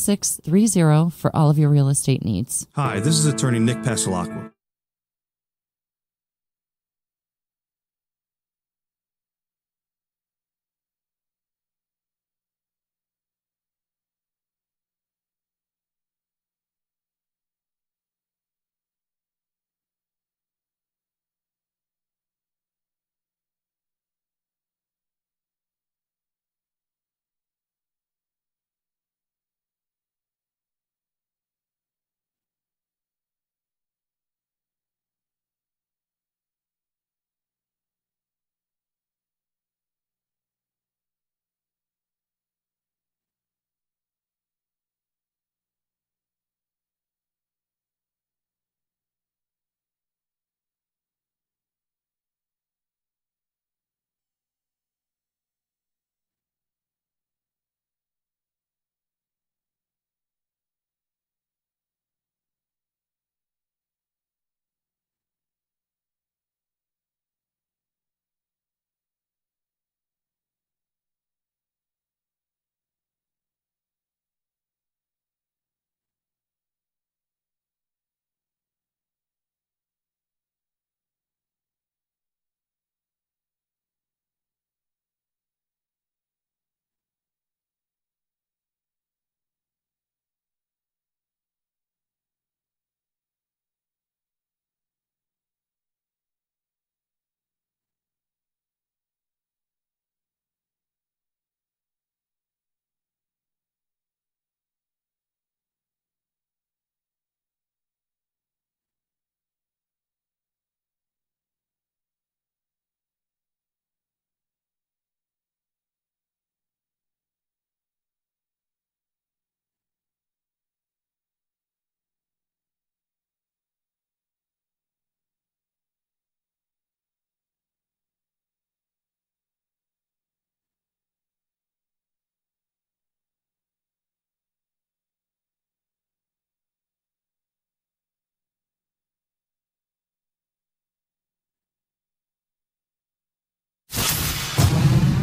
9630 for all of your real estate needs. Hi, this is attorney Nick Pasalacqua.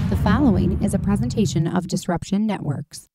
The following is a presentation of Disruption Networks.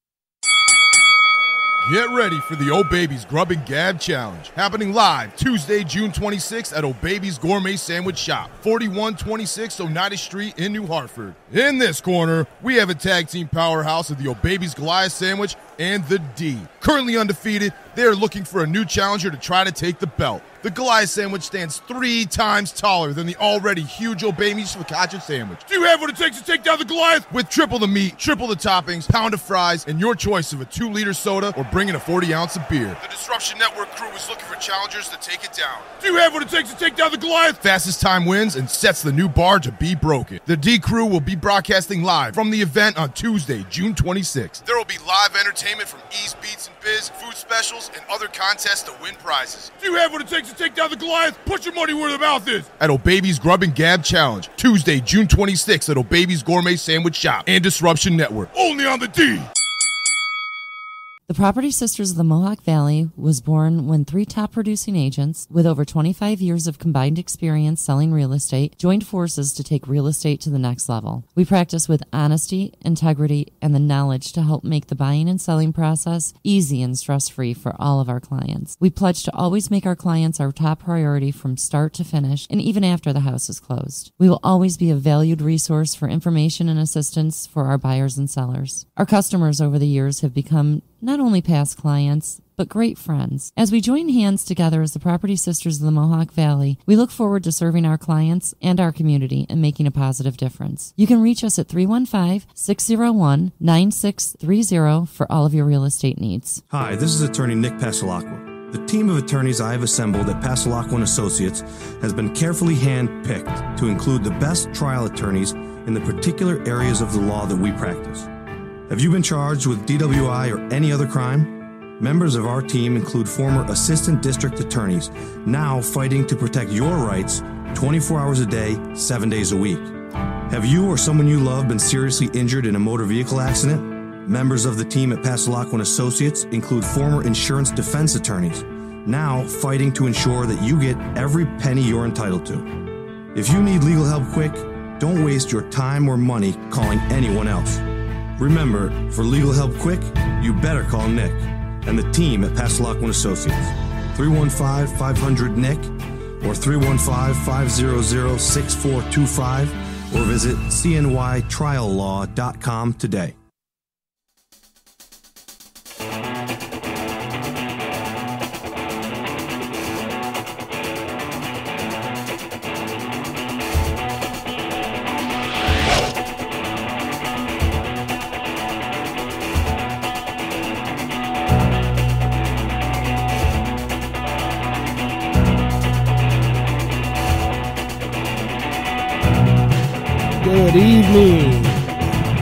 Get ready for the Old Baby's Grub and Gab Challenge, happening live Tuesday, June 26th at Old Baby's Gourmet Sandwich Shop, 4126 Oneida Street in New Hartford. In this corner, we have a tag team powerhouse of the Old Baby's Goliath Sandwich and the D. Currently undefeated, they are looking for a new challenger to try to take the belt. The Goliath Sandwich stands 3 times taller than the already huge Old Baby's Focaccia Sandwich. Do you have what it takes to take down the Goliath? With triple the meat, triple the toppings, pound of fries, and your choice of a 2-liter soda or bring in a 40-ounce of beer. The Disruption Network crew is looking for challengers to take it down. Do you have what it takes to take down the Goliath? Fastest time wins and sets the new bar to be broken. The D crew will be broadcasting live from the event on Tuesday, June 26th. There will be live entertainment from Ease Beats and Bizz, food specials, and other contests to win prizes. Do you have what it takes to take down the Goliath? Put your money where the mouth is. At Old Baby's Grub and Gab Challenge, Tuesday, June 26th at Old Baby's Gourmet Sandwich Shop and Disruption Network. Only on the D. The Property Sisters of the Mohawk Valley was born when 3 top producing agents with over 25 years of combined experience selling real estate joined forces to take real estate to the next level. We practice with honesty, integrity, and the knowledge to help make the buying and selling process easy and stress-free for all of our clients. We pledge to always make our clients our top priority from start to finish and even after the house is closed. We will always be a valued resource for information and assistance for our buyers and sellers. Our customers over the years have become not only past clients, but great friends. As we join hands together as the Property Sisters of the Mohawk Valley, we look forward to serving our clients and our community and making a positive difference. You can reach us at 315-601-9630 for all of your real estate needs. Hi, this is attorney Nick Pasalacqua. The team of attorneys I have assembled at Pasalacqua & Associates has been carefully hand-picked to include the best trial attorneys in the particular areas of the law that we practice. Have you been charged with DWI or any other crime? Members of our team include former assistant district attorneys, now fighting to protect your rights 24 hours a day, 7 days a week. Have you or someone you love been seriously injured in a motor vehicle accident? Members of the team at Pasalacqua & Associates include former insurance defense attorneys, now fighting to ensure that you get every penny you're entitled to. If you need legal help quick, don't waste your time or money calling anyone else. Remember, for legal help quick, you better call Nick and the team at Passalacqua Associates. 315-500-NICK or 315-500-6425 or visit cnytriallaw.com today. Good evening.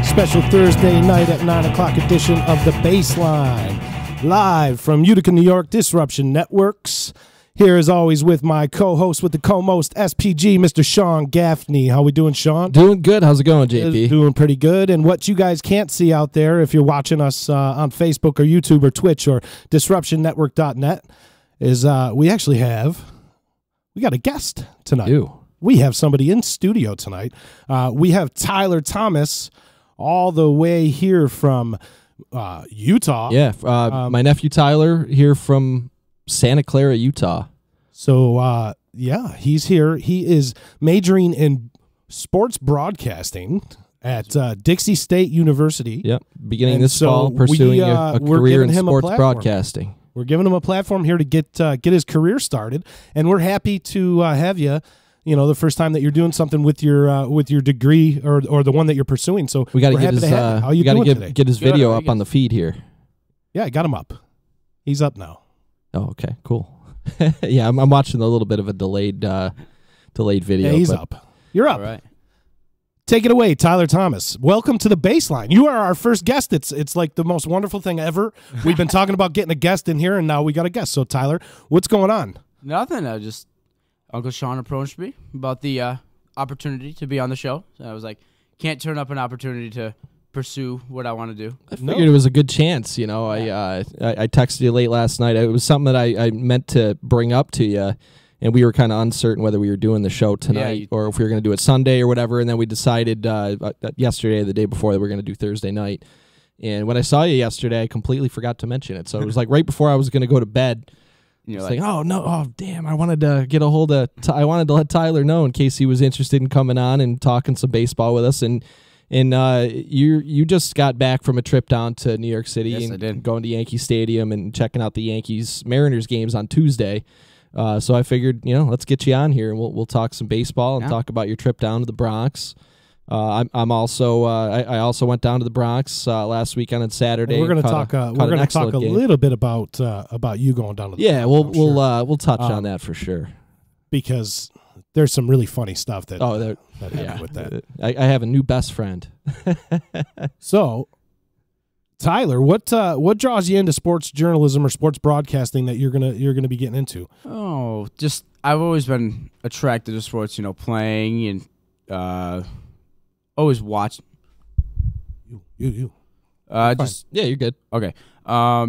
Special Thursday night at 9 o'clock edition of The Baseline. Live from Utica, New York, Disruption Networks. Here as always with my co-host with the co-most SPG, Mr. Sean Gaffney. How we doing, Sean? Doing good. How's it going, JP? Doing pretty good. And what you guys can't see out there, if you're watching us on Facebook or YouTube or Twitch or disruptionnetwork.net, is we got a guest tonight. We have somebody in studio tonight. We have Tyler Thomas all the way here from Utah. Yeah, my nephew Tyler here from Santa Clara, Utah. So, he's here. He is majoring in sports broadcasting at Dixie State University. Yep, beginning this fall, pursuing a career in sports broadcasting. We're giving him a platform here to get his career started, and we're happy to have you. You know, the first time that you're doing something with your degree or the one that you're pursuing. So we got to get his How you doing today? Get his video up on the feed here. Yeah, I got him up. He's up now. Oh, okay, cool. Yeah, I'm watching a little bit of a delayed video. Yeah, he's up. You're up. All right. Take it away, Tyler Thomas. Welcome to the Baseline. You are our first guest. It's like the most wonderful thing ever. We've been talking about getting a guest in here, and now we got a guest. So, Tyler, what's going on? Nothing. Uncle Sean approached me about the opportunity to be on the show. So I was like, can't turn up an opportunity to pursue what I want to do. I figured it was a good chance. You know, I texted you late last night. It was something that I meant to bring up to you, and we were kind of uncertain whether we were doing the show tonight or if we were going to do it Sunday or whatever. And then we decided yesterday, the day before, that we were going to do Thursday night. And when I saw you yesterday, I completely forgot to mention it. So it was like right before I was going to go to bed. You're like, oh no, oh damn! I wanted to get a hold of. I wanted to let Tyler know in case he was interested in coming on and talking some baseball with us. And you just got back from a trip down to New York City. Yes, and I did. Going to Yankee Stadium and checking out the Yankees-Mariners games on Tuesday. So I figured, let's get you on here and we'll talk some baseball and talk about your trip down to the Bronx. I also went down to the Bronx last weekend on Saturday. And we're going to talk. We're going to talk a little bit about you going down to the Bronx. We'll touch on that for sure because there's some really funny stuff that happened with that. I have a new best friend. So, Tyler, what draws you into sports journalism or sports broadcasting that you're gonna be getting into? Oh, just I've always been attracted to sports. Playing and. Always watch. You. You're good. Okay.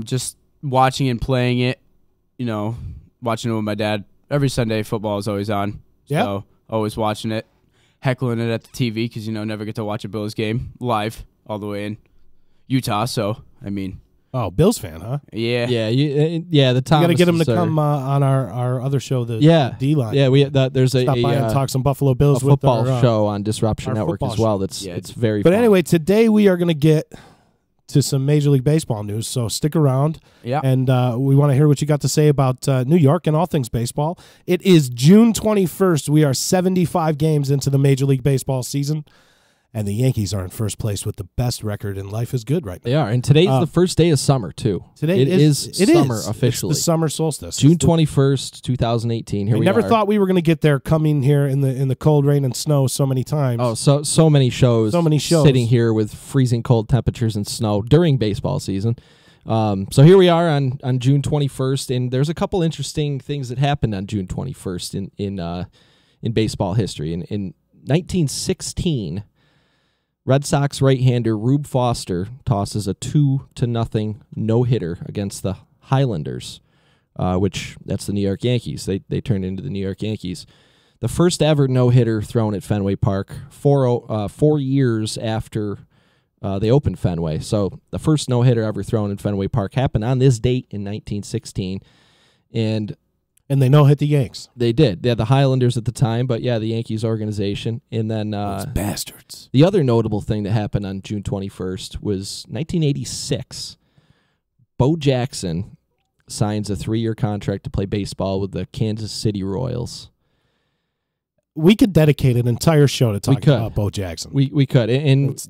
Just watching and playing it. Watching it with my dad. Every Sunday, football is always on. Yeah. So always watching it, heckling it at the TV because never get to watch a Bills game live all the way in Utah. So Oh, Bills fan, huh? Yeah. Yeah. The Thomas. You got to get him to come on our other show, the D-Line. Yeah, there's stop by and talk some Buffalo Bills a with football show on Disruption Network as well. Show. It's very. But fun. anyway, today we are going to get to some Major League Baseball news. So stick around. Yeah. And we want to hear what you got to say about New York and all things baseball. It is June 21st. We are 75 games into the Major League Baseball season. And the Yankees are in first place with the best record, and life is good right now. They are, and today's the first day of summer too. Today it is summer officially. It's the summer solstice. June 21st, 2018. Here we never are. thought we were going to get there. Coming here in the cold, rain, and snow so many times. Oh, so many shows. So many shows sitting here with freezing cold temperatures and snow during baseball season. So here we are on June 21st, and there's a couple interesting things that happened on June 21st in baseball history. In 1916. Red Sox right-hander Rube Foster tosses a 2-0 no-hitter against the Highlanders, which that's the New York Yankees. They turned into the New York Yankees. The first ever no-hitter thrown at Fenway Park, 4 years after they opened Fenway. So the first no-hitter ever thrown in Fenway Park happened on this date in 1916. And they no-hit the Yanks. they did. They had the Highlanders at the time, but yeah, the Yankees organization. And then Those bastards. the other notable thing that happened on June 21st was 1986. Bo Jackson signs a 3-year contract to play baseball with the Kansas City Royals. We could dedicate an entire show to talking could. about Bo Jackson. We could. And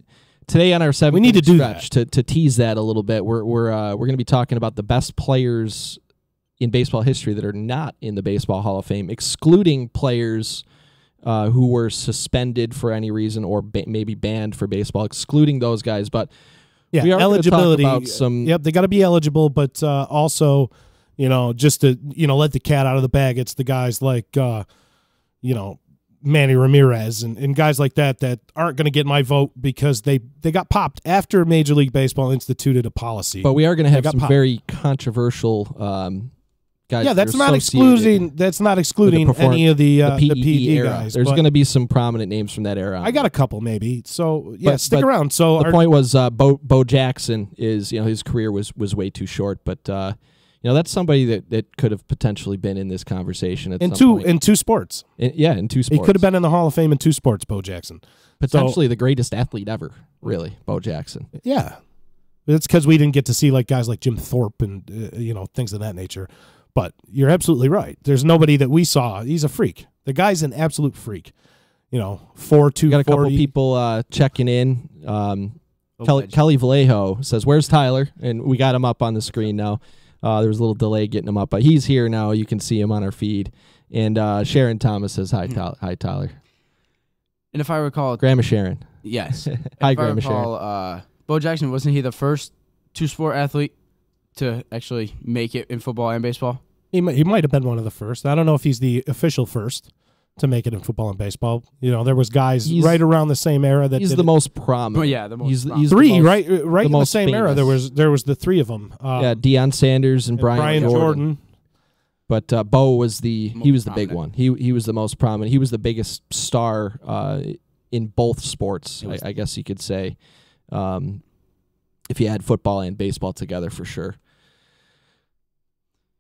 today on our 7th We need to do stretch, to tease that a little bit, we're going to be talking about the best players in baseball history that are not in the Baseball Hall of Fame, excluding players who were suspended for any reason or maybe banned for baseball, excluding those guys. But yeah, we are eligibility. Talk about some. Yep, they got to be eligible, but also, just to let the cat out of the bag. It's the guys like Manny Ramirez and guys like that aren't going to get my vote because they got popped after Major League Baseball instituted a policy. But we are going to have some popped. very controversial guys. Yeah, that's that are not associated excluding with any of the PED PED era. guys. There's but going to be some prominent names from that era. I got a couple maybe. So yeah, But- stick but around. So the point was Bo Jackson is his career was way too short, but that's somebody that could have potentially been in this conversation at some point. in two sports. In two sports. He could have been in the Hall of Fame in two sports. Bo Jackson, potentially the greatest athlete ever. Really, Bo Jackson. yeah. It's because we didn't get to see guys like Jim Thorpe and things of that nature. But you're absolutely right. There's nobody that we saw. He's a freak. The guy's an absolute freak. 4'2", Got a couple 40. people checking in. Kelly Vallejo says, "Where's Tyler?" And we got him up on the screen now. There was a little delay getting him up, but he's here now. You can see him on our feed. And Sharon Thomas says, "Hi, hi, Tyler." And if I recall, Grandma Sharon. yes. Hi, if I Grandma recall, Bo Jackson, wasn't he the first two-sport athlete to actually make it in football and baseball? He might have been one of the first. I don't know if he's the official first to make it in football and baseball. There was guys right around the same era that He's did the it. most prominent. Well, yeah, the most He's prominent. Three the most, right in the most same era. famous. There was the three of them. Deion Sanders and Brian Jordan. But Bo was the Most big one. prominent. He was the most prominent. He was the biggest star in both sports, I guess you could say, if you had football and baseball together for sure.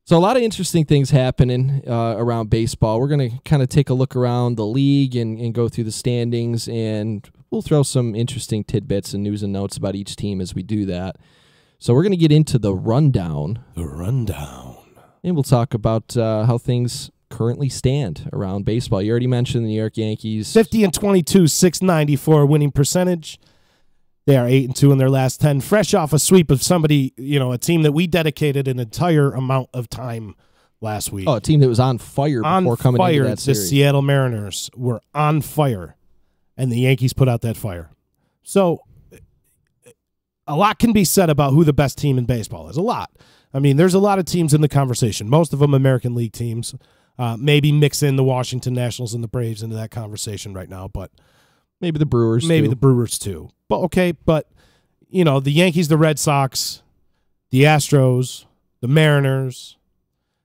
So a lot of interesting things happening around baseball. We're going to kind of take a look around the league and go through the standings, and we'll throw some interesting tidbits and news and notes about each team as we do that. So we're going to get into the rundown. And we'll talk about how things currently stand around baseball. You already mentioned the New York Yankees. 50-22, .694 winning percentage. They are 8-2 in their last 10, fresh off a sweep of somebody, a team that we dedicated an entire amount of time last week. Oh, a team that was on fire before coming into that The series. Seattle Mariners were on fire, and the Yankees put out that fire. So a lot can be said about who the best team in baseball is. A lot. I mean, there's a lot of teams in the conversation, most of them American League teams. Maybe mix in the Washington Nationals and the Braves into that conversation right now, but maybe the Brewers too. But okay, but the Yankees, the Red Sox, the Astros, the Mariners,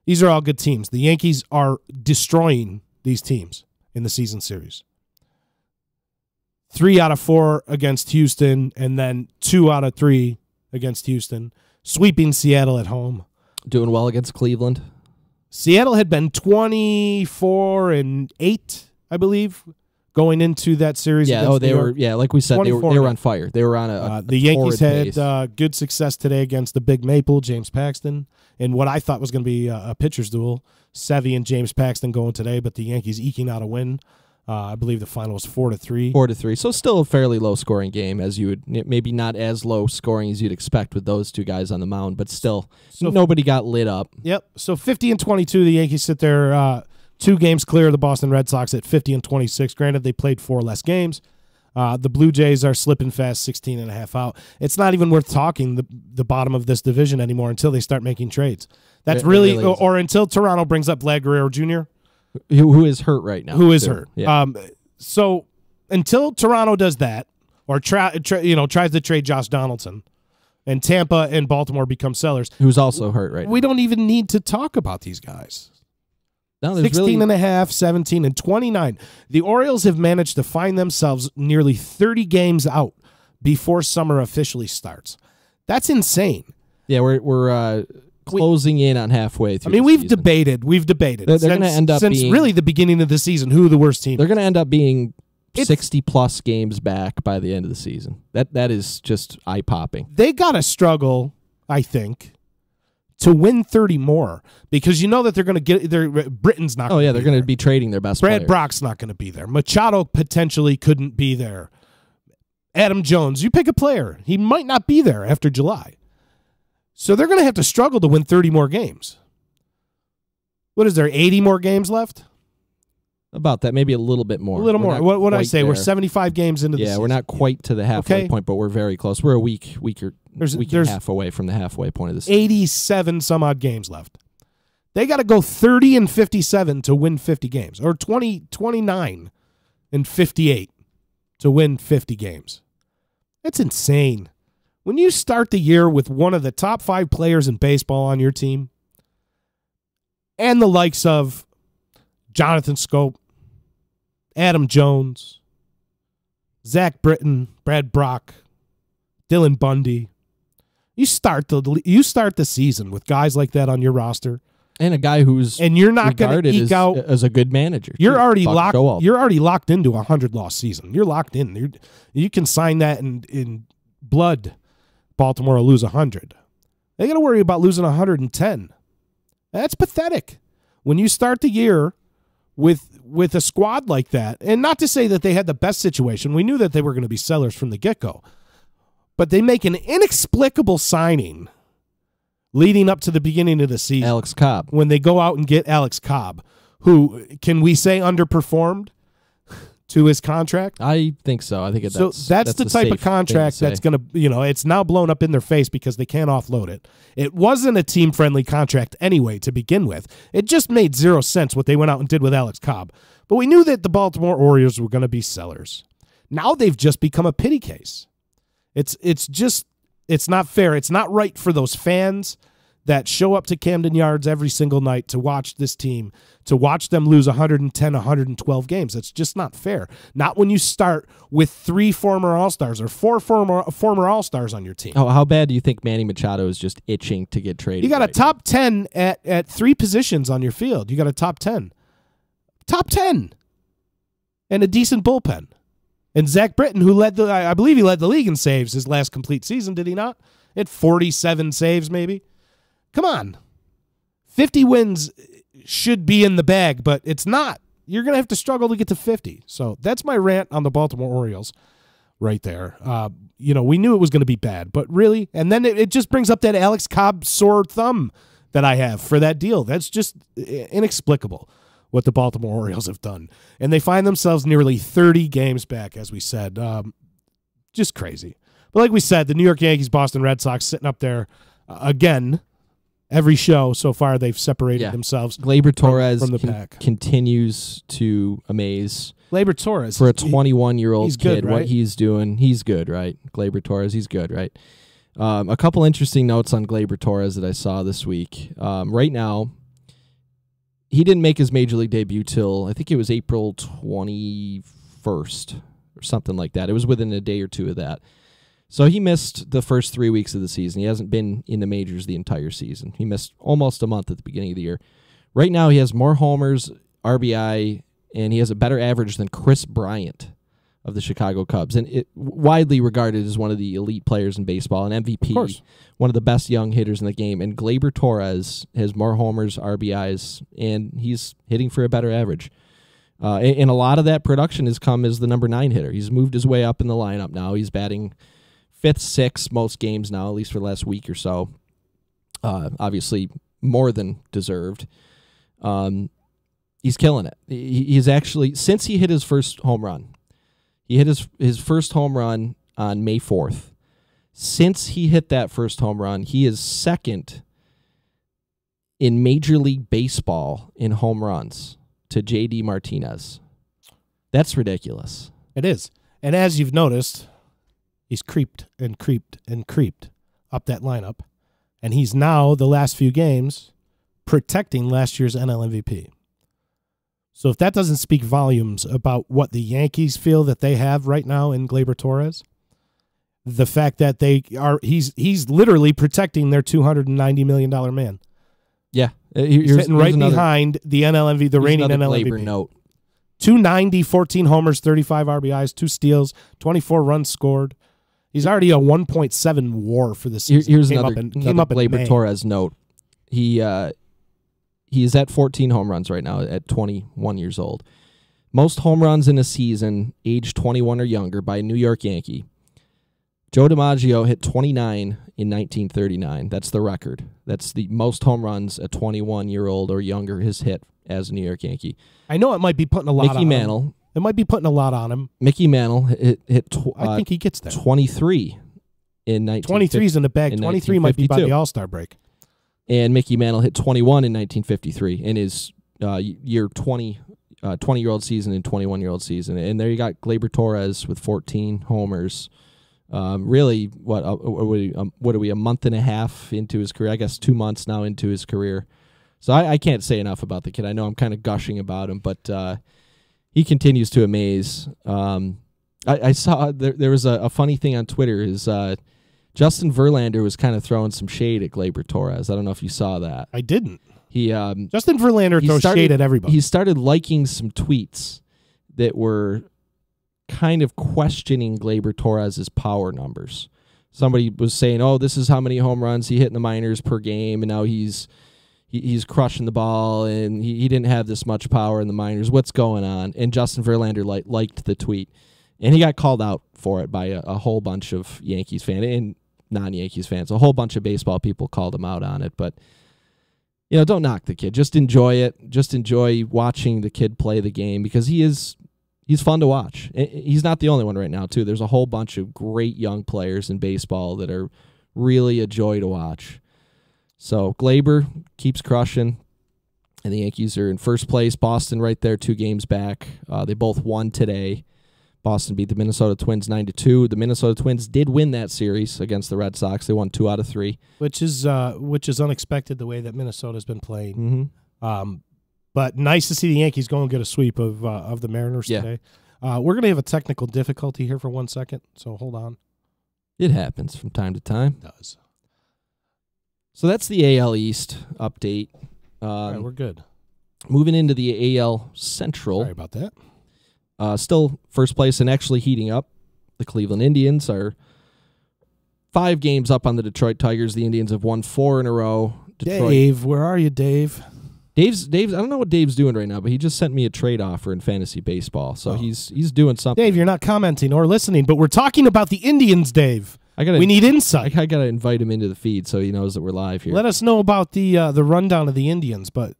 these are all good teams. The Yankees are destroying these teams in the season series. 3 out of 4 against Houston, and then 2 out of 3 against Houston, sweeping Seattle at home. Doing well against Cleveland. Seattle had been 24-8, I believe, going into that series. Yeah, against they New were. York. Yeah, like we said, they were on fire. They were on the Yankees torrid had pace. good success today against the Big Maple, James Paxton, in what I thought was going to be a pitcher's duel. Sevy and James Paxton going today, but the Yankees eking out a win. I believe the final was 4-3. 4-3. So still a fairly low scoring game, as you would maybe not as low scoring as you'd expect with those two guys on the mound, but still nobody got lit up. Yep. So 50-22, the Yankees sit there 2 games clear of the Boston Red Sox at 50-26. Granted, they played 4 less games. The Blue Jays are slipping fast, 16.5 out. It's not even worth talking the bottom of this division anymore until they start making trades. That's really or until Toronto brings up Vlad Guerrero Jr., who is hurt right now. Who is hurt. Yeah. So until Toronto does that, or tries to trade Josh Donaldson, and Tampa and Baltimore become sellers, who's also hurt right now. We don't even need to talk about these guys. No, 16.5, 17, and 29. The Orioles have managed to find themselves nearly 30 games out before summer officially starts. That's insane. Yeah, we're closing in on halfway through. I mean, the we've season. debated. They're going to end up since being, really the beginning of the season who the worst team. They're going to end up being 60-plus games back by the end of the season. That is just eye-popping. They got to struggle, I think, to win 30 more because you know that they're going to get Britain's not. Oh yeah, they're going to be trading their best. Brad player. Brock's not going to be there. Machado potentially couldn't be there. Adam Jones, you pick a player, he might not be there after July. So they're going to have to struggle to win 30 more games. What is there? 80 more games left? About that, maybe a little bit more. A little more. What did I say? There. We're 75 games into the season. Yeah, we're not quite to the halfway point, but we're very close. We're a week and a half away from the halfway point of the season. 87 some odd games left. They got to go 30 and 57 to win 50 games, or 29 and 58 to win 50 games. That's insane. When you start the year with one of the top 5 players in baseball on your team and the likes of Jonathan Scope, Adam Jones, Zach Britton, Brad Brock, Dylan Bundy. You start the season with guys like that on your roster, and a guy who's you're not going to eke out as a good manager. You're already locked. You're already locked into a 100-loss season. You're locked in. You can sign that in blood. Baltimore will lose 100. They got to worry about losing 110. That's pathetic. When you start the year with a squad like that, and not to say that they had the best situation. We knew that they were going to be sellers from the get-go. But they make an inexplicable signing leading up to the beginning of the season. Alex Cobb. When they go out and get Alex Cobb, who, can we say, underperformed to his contract? I think so. I think that's the type of contract that's going to, it's now blown up in their face because they can't offload it. It wasn't a team-friendly contract anyway to begin with. It just made zero sense what they went out and did with Alex Cobb. But we knew that the Baltimore Orioles were going to be sellers. Now they've just become a pity case. It's not fair. It's not right for those fans that show up to Camden Yards every single night to watch this team, to watch them lose 110, 112 games. That's just not fair. Not when you start with 3 former All-Stars or 4 former All-Stars on your team. Oh, how bad do you think Manny Machado is just itching to get traded? You got a top 10 at 3 positions on your field. You got a top 10. Top 10. And a decent bullpen. And Zach Britton, who I believe he led the league in saves his last complete season, did he not? At 47 saves, maybe. Come on. 50 wins should be in the bag, but it's not. You're going to have to struggle to get to 50. So that's my rant on the Baltimore Orioles right there. We knew it was going to be bad, but really, and then it just brings up that Alex Cobb sore thumb that I have for that deal. That's just inexplicable what the Baltimore Orioles have done. And they find themselves nearly 30 games back, as we said. Just crazy. But like we said, the New York Yankees, Boston Red Sox sitting up there again. Every show so far, they've separated themselves. Gleyber Torres from the pack. Continues to amaze. Gleyber Torres. For a 21-year-old kid, right? What he's doing, he's good, right? Gleyber Torres, he's good, right? A couple interesting notes on Gleyber Torres that I saw this week. Right now, he didn't make his Major League debut till, I think it was April 21st or something like that. It was within a day or two of that. So he missed the first 3 weeks of the season. He hasn't been in the majors the entire season. He missed almost a month at the beginning of the year. Right now, he has more homers, RBI, and he has a better average than Chris Bryant of the Chicago Cubs. And it widely regarded as one of the elite players in baseball, an MVP, one of the best young hitters in the game. And Gleyber Torres has more homers, RBIs, and he's hitting for a better average. And a lot of that production has come as the number 9 hitter. He's moved his way up in the lineup now. He's batting 5th, 6th most games now, at least for the last week or so. Obviously, more than deserved. He's killing it. He's actually, since he hit his first home run, he hit his first home run on May 4th. Since he hit that first home run, he is second in Major League Baseball in home runs to J.D. Martinez. That's ridiculous. It is. And as you've noticed, he's creeped and creeped and creeped up that lineup. And he's now, the last few games, protecting last year's NL MVP. So if that doesn't speak volumes about what the Yankees feel that they have right now in Gleyber Torres, the fact that he's literally protecting their $290 million man. Yeah. He's sitting right behind the NL MVP, the reigning NL MVP. Note. 290, 14 homers, 35 RBIs, 2 steals, 24 runs scored. He's already a 1.7 WAR for the season. Here's another Gleyber Torres note. He is at 14 home runs right now at 21 years old. Most home runs in a season age 21 or younger by a New York Yankee. Joe DiMaggio hit 29 in 1939. That's the record. That's the most home runs a 21-year-old or younger has hit as a New York Yankee. I know it might be putting a lot on Mickey Mantle. him. It might be putting a lot on him. Mickey Mantle hit I think he gets there. 23 in 1950. 23 is in the bag. 23 might be by the All-Star break. And Mickey Mantle hit 21 in 1953 in his year 20-year-old season and 21-year-old season. And there you got Gleyber Torres with 14 homers. Really, what are we, a month and a half into his career? I guess 2 months now into his career. So I can't say enough about the kid. I know I'm kind of gushing about him, but he continues to amaze. I saw there was a funny thing on Twitter. Is Justin Verlander was kind of throwing some shade at Gleyber Torres. I don't know if you saw that. I didn't. Justin Verlander throws shade at everybody. He started liking some tweets that were kind of questioning Gleyber Torres' power numbers. Somebody was saying, "Oh, this is how many home runs he hit in the minors per game, and now he's crushing the ball, and he didn't have this much power in the minors. What's going on?" And Justin Verlander liked the tweet, and he got called out for it by a whole bunch of Yankees fans and non-Yankees fans. A whole bunch of baseball people called him out on it, but don't knock the kid. Just enjoy it. Just enjoy watching the kid play the game because he's fun to watch. He's not the only one right now, too. There's a whole bunch of great young players in baseball that are really a joy to watch. So Gleyber keeps crushing, and the Yankees are in first place. Boston right there, 2 games back. They both won today. Boston beat the Minnesota Twins 9-2. The Minnesota Twins did win that series against the Red Sox. They won 2 out of 3, which is unexpected the way that Minnesota's been playing. Mm-hmm. But nice to see the Yankees go and get a sweep of the Mariners today. We're going to have a technical difficulty here for 1 second, so hold on. It happens from time to time. It does. So that's the AL East update. All right, we're good. Moving into the AL Central. Sorry about that. Still first place and actually heating up. The Cleveland Indians are 5 games up on the Detroit Tigers. The Indians have won 4 in a row. Dave, where are you, Dave? Dave's. I don't know what Dave's doing right now, but he just sent me a trade offer in fantasy baseball, so he's doing something. Dave, you're not commenting or listening, but we're talking about the Indians, Dave. We need insight. I got to invite him into the feed so he knows that we're live here. Let us know about the rundown of the Indians, but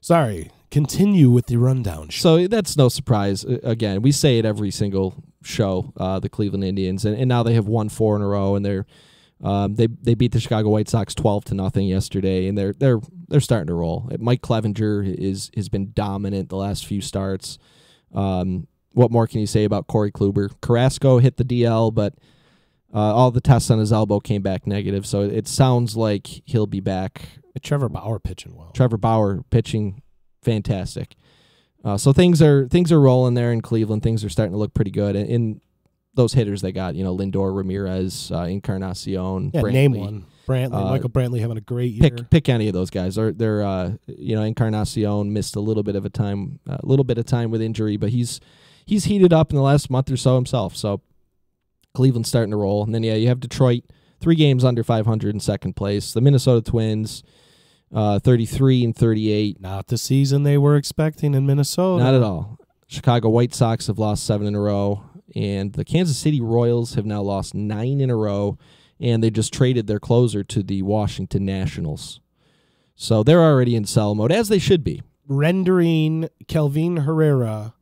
sorry, continue with the rundown. So that's no surprise. Again, we say it every single show, the Cleveland Indians, and now they have won 4 in a row, and they beat the Chicago White Sox 12-0 yesterday, and they're starting to roll. Mike Clevenger has been dominant the last few starts. What more can you say about Corey Kluber? Carrasco hit the DL, but all the tests on his elbow came back negative, so it sounds like he'll be back. Trevor Bauer pitching well. Trevor Bauer pitching fantastic. So things are rolling there in Cleveland. Things are starting to look pretty good. And those hitters they got, Lindor, Ramirez, Encarnacion. Yeah, Brantley. Name one. Brantley, Michael Brantley having a great year. Pick any of those guys. They're Encarnacion missed a little bit of time with injury, but he's heated up in the last month or so himself. So Cleveland's starting to roll. And then you have Detroit, 3 games under 500 in second place. The Minnesota Twins, 33-38. Not the season they were expecting in Minnesota. Not at all. Chicago White Sox have lost 7 in a row, and the Kansas City Royals have now lost 9 in a row, and they just traded their closer to the Washington Nationals. So they're already in sell mode, as they should be. Rendering Kelvin Herrera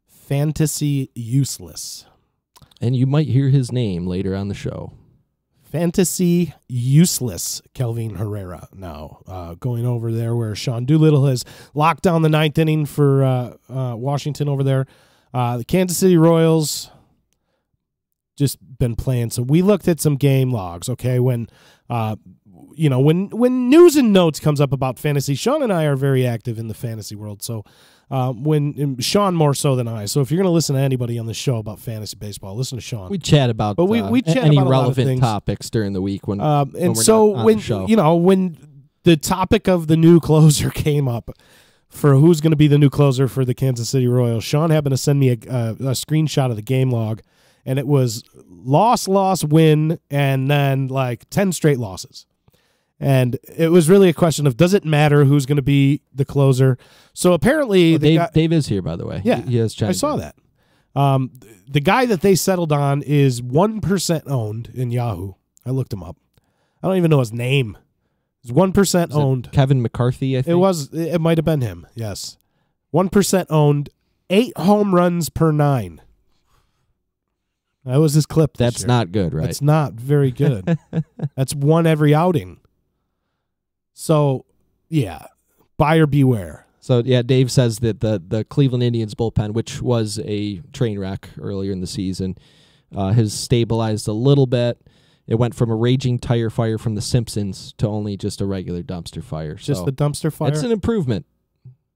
fantasy useless. And you might hear his name later on the show. Fantasy useless Kelvin Herrera now. Going over there where Sean Doolittle has locked down the 9th inning for Washington over there. The Kansas City Royals just been playing. So we looked at some game logs, okay, when when news and notes comes up about fantasy, Sean and I are very active in the fantasy world. So when Sean more so than I. So if you're going to listen to anybody on the show about fantasy baseball, listen to Sean. We chat about we chat any about relevant topics during the week when and we're so not on when the show. when the topic of the new closer came up for who's going to be the new closer for the Kansas City Royals, Sean happened to send me a screenshot of the game log, and it was loss, win, and then like 10 straight losses. And it was really a question of, does it matter who's going to be the closer? So apparently, Dave is here, by the way. Yeah, he has I saw that. The guy that they settled on is 1% owned in Yahoo. I looked him up. I don't even know his name. It's 1% owned. Kevin McCarthy, I think. It might have been him. Yes, 1% owned. 8 home runs per 9. That was his clip. That's not good, right? That's not very good. That's one every outing. So, yeah, buyer beware. So, yeah, Dave says that the Cleveland Indians bullpen, which was a train wreck earlier in the season, has stabilized a little bit. It went from a raging tire fire from The Simpsons to only just a regular dumpster fire. Just the dumpster fire? It's an improvement.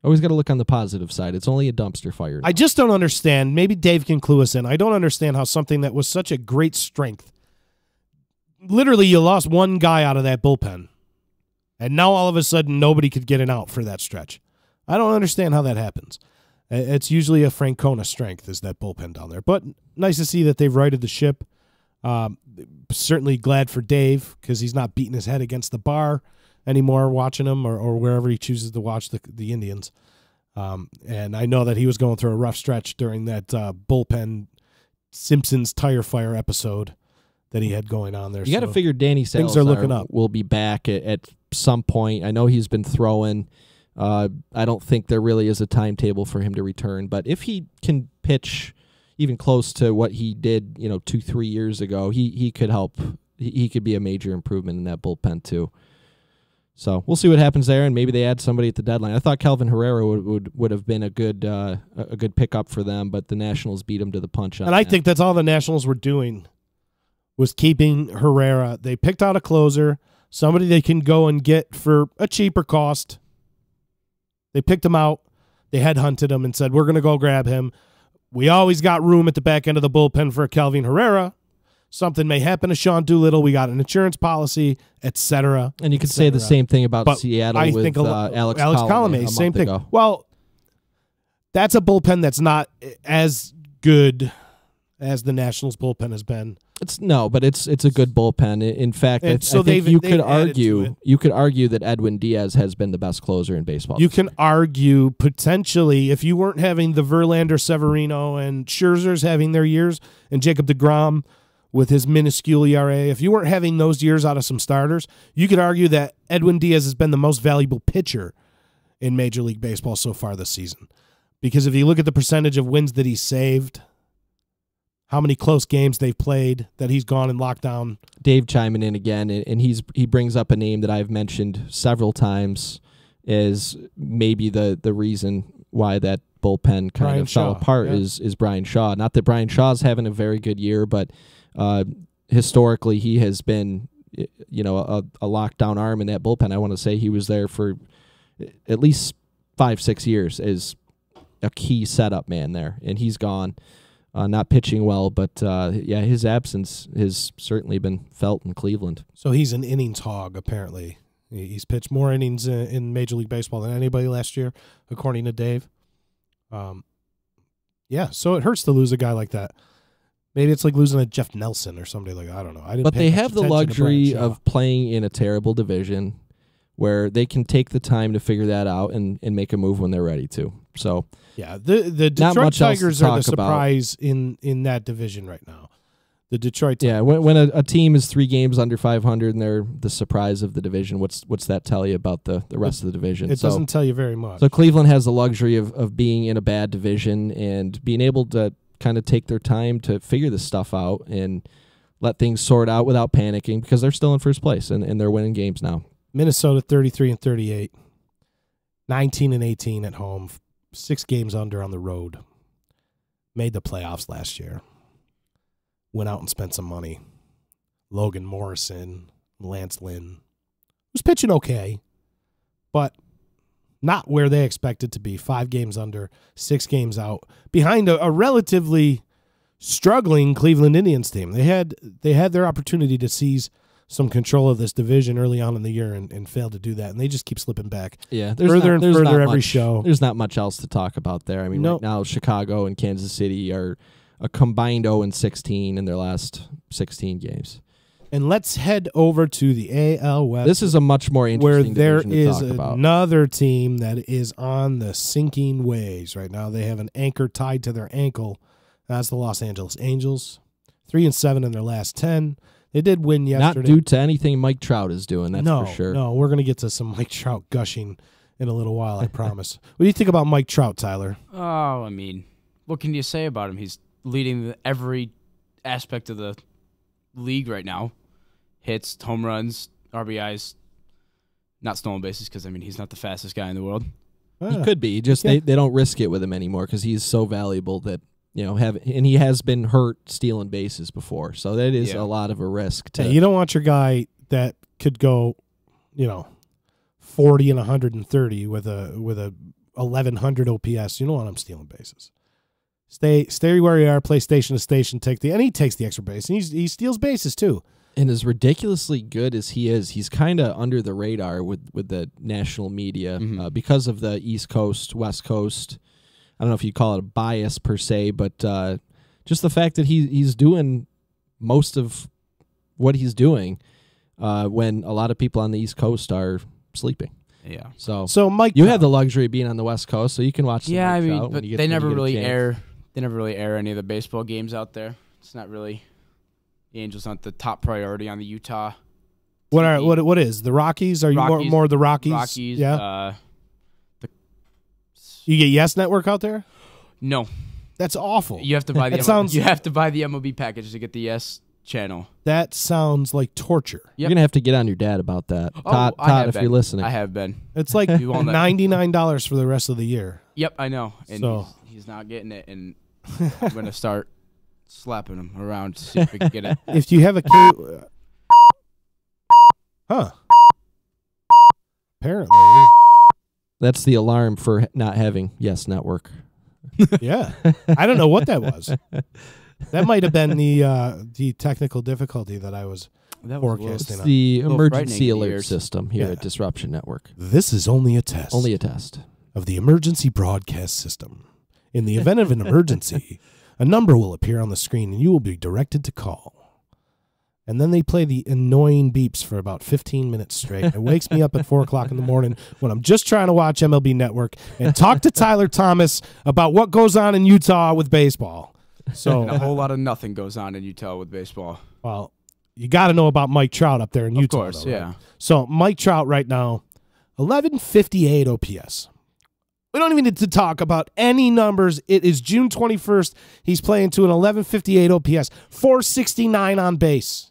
Always got to look on the positive side. It's only a dumpster fire now. I just don't understand. Maybe Dave can clue us in. I don't understand how something that was such a great strength, literally you lost one guy out of that bullpen, and now all of a sudden nobody could get an out for that stretch. I don't understand how that happens. It's usually a Francona strength is that bullpen down there. But nice to see that they've righted the ship. Certainly glad for Dave because he's not beating his head against the bar anymore watching him or wherever he chooses to watch the Indians. And I know that he was going through a rough stretch during that bullpen Simpsons tire fire episode that he had going on there. You got to figure Danny Salazar will be back at some point. I know he's been throwing. I don't think there really is a timetable for him to return, but if he can pitch even close to what he did, 2-3 years ago, he could help. He could be a major improvement in that bullpen too. So we'll see what happens there, and maybe they add somebody at the deadline. I thought Kelvin Herrera would have been a good pickup for them, but the Nationals beat him to the punch. I think that's all the Nationals were doing was keeping Herrera. They picked out a closer, somebody they can go and get for a cheaper cost. They picked him out. They headhunted him and said, we're going to go grab him. We always got room at the back end of the bullpen for Kelvin Herrera. Something may happen to Sean Doolittle. We got an insurance policy, etc. And you could say the same thing about Seattle with Alex Colomé. Same thing. Ago. Well, that's a bullpen that's not as good as the Nationals bullpen has been. It's a good bullpen. In fact, I think you could argue that Edwin Diaz has been the best closer in baseball. You can argue potentially if you weren't having the Verlander, Severino, and Scherzer's having their years, and Jacob deGrom with his minuscule ERA, if you weren't having those years out of some starters, you could argue that Edwin Diaz has been the most valuable pitcher in Major League Baseball so far this season. Because if you look at the percentage of wins that he saved, how many close games they've played that he's gone and locked down. Dave chiming in again, and he brings up a name that I've mentioned several times as maybe the reason why that bullpen kind of fell apart is Brian Shaw. Not that Brian Shaw's having a very good year, but historically he has been a lockdown arm in that bullpen. I want to say he was there for at least 5-6 years as a key setup man there, and he's gone. Not pitching well, but his absence has certainly been felt in Cleveland. So he's an innings hog, apparently. He's pitched more innings in Major League Baseball than anybody last year, according to Dave. So it hurts to lose a guy like that. Maybe it's like losing a Jeff Nelson or somebody like that. I don't know. But they have the luxury of playing in a terrible division where they can take the time to figure that out and make a move when they're ready to. So yeah, the Detroit Tigers are the surprise in that division right now. The Detroit Tigers. Yeah, when a team is 3 games under 500 and they're the surprise of the division, what's that tell you about the rest of the division? It doesn't tell you very much. So Cleveland has the luxury of being in a bad division and being able to kind of take their time to figure this stuff out and let things sort out without panicking because they're still in first place and they're winning games now. Minnesota 33-38, 19-18 at home, 6 games under on the road. Made the playoffs last year. Went out and spent some money. Logan Morrison, Lance Lynn, was pitching okay, but not where they expected to be. 5 games under, 6 games out, behind a relatively struggling Cleveland Indians team. They had their opportunity to seize some control of this division early on in the year and failed to do that, and they just keep slipping back. Yeah, further and further every show. There's not much else to talk about there. I mean, right now Chicago and Kansas City are a combined 0-16 in their last 16 games. And let's head over to the AL West. This is a much more interesting where there division to is talk about. another team that is on the sinking ways right now. They have an anchor tied to their ankle. That's the Los Angeles Angels, 3-7 in their last 10. They did win yesterday. Not due to anything Mike Trout is doing, that's for sure. No, we're going to get to some Mike Trout gushing in a little while, I promise. What do you think about Mike Trout, Tyler? Oh, I mean, what can you say about him? He's leading every aspect of the league right now. Hits, home runs, RBIs, not stolen bases because, I mean, he's not the fastest guy in the world. He could be. Just they don't risk it with him anymore because he's so valuable that, and he has been hurt stealing bases before. So that is a lot of a risk. You don't want your guy that could go, 40 and 130 with a 1100 OPS. You don't want him stealing bases. Stay where you are, play station to station, and he takes the extra base, and he steals bases too. And as ridiculously good as he is, he's kind of under the radar with the national media because of the East Coast, West Coast. I don't know if you call it a bias per se, but just the fact that he's doing most of what he's doing when a lot of people on the East Coast are sleeping. Yeah. So Mike, you have the luxury of being on the West Coast, so you can watch. Yeah, I mean, but they never really air. They never really air any of the baseball games out there. It's not really. The Angels aren't the top priority on the Utah. What is the Rockies? Are you more the Rockies? Rockies. Yeah. You get Yes Network out there? No, that's awful. You have to buy the. You have to buy the MLB package to get the Yes channel. That sounds like torture. Yep. You're gonna have to get on your dad about that, Todd. If you're listening, I have been. It's like $99 for the rest of the year. Yep, I know, and he's not getting it, and I'm gonna start slapping him around to see if we can get it. If you have a kid, apparently that's the alarm for not having Yes Network. Yeah, I don't know what that was. That might have been the technical difficulty that I was forecasting. It's the emergency alert system here at Disruption Network. This is only a test. Only a test of the emergency broadcast system. In the event of an emergency, a number will appear on the screen and you will be directed to call. And then they play the annoying beeps for about 15 minutes straight. It wakes me up at 4 o'clock in the morning when I'm just trying to watch MLB Network and talk to Tyler Thomas about what goes on in Utah with baseball. So and a whole lot of nothing goes on in Utah with baseball. Well, you got to know about Mike Trout up there in Utah. Of course, though, right? yeah. So Mike Trout right now, 1158 OPS. We don't even need to talk about any numbers. It is June 21st. He's playing to an 1158 OPS, 469 on base,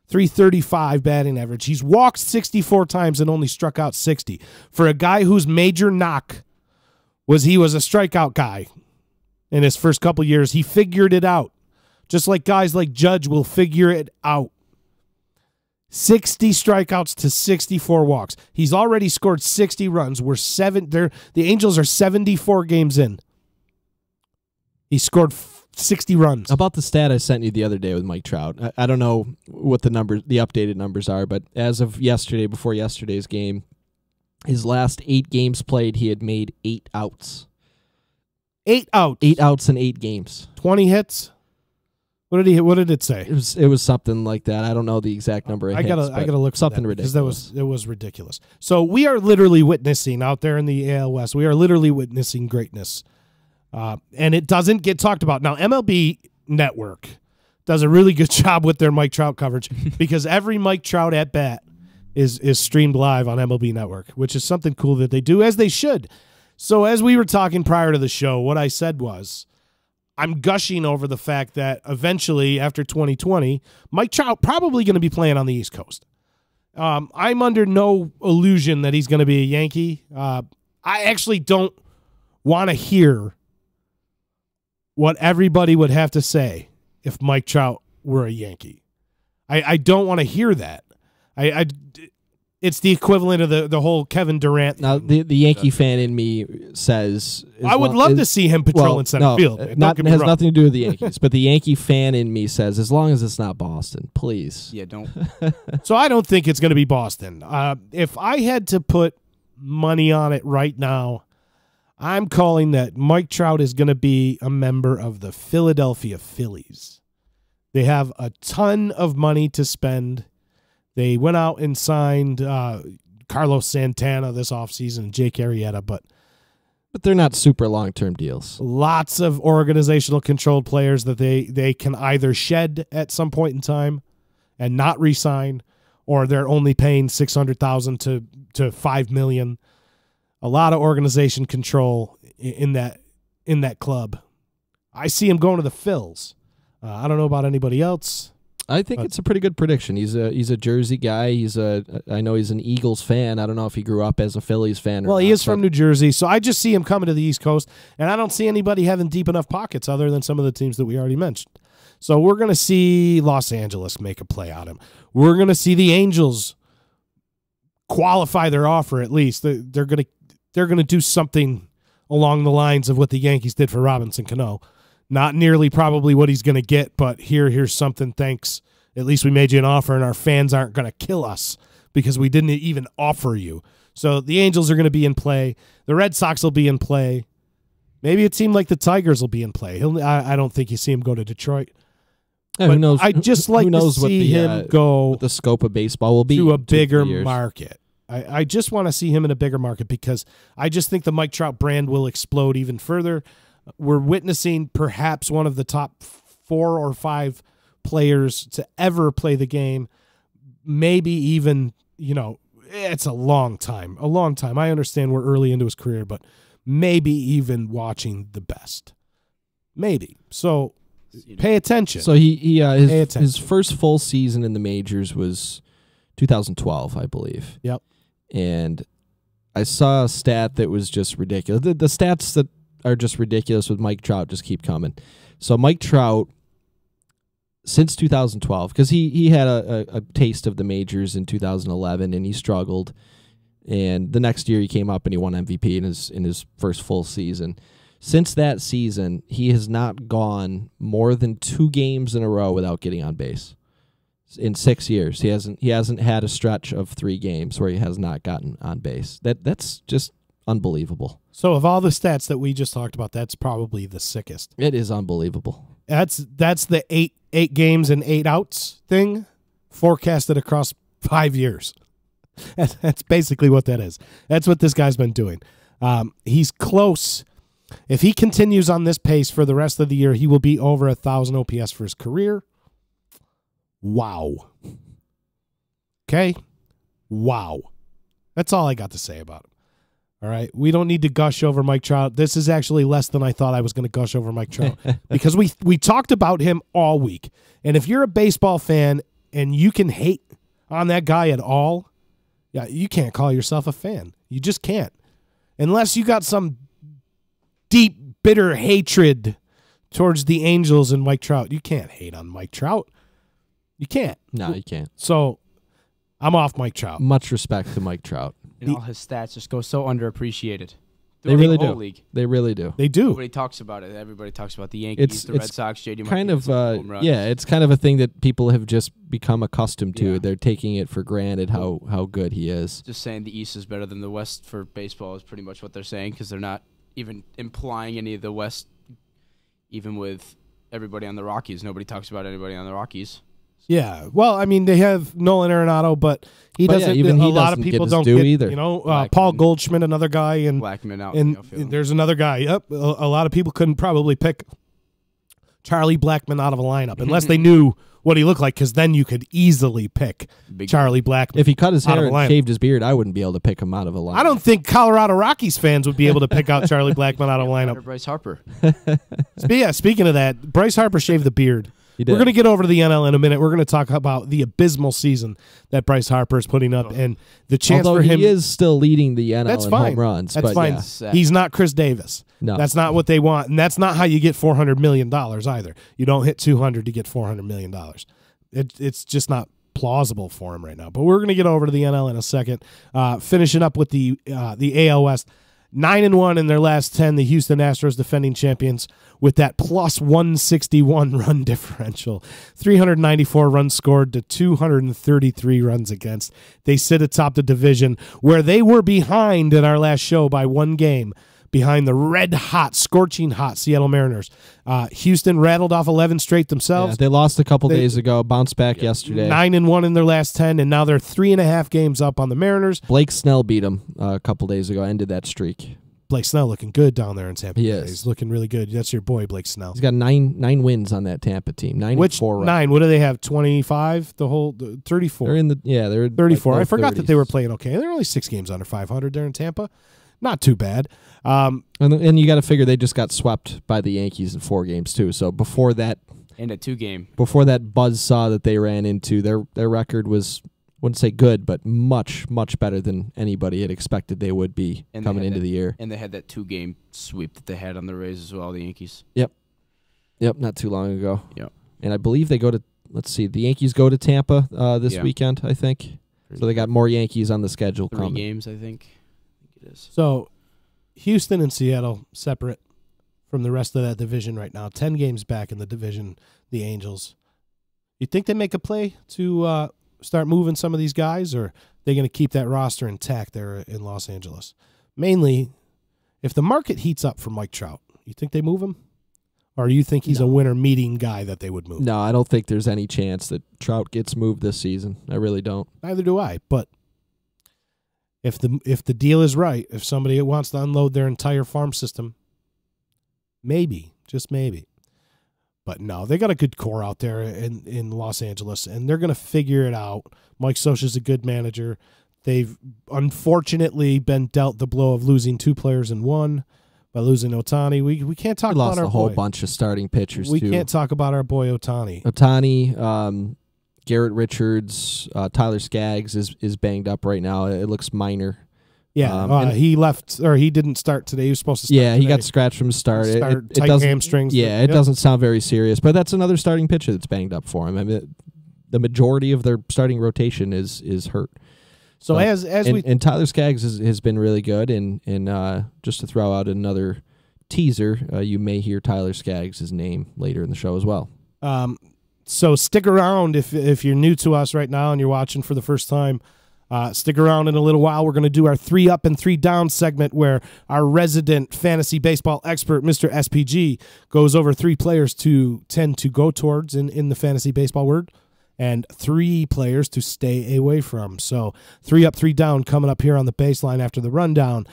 335 batting average. He's walked 64 times and only struck out 60. For a guy whose major knock was he was a strikeout guy in his first couple years, he figured it out. Just like guys like Judge will figure it out. 60 strikeouts to 64 walks. He's already scored 60 runs. The Angels are 74 games in. He scored 60 runs. About the stat I sent you the other day with Mike Trout. I don't know what the updated numbers are, but as of yesterday, before yesterday's game, his last 8 games played, he had made 8 outs. 8 outs. 8 outs in 8 games. 20 hits. What did he hit? What did it say? It was something like that. I don't know the exact number. I gotta look something ridiculous because it was ridiculous. So we are literally witnessing out there in the AL West. We are literally witnessing greatness, and it doesn't get talked about. Now MLB Network does a really good job with their Mike Trout coverage because every Mike Trout at bat is streamed live on MLB Network, which is something cool that they do, as they should. So as we were talking prior to the show, what I said was, I'm gushing over the fact that eventually, after 2020, Mike Trout probably going to be playing on the East Coast. I'm under no illusion that he's going to be a Yankee. I actually don't want to hear what everybody would have to say if Mike Trout were a Yankee. I don't want to hear that. it's the equivalent of the whole Kevin Durant. Now, the Yankee fan in me says, I would love to see him patrolling center field. It has nothing to do with the Yankees, but the Yankee fan in me says, as long as it's not Boston, please. Yeah, don't. So I don't think it's going to be Boston. If I had to put money on it right now, I'm calling that Mike Trout is going to be a member of the Philadelphia Phillies. They have a ton of money to spend. They went out and signed Carlos Santana this offseason, Jake Arrieta, but they're not super long-term deals. Lots of organizational controlled players that they can either shed at some point in time and not re-sign, or they're only paying $600,000 to $5 million. A lot of organization control in that club. I see him going to the Phils. I don't know about anybody else. I think it's a pretty good prediction. He's a Jersey guy. I know he's an Eagles fan. I don't know if he grew up as a Phillies fan. Well, he is from New Jersey, so I just see him coming to the East Coast, and I don't see anybody having deep enough pockets other than some of the teams that we already mentioned. So we're going to see Los Angeles make a play on him. We're going to see the Angels qualify their offer at least. They're going to do something along the lines of what the Yankees did for Robinson Cano. Not nearly probably what he's going to get, but here's something, thanks. At least we made you an offer, and our fans aren't going to kill us because we didn't even offer you. So the Angels are going to be in play. The Red Sox will be in play. Maybe a team like the Tigers will be in play. I don't think you see him go to Detroit. Yeah, who knows? I just like to see him go what the scope of baseball will be to a bigger market. I just want to see him in a bigger market because I just think the Mike Trout brand will explode even further. We're witnessing perhaps one of the top 4 or 5 players to ever play the game. Maybe even, it's a long time. I understand we're early into his career, but maybe even watching the best. Maybe. So pay attention. So his first full season in the majors was 2012, I believe. Yep. And I saw a stat that was just ridiculous. The stats that are just ridiculous with Mike Trout just keep coming. So Mike Trout, since 2012, because he had a taste of the majors in 2011 and he struggled, and the next year he came up and he won MVP in his first full season. Since that season, he has not gone more than 2 games in a row without getting on base. In 6 years, he hasn't had a stretch of 3 games where he has not gotten on base. That's just unbelievable. So of all the stats that we just talked about, that's probably the sickest. It is unbelievable. That's the 8 games and 8 outs thing forecasted across 5 years. That's basically what that is. That's what this guy's been doing. He's close. If he continues on this pace for the rest of the year, he will be over 1,000 OPS for his career. Wow. Okay? Wow. That's all I got to say about him. All right? We don't need to gush over Mike Trout. This is actually less than I thought I was going to gush over Mike Trout because we talked about him all week. And if you're a baseball fan and you can hate on that guy at all, yeah, you can't call yourself a fan. You just can't. Unless you got some deep, bitter hatred towards the Angels and Mike Trout. You can't hate on Mike Trout. You can't. No, you can't. So I'm off Mike Trout. Much respect to Mike Trout. And all his stats just go so underappreciated. They really do. League. They really do. They do. Nobody talks about it. Everybody talks about the Yankees, the Red Sox, JD kind of, home runs. yeah, it's kind of a thing that people have just become accustomed to. Yeah. They're taking it for granted how good he is. Just saying the East is better than the West for baseball is pretty much what they're saying because they're not even implying any of the West, even with everybody on the Rockies. Nobody talks about anybody on the Rockies. Yeah, well, I mean, they have Nolan Arenado, but he doesn't. Yeah, even a he lot of doesn't people get don't his due get either. You know, Paul Goldschmidt, another guy, and Blackman out. and there's another guy. Yep, a lot of people couldn't probably pick Charlie Blackman out of a lineup unless they knew what he looked like, because then you could easily pick Charlie Blackman. If he cut his hair and lineup. shaved his beard, I wouldn't be able to pick him out of a lineup. I don't think Colorado Rockies fans would be able to pick out Charlie Blackman out of a lineup. Bryce Harper. Yeah, speaking of that, Bryce Harper shaved the beard. He did. We're going to get over to the NL in a minute. We're going to talk about the abysmal season that Bryce Harper is putting up and the chance Although for him. he is still leading the NL That's in fine. home runs. That's but fine. Yeah. He's not Chris Davis. No. That's not what they want, and that's not how you get $400 million either. You don't hit 200 to get $400 million. It's just not plausible for him right now. But we're going to get over to the NL in a second. Finishing up with the AL West. 9-1 in their last 10, the Houston Astros defending champions with that plus 161 run differential. 394 runs scored to 233 runs against. They sit atop the division where they were behind in our last show by 1 game, behind the red-hot, scorching hot Seattle Mariners. Houston rattled off 11 straight themselves. Yeah, they lost a couple days ago, bounced back yesterday. 9-1 in their last 10, and now they're 3.5 games up on the Mariners. Blake Snell beat them a couple days ago, ended that streak. Blake Snell looking good down there in Tampa. He is. He's looking really good. That's your boy, Blake Snell. He's got nine wins on that Tampa team. 9-4. 9? What do they have? 25? The whole 34. They're 34. Like I forgot 30s. that they were playing okay. They're only 6 games under 500 there in Tampa. Not too bad. And you got to figure they just got swept by the Yankees in 4 games too. So before that, And a 2-game. before that buzzsaw that they ran into, their record was, wouldn't say good, but much better than anybody had expected they would be coming into the year. And they had that 2-game sweep that they had on the Rays as well, the Yankees. Yep, not too long ago. Yep. And I believe they go to, the Yankees go to Tampa this weekend, I think. So they got more Yankees on the schedule 3 coming. games, I think it is. So Houston and Seattle separate from the rest of that division right now. 10 games back in the division, the Angels. You think they make a play to start moving some of these guys, or are they going to keep that roster intact there in Los Angeles? Mainly, if the market heats up for Mike Trout, you think they move him? Or you think he's a winter meeting guy that they would move? No, I don't think there's any chance that Trout gets moved this season. I really don't. Neither do I. But if the deal is right, if somebody wants to unload their entire farm system, maybe, just maybe. But no, they got a good core out there in Los Angeles, and they're going to figure it out. Mike Scioscia's a good manager. They've unfortunately been dealt the blow of losing 2 players in 1 by losing Ohtani. We can't talk about our lost a whole boy. bunch of starting pitchers, We too. can't talk about our boy Ohtani. Garrett Richards, Tyler Skaggs is banged up right now. It looks minor. Yeah, he left, or he didn't start today. He was supposed to start Yeah, he today. got scratched from the start. It Tight doesn't, hamstrings. Yeah, it doesn't sound very serious, but that's another starting pitcher that's banged up for him. I mean, the majority of their starting rotation is hurt. So as we and Tyler Skaggs has been really good, and just to throw out another teaser, you may hear Tyler Skaggs' name later in the show as well. So stick around if you're new to us right now and you're watching for the first time. Stick around in a little while. We're going to do our 3 up and 3 down segment where our resident fantasy baseball expert, Mr. SPG, goes over 3 players to tend to go towards in the fantasy baseball world and 3 players to stay away from. So 3 up, 3 down coming up here on the baseline after the rundown.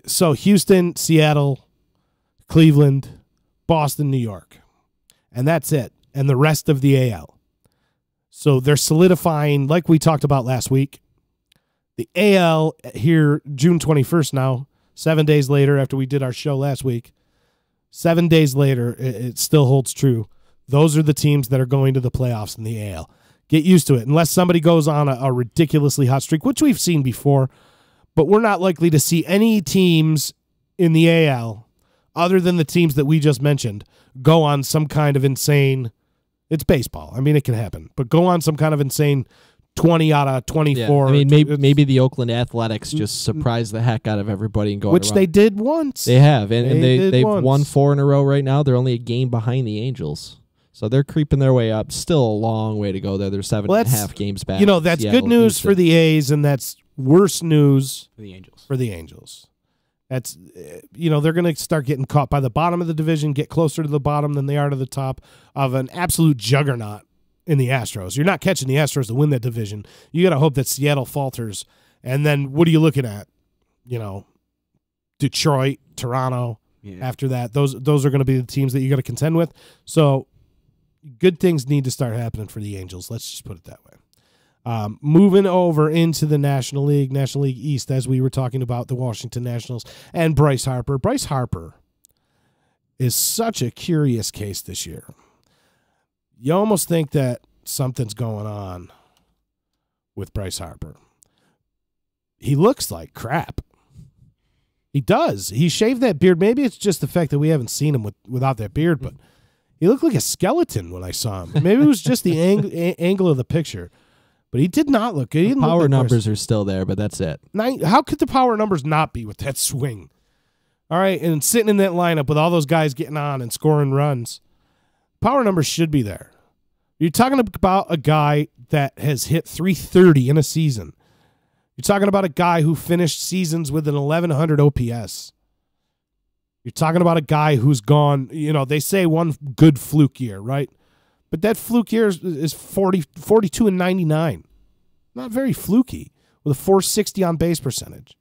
So Houston, Seattle, Cleveland, Boston, New York. And that's it. And the rest of the AL. So they're solidifying, like we talked about last week, the AL here June 21st now, 7 days later after we did our show last week. 7 days later, it still holds true. Those are the teams that are going to the playoffs in the AL. Get used to it. Unless somebody goes on a ridiculously hot streak, which we've seen before, but we're not likely to see any teams in the AL, other than the teams that we just mentioned, go on some kind of insane... It's baseball. I mean, it can happen. But go on some kind of insane 20 out of 24. Yeah. I mean, maybe the Oakland Athletics just surprise the heck out of everybody and go which they did once. They have, and they've once. won 4 in a row right now. They're only a game behind the Angels. So they're creeping their way up. Still a long way to go there. They're 7.5 games back. You know, that's Seattle, good news Houston. for the A's, and that's worse news For the Angels. That's, they're going to start getting caught by the bottom of the division, get closer to the bottom than they are to the top of an absolute juggernaut in the Astros. You're not catching the Astros to win that division. You got to hope that Seattle falters. And then what are you looking at? Detroit, Toronto. Yeah. After that, those are going to be the teams that you got to contend with. So good things need to start happening for the Angels. Let's just put it that way. Moving over into the National League East, as we were talking about the Washington Nationals and Bryce Harper. Bryce Harper is such a curious case this year. You almost think that something's going on with Bryce Harper. He looks like crap. He does. He shaved that beard. Maybe it's just the fact that we haven't seen him without that beard, but He looked like a skeleton when I saw him. Maybe it was just the angle of the picture. But he did not look good. He didn't look Power like numbers are still there, but that's it. How could the power numbers not be with that swing? All right, and sitting in that lineup with all those guys getting on and scoring runs, power numbers should be there. You're talking about a guy that has hit 330 in a season. You're talking about a guy who finished seasons with an 1,100 OPS. You're talking about a guy who's gone, they say one good fluke year, right? But that fluke year is 42 and 99. Not very fluky with a 460 on base percentage.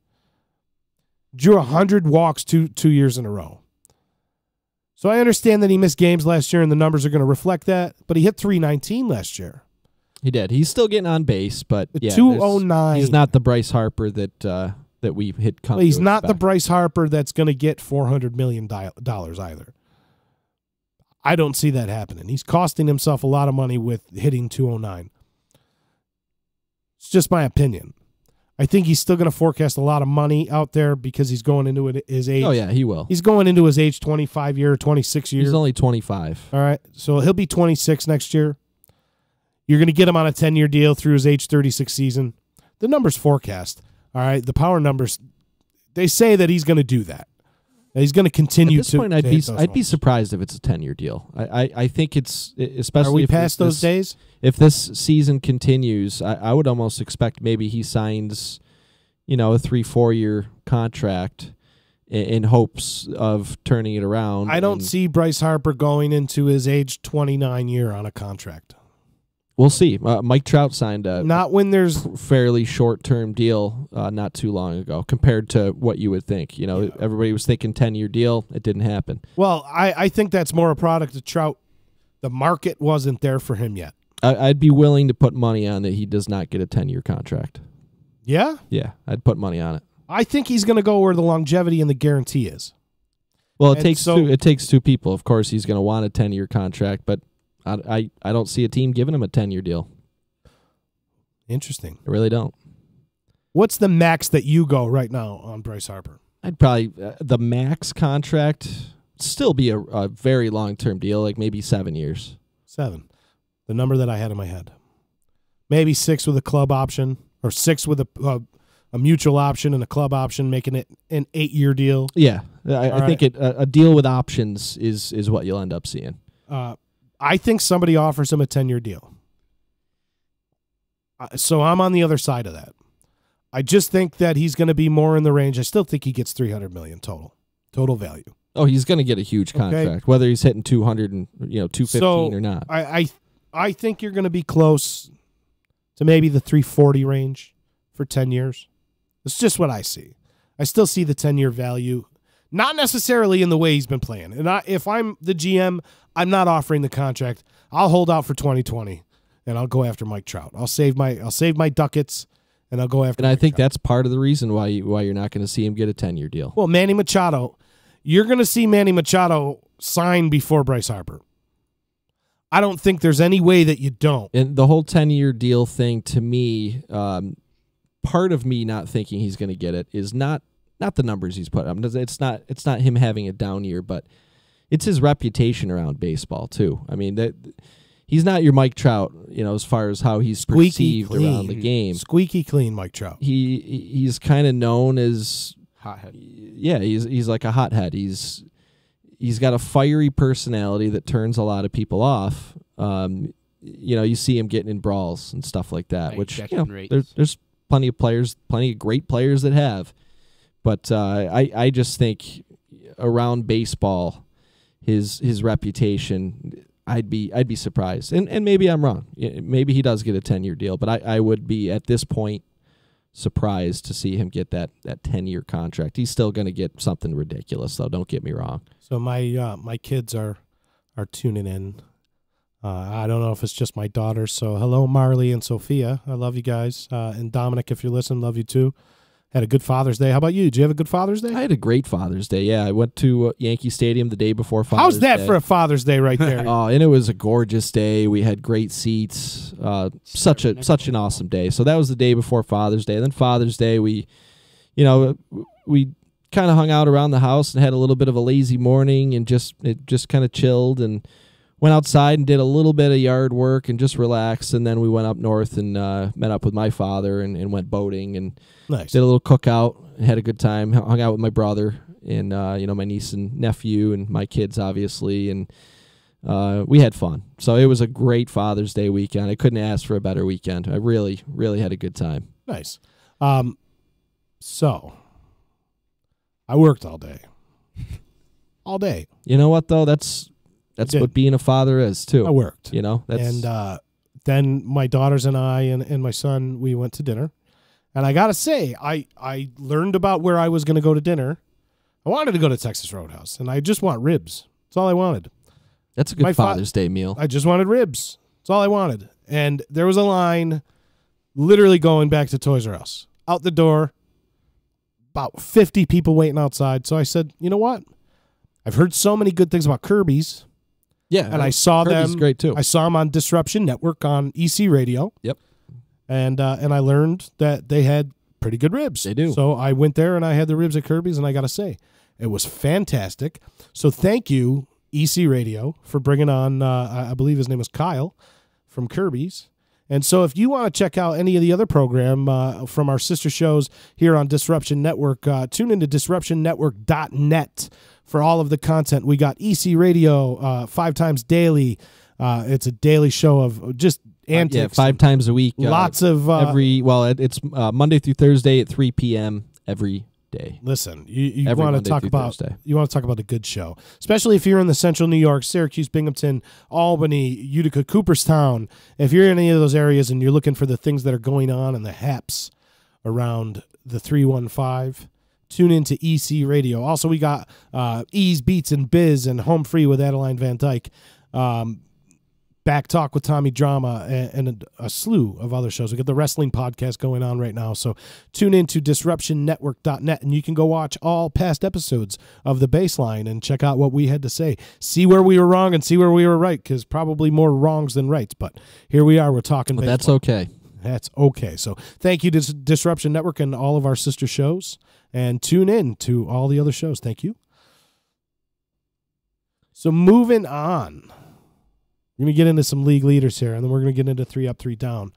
Drew 100 walks two years in a row. So I understand that he missed games last year and the numbers are going to reflect that, but he hit 319 last year. He did. He's still getting on base, but The 209. He's not the Bryce Harper that we hit. He's not the Bryce Harper that's going to get $400 million either. I don't see that happening. He's costing himself a lot of money with hitting 209. It's just my opinion. I think he's still going to forecast a lot of money out there because he's going into his age. Oh, yeah, he will. He's going into his age 25 year, 26 year. He's only 25. All right, so he'll be 26 next year. You're going to get him on a 10-year deal through his age 36 season. The numbers forecast, all right, the power numbers, they say that he's going to do that. He's going to continue At this point, I'd be surprised if it's a 10-year deal. I think it's especially. Are we past those days? If this season continues, I would almost expect maybe he signs, a 3-4 year contract in hopes of turning it around. I don't see Bryce Harper going into his age 29 year on a contract. We'll see. Mike Trout signed not when there's fairly short-term deal not too long ago compared to what you would think. Everybody was thinking 10-year deal. It didn't happen. Well, I think that's more a product of Trout. The market wasn't there for him yet. I'd be willing to put money on that he does not get a 10-year contract. Yeah? Yeah, I'd put money on it. I think he's going to go where the longevity and the guarantee is. Well, it takes two people. Of course, he's going to want a 10-year contract, but I don't see a team giving him a 10-year deal. Interesting. I really don't. What's the max that you go right now on Bryce Harper? I'd probably the max contract still be a very long-term deal, like maybe 7 years. 7. The number that I had in my head. Maybe 6 with a club option, or 6 with a mutual option and a club option, making it an 8-year deal. Yeah, I think a deal with options is what you'll end up seeing. I think somebody offers him a 10-year deal. So I'm on the other side of that. I just think that he's going to be more in the range. I still think he gets $300 million total value. Oh, he's going to get a huge contract, whether he's hitting 200 and 215 or not. I think you're going to be close to maybe the 340 range for 10 years. It's just what I see. I still see the 10-year value, not necessarily in the way he's been playing. And if I'm the GM, I'm not offering the contract. I'll hold out for 2020, and I'll go after Mike Trout. I'll save my ducats, and I'll go after. And I think Trout. That's part of the reason why you're not going to see him get a 10-year deal. Well, Manny Machado, you're going to see Manny Machado sign before Bryce Harper. I don't think there's any way that you don't. And the whole 10-year deal thing, to me, part of me not thinking he's going to get it is not the numbers he's put up. It's not him having a down year, but it's his reputation around baseball too. I mean, he's not your Mike Trout, as far as how he's perceived around the game. Squeaky clean, Mike Trout. He's kind of known as hothead. Yeah, he's like a hothead. He's got a fiery personality that turns a lot of people off. You see him getting in brawls and stuff like that, High which ejection there's plenty of great players that have. But I just think around baseball, his reputation, I'd be surprised, and maybe I'm wrong. Maybe he does get a 10-year deal, but I would be at this point surprised to see him get that 10-year contract. He's still going to get something ridiculous, though. Don't get me wrong. So my kids are tuning in. I don't know if it's just my daughters. So hello, Marley and Sophia. I love you guys. And Dominic, if you're listening, love you too. Had a good Father's Day. How about you? Did you have a good Father's Day? I had a great Father's Day. Yeah, I went to Yankee Stadium the day before Father's Day. How's that for a Father's Day right there? Oh, and it was a gorgeous day. We had great seats. Such an awesome day. So that was the day before Father's Day. And then Father's Day, we kind of hung out around the house and had a little bit of a lazy morning and just kind of chilled. And went outside and did a little bit of yard work and just relaxed. And then we went up north and met up with my father and went boating and Nice. did a little cookout. Had a good time. Hung out with my brother and my niece and nephew and my kids, obviously, and we had fun. So it was a great Father's Day weekend. I couldn't ask for a better weekend. I really, really had a good time. Nice. So I worked all day. All day. You know what though? That's what being a father is too. I worked. That's And then my daughters and I and my son, we went to dinner. And I got to say, I learned about where I was going to go to dinner. I wanted to go to Texas Roadhouse, and I just want ribs. That's all I wanted. That's a good Father's Day meal. I just wanted ribs. That's all I wanted. And there was a line literally going back to Toys R Us. Out the door, about 50 people waiting outside. So I said, you know what? I've heard so many good things about Kirby's. Yeah. And I saw Kirby's them. great too. I saw them on Disruption Network on EC Radio. Yep. And I learned that they had pretty good ribs. They do. So I went there and I had the ribs at Kirby's, and I got to say, it was fantastic. So thank you, EC Radio, for bringing on, I believe his name is Kyle from Kirby's. And so if you want to check out any of the other program from our sister shows here on Disruption Network, tune into disruptionnetwork.net for all of the content. We got EC Radio 5 times daily. It's a daily show of just antics. 5 times a week. Lots of it's Monday through Thursday at 3 p.m. every day. Listen, you Every want to Monday talk through about Thursday. you want to talk about a good show, especially if you're in the Central New York, Syracuse, Binghamton, Albany, Utica, Cooperstown. If you're in any of those areas and you're looking for the things that are going on in the haps around the 315, tune into EC Radio. Also, we got Ease, Beats, and Bizz and Home Free with Adeline Van Dyke. Back Talk with Tommy Drama, and a slew of other shows. We got the wrestling podcast going on right now. So tune in to disruptionnetwork.net, and you can go watch all past episodes of The Baseline and check out what we had to say. See where we were wrong and see where we were right, because probably more wrongs than rights. But here we are. We're talking baseball. That's okay. That's okay. So thank you to Disruption Network and all of our sister shows, and tune in to all the other shows. Thank you. So moving on. We're going to get into some league leaders here, and then we're going to get into 3 up, 3 down.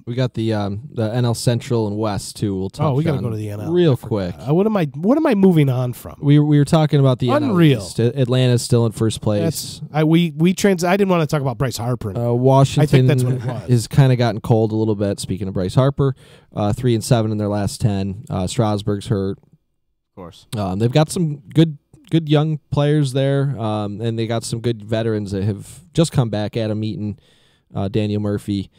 We got the NL Central and West too. We'll talk. We got to go to the NL real quick. What am I moving on from? We were talking about the Unreal. NL East. Atlanta's still in first place. I didn't want to talk about Bryce Harper. Washington I think that's what it was. Has kind of gotten cold a little bit. Speaking of Bryce Harper, 3-7 in their last 10. Strasburg's hurt. Of course. They've got some good young players there, and they got some good veterans that have just come back. Adam Eaton, Daniel Murphy,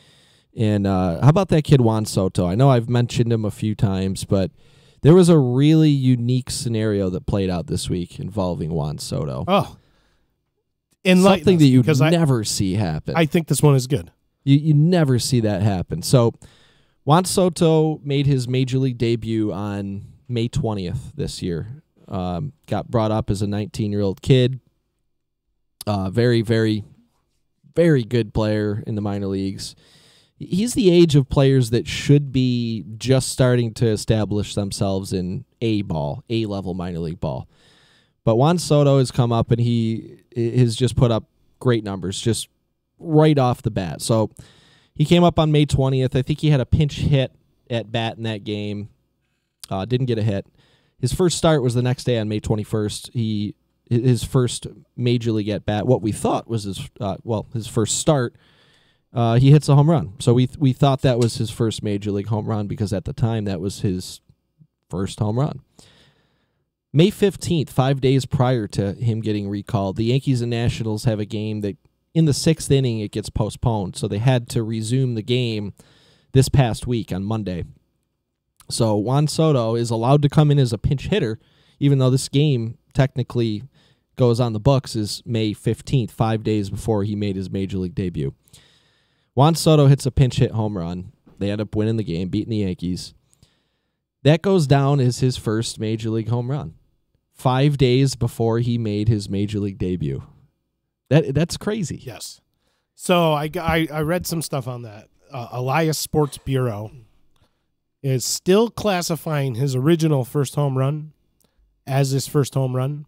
and how about that kid Juan Soto? I know I've mentioned him a few times, but there was a really unique scenario that played out this week involving Juan Soto. Oh, something that you never see happen. I think this one is good. You never see that happen. So Juan Soto made his major league debut on May 20th this year. Got brought up as a 19-year-old kid. Very, very, very good player in the minor leagues. He's the age of players that should be just starting to establish themselves in A-level minor league ball. But Juan Soto has come up and he has just put up great numbers just right off the bat. So he came up on May 20th. I think he had a pinch hit at bat in that game. Didn't get a hit. His first start was the next day on May 21st. His first major league at bat. What we thought was his first start. He hits a home run. So we thought that was his first major league home run because at the time that was his first home run. May 15th, 5 days prior to him getting recalled, the Yankees and Nationals have a game that in the 6th inning it gets postponed. So they had to resume the game this past week on Monday. So Juan Soto is allowed to come in as a pinch hitter, even though this game technically goes on the books is May 15th, 5 days before he made his major league debut. Juan Soto hits a pinch hit home run. They end up winning the game, beating the Yankees. That goes down as his first major league home run. 5 days before he made his major league debut. That's crazy. Yes. So I read some stuff on that. Elias Sports Bureau is still classifying his original first home run as his first home run,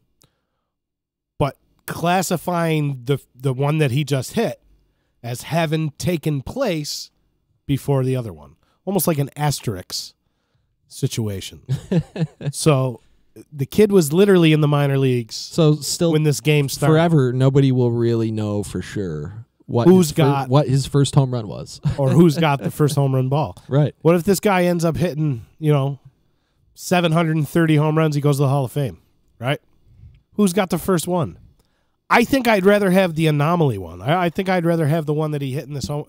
but classifying the one that he just hit as having taken place before the other one, almost like an asterisk situation. So the kid was literally in the minor leagues. So still, when this game started, forever, nobody will really know for sure what his first home run was, or who's got the first home run ball. Right. What if this guy ends up hitting 730 home runs? He goes to the Hall of Fame. Right. Who's got the first one? I think I'd rather have the anomaly one. I think I'd rather have the one that he hit in this home.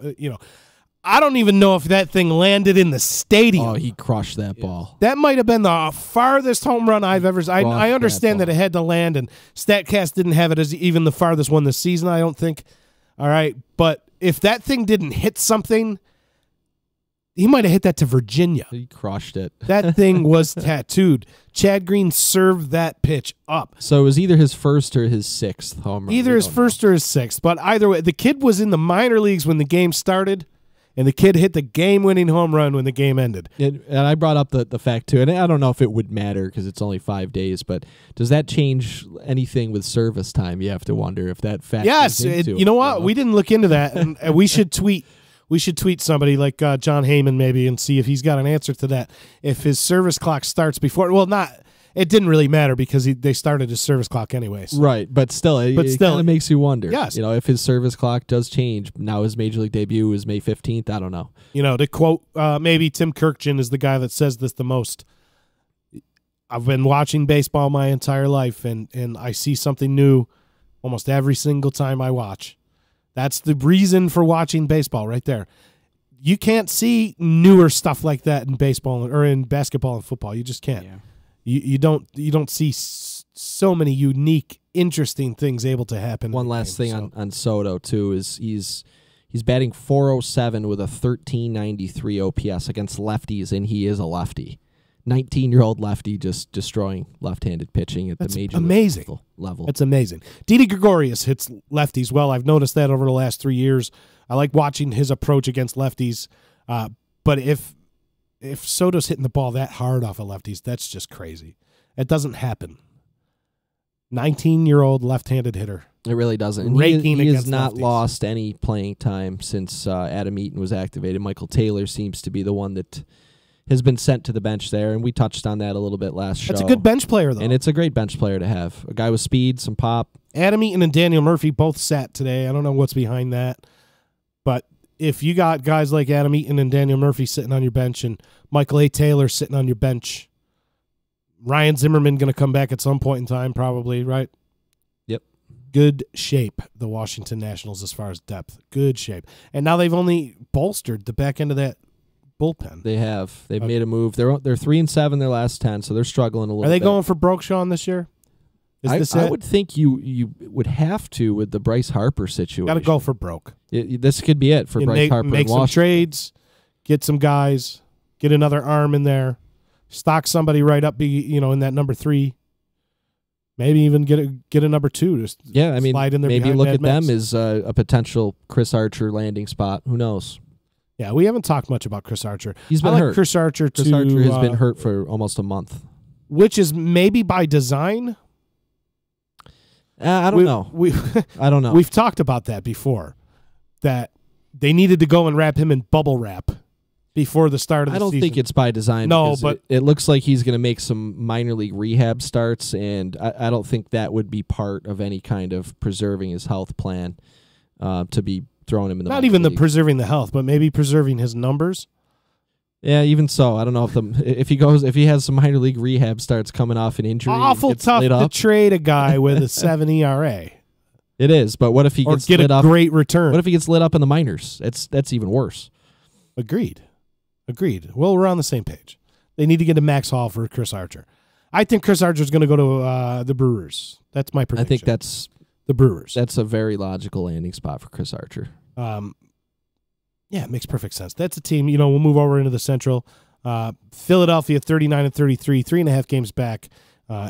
I don't even know if that thing landed in the stadium. Oh, he crushed that ball. That might have been the farthest home run I've ever. I understand that it had to land, and Statcast didn't have it as even the farthest one this season, I don't think. All right, but if that thing didn't hit something, he might have hit that to Virginia. He crushed it. That thing was tattooed. Chad Green served that pitch up. So it was either his first or his sixth home run. Either his first or his sixth, but either way, the kid was in the minor leagues when the game started. And the kid hit the game-winning home run when the game ended. And I brought up the fact, too, and I don't know if it would matter because it's only 5 days, but does that change anything with service time? You have to wonder if that fact. Yes, you know what? We didn't look into that, and we should tweet. We should tweet somebody like John Heyman maybe and see if he's got an answer to that. If his service clock starts before, it didn't really matter because they started his service clock anyways. Right, but still, it kind of makes you wonder. Yes. If his service clock does change, now his Major League debut is May 15th, I don't know. To quote, maybe Tim Kirkjian is the guy that says this the most. I've been watching baseball my entire life, and I see something new almost every single time I watch. That's the reason for watching baseball right there. You can't see newer stuff like that in baseball or in basketball and football. You just can't. Yeah. You don't see so many unique, interesting things able to happen. One last thing on Soto too is he's batting .407 with a 1393 OPS against lefties, and he is a lefty. 19-year-old lefty just destroying left-handed pitching at the major level. That's amazing. Didi Gregorius hits lefties well. I've noticed that over the last 3 years. I like watching his approach against lefties. But if Soto's hitting the ball that hard off of lefties, that's just crazy. It doesn't happen. 19-year-old left-handed hitter. It really doesn't. And he has not lost any playing time since Adam Eaton was activated. Michael Taylor seems to be the one that has been sent to the bench there, and we touched on that a little bit last show. That's a good bench player, though. And it's a great bench player to have. A guy with speed, some pop. Adam Eaton and Daniel Murphy both sat today. I don't know what's behind that. But if you got guys like Adam Eaton and Daniel Murphy sitting on your bench and Michael A. Taylor sitting on your bench, Ryan Zimmerman going to come back at some point in time probably, right? Yep. Good shape, the Washington Nationals, as far as depth. Good shape. And now they've only bolstered the back end of that bullpen. They have. They've made a move. They're 3-7 their last 10, so they're struggling a little bit. Are they going for broke Sean this year? I would think you would have to with the Bryce Harper situation. Got to go for broke. This could be it for Bryce Harper. Make some trades, get some guys, get another arm in there, stock somebody right up, in that number 3. Maybe even get a number 2. Just slide in there. Maybe look at them as a potential Chris Archer landing spot. Who knows? Yeah, we haven't talked much about Chris Archer. He's been hurt. Chris Archer has been hurt for almost a month, which is maybe by design. I don't know. I don't know. We've talked about that before, that they needed to go and wrap him in bubble wrap before the start of the season. I don't think it's by design. No, but it looks like he's going to make some minor league rehab starts, and I don't think that would be part of any kind of preserving his health plan to be throwing him in the not even league. The preserving the health, but maybe preserving his numbers. Yeah, even so, I don't know if he has some minor league rehab starts coming off an injury. Awful tough to trade a guy with a 7 ERA. It is, but what if he gets lit up? Great return. What if he gets lit up in the minors? That's even worse. Agreed. Well, we're on the same page. They need to get a max haul for Chris Archer. I think Chris Archer is going to go to the Brewers. That's my prediction. I think that's the Brewers. That's a very logical landing spot for Chris Archer. Yeah, it makes perfect sense. That's a team. We'll move over into the Central. Philadelphia 39-33, 3.5 games back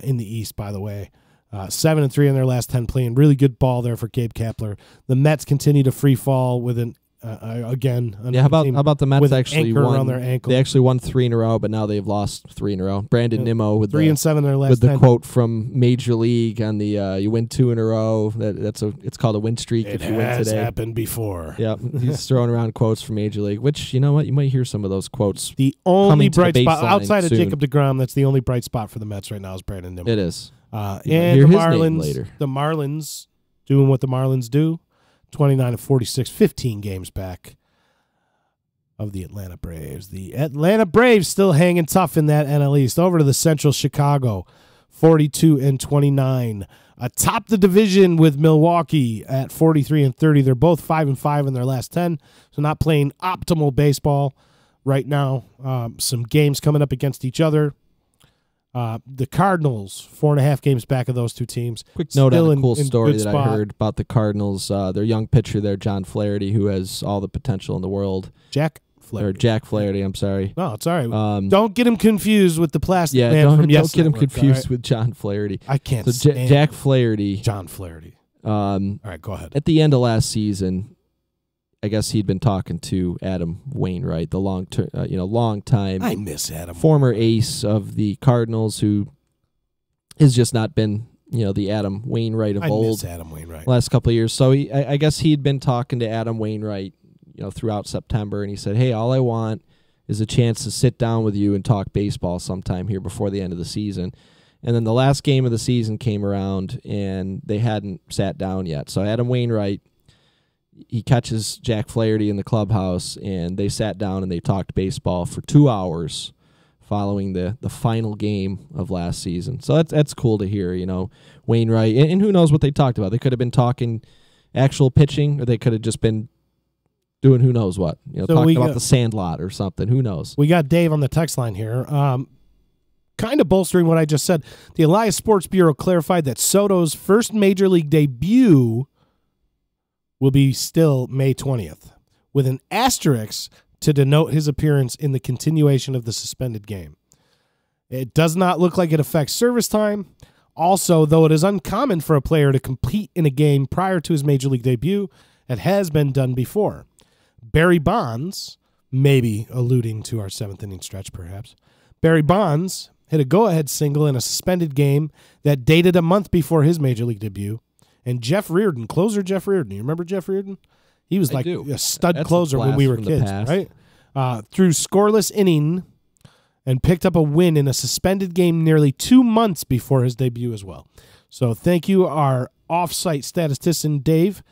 in the East. By the way, 7-3 in their last 10, playing really good ball there for Gabe Kapler. The Mets continue to free fall with an Again, How about the Mets with actually anchor won? around their ankle. They actually won 3 in a row, but now they've lost 3 in a row. Brandon Nimmo with 3 and 7 in their last with 10. the quote from Major League on the you win 2 in a row. It's called a win streak It if you win has today. happened before. Yeah, he's throwing around quotes from Major League, which, you know what, you might hear some of those quotes. The only coming to the bright spot baseline outside of soon. Jacob deGrom, that's the only bright spot for the Mets right now is Brandon Nimmo. It is. And hear the his name Marlins, later. the Marlins doing what the Marlins do, 29 of 46, 15 games back of the Atlanta Braves. The Atlanta Braves still hanging tough in that NL East. Over to the Central Chicago, 42 and 29. Atop the division with Milwaukee at 43 and 30. They're both 5 and 5 in their last 10, so not playing optimal baseball right now. Some games coming up against each other. The Cardinals, 4.5 games back of those two teams. Quick note Still on a cool in story good that spot. I heard about the Cardinals. Their young pitcher there, John Flaherty, who has all the potential in the world. Jack Jack Flaherty, I'm sorry. No, it's all right. Don't get him confused with the plastic man don't from Yes get him Network, confused all right? with John Flaherty. I can't So stand Jack Flaherty. John Flaherty. All right, go ahead. At the end of last season, I guess he'd been talking to Adam Wainwright, the long time I miss Adam. former ace of the Cardinals, who has just not been, the Adam Wainwright of I old miss Adam Wainwright. last couple of years. So I guess he'd been talking to Adam Wainwright, throughout September, and he said, "Hey, all I want is a chance to sit down with you and talk baseball sometime here before the end of the season." And then the last game of the season came around, and they hadn't sat down yet. So Adam Wainwright, he catches Jack Flaherty in the clubhouse, and they sat down and they talked baseball for 2 hours following the final game of last season. So that's cool to hear, Wainwright. And who knows what they talked about. They could have been talking actual pitching, or they could have just been doing who knows what. Talking about the Sandlot or something. Who knows? We got Dave on the text line here. Kind of bolstering what I just said. The Elias Sports Bureau clarified that Soto's first Major League debut will be still May 20th, with an asterisk to denote his appearance in the continuation of the suspended game. It does not look like it affects service time. Also, though it is uncommon for a player to compete in a game prior to his Major League debut, it has been done before. Barry Bonds, maybe alluding to our 7th inning stretch perhaps, Barry Bonds hit a go-ahead single in a suspended game that dated a month before his Major League debut. And Jeff Reardon, closer Jeff Reardon, you remember Jeff Reardon? He was like a stud closer when we were kids, right? Threw scoreless inning and picked up a win in a suspended game nearly 2 months before his debut as well. So thank you, our off-site statistician, Dave.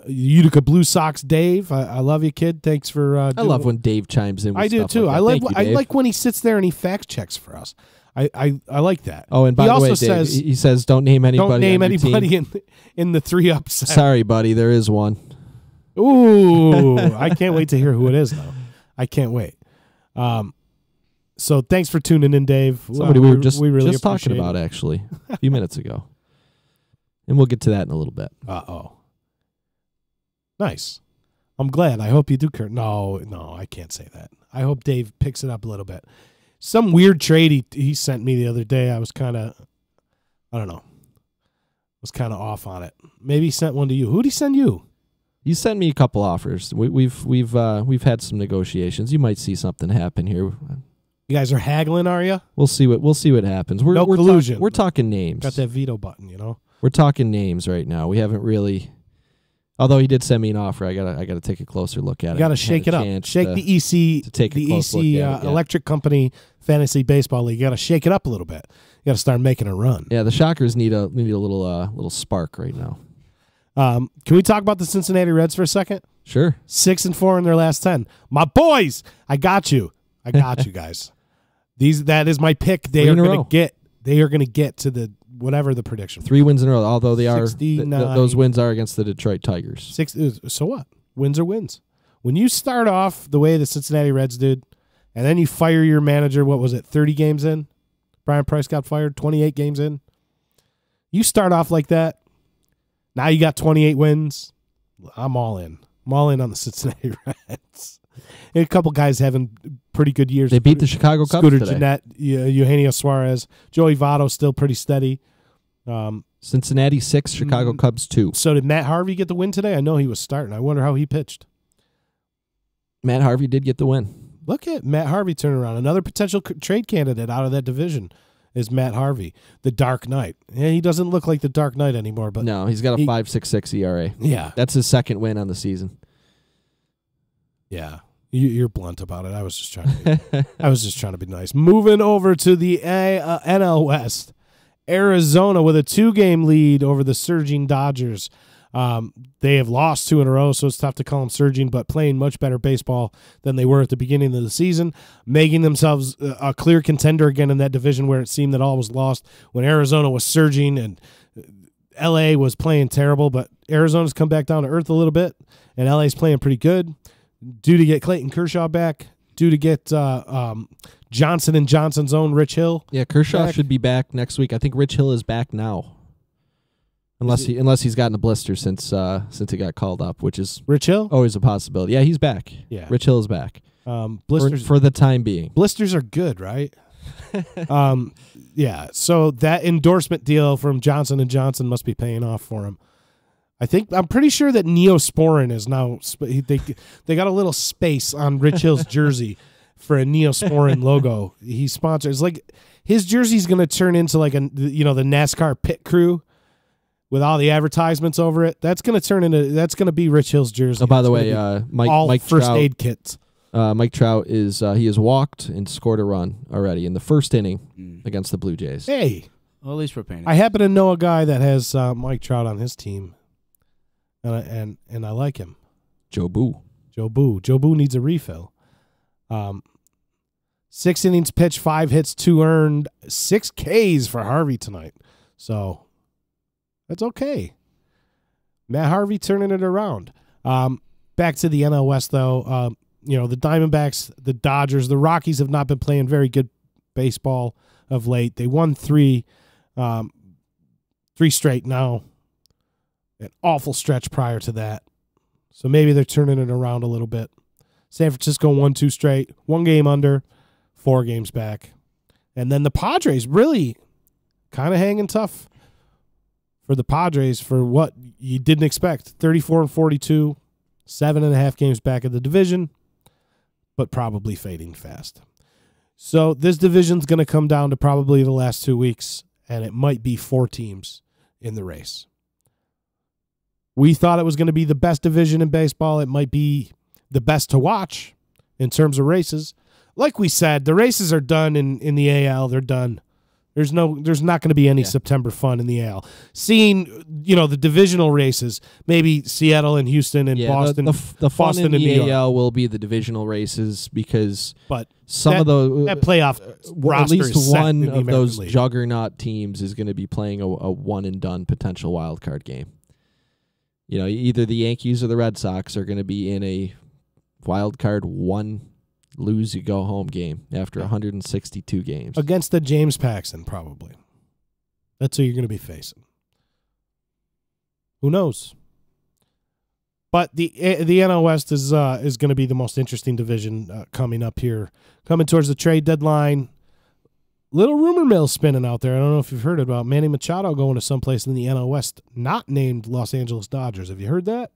Utica Blue Sox Dave, I love you, kid. Thanks for I love when Dave chimes in with I do stuff too. like that. I like when he sits there and he fact checks for us. I like that. Oh, and by he the way, also Dave, says he says don't name anybody. don't name on your anybody team. in the 3-up set. Sorry, buddy, there is one. Ooh, I can't wait to hear who it is though. I can't wait. So thanks for tuning in, Dave. Somebody we were just really talking appreciate about it. actually a few minutes ago, and we'll get to that in a little bit. Nice. I'm glad. I hope you do, Kurt. No, I can't say that. I hope Dave picks it up a little bit. Some weird trade he sent me the other day. I was kind of, I don't know, was kind of off on it. Maybe he sent one to you. Who'd he send you? You sent me a couple offers. We've had some negotiations. You might see something happen here. You guys are haggling, are you? We'll see what happens. We're collusion. We're talking names. Got that veto button, We're talking names right now. We haven't really. Although he did send me an offer, I gotta take a closer look at it. You got to shake it up. Shake the EC, to take a the close EC look at it, yeah. Electric Company Fantasy Baseball League. You got to shake it up a little bit. You got to start making a run. Yeah, the Shockers need a little spark right now. Can we talk about the Cincinnati Reds for a second? Sure. 6-4 in their last 10. My boys, I got you. I got you guys. That is my pick. They are going to get to the whatever the prediction. 3 wins in a row. Although they are 69. Those wins are against the Detroit Tigers. So what? Wins are wins. When you start off the way the Cincinnati Reds did, and then you fire your manager, what was it, 30 games in? Brian Price got fired, 28 games in. You start off like that. Now you got 28 wins. I'm all in. I'm all in on the Cincinnati Reds. And a couple guys having pretty good years. They beat the Chicago Cubs Scooter today. Gennett, Eugenio Suarez, Joey Votto still pretty steady. Cincinnati 6, Chicago Cubs 2. So did Matt Harvey get the win today? I know he was starting. I wonder how he pitched. Matt Harvey did get the win. Look at Matt Harvey turning around. Another potential trade candidate out of that division is Matt Harvey, the Dark Knight. Yeah, he doesn't look like the Dark Knight anymore, but no, he's got a 5.66 ERA. Yeah, that's his second win on the season. Yeah, you're blunt about it. I was just trying to be nice. Moving over to the NL West, Arizona with a 2-game lead over the surging Dodgers. They have lost 2 in a row, so it's tough to call them surging, but playing much better baseball than they were at the beginning of the season, making themselves a clear contender again in that division where it seemed that all was lost when Arizona was surging and L.A. was playing terrible, but Arizona's come back down to earth a little bit, and L.A.'s playing pretty good. Due to get Clayton Kershaw back, due to get Johnson & Johnson's own Rich Hill. Yeah, Kershaw should be back next week. I think Rich Hill is back now. Unless he's gotten a blister since he got called up, which is Rich Hill always a possibility. Yeah, he's back. Yeah, Rich Hill is back. Blisters for the time being. Blisters are good, right? Yeah. So that endorsement deal from Johnson & Johnson must be paying off for him. I'm pretty sure that Neosporin is now. They got a little space on Rich Hill's jersey for a Neosporin logo. He sponsors his jersey's going to turn into the NASCAR pit crew. With all the advertisements over it, that's going to be Rich Hill's jersey. Oh, by the way, Mike first Trout, aid kits. Mike Trout is he has walked and scored a run already in the first inning against the Blue Jays. Hey, well, at least we're paying. I happen to know a guy that has Mike Trout on his team, and I like him. Joe Boo. Joe Boo needs a refill. 6 innings pitched, 5 hits, 2 earned, 6 Ks for Harvey tonight. So. That's okay. Matt Harvey turning it around. Back to the NL West, though. The Diamondbacks, the Dodgers, the Rockies have not been playing very good baseball of late. They won 3 straight now. An awful stretch prior to that. So maybe they're turning it around a little bit. San Francisco won 2 straight, 1 game under, 4 games back. And then the Padres really kind of hanging tough. For the Padres, for what you didn't expect, 34-42, 7.5 games back in the division, but probably fading fast. So this division's going to come down to probably the last 2 weeks, and it might be 4 teams in the race. We thought it was going to be the best division in baseball. It might be the best to watch in terms of races. Like we said, the races are done in the AL. They're done. There's not going to be any September fun in the AL. Seeing, the divisional races, maybe Seattle and Houston and Boston. The fun Boston in the and New AL York. will be the divisional races because but some of the that playoff at roster least is set one in the of those American League. juggernaut teams is going to be playing a one and done potential wild card game. Either the Yankees or the Red Sox are going to be in a wild card one. Lose, you go home game after 162 games. Against the James Paxton, probably. That's who you're going to be facing. Who knows? But the NL West is going to be the most interesting division coming up here. Coming towards the trade deadline. Little rumor mill spinning out there. I don't know if you've heard about Manny Machado going to someplace in the NL West not named Los Angeles Dodgers. Have you heard that?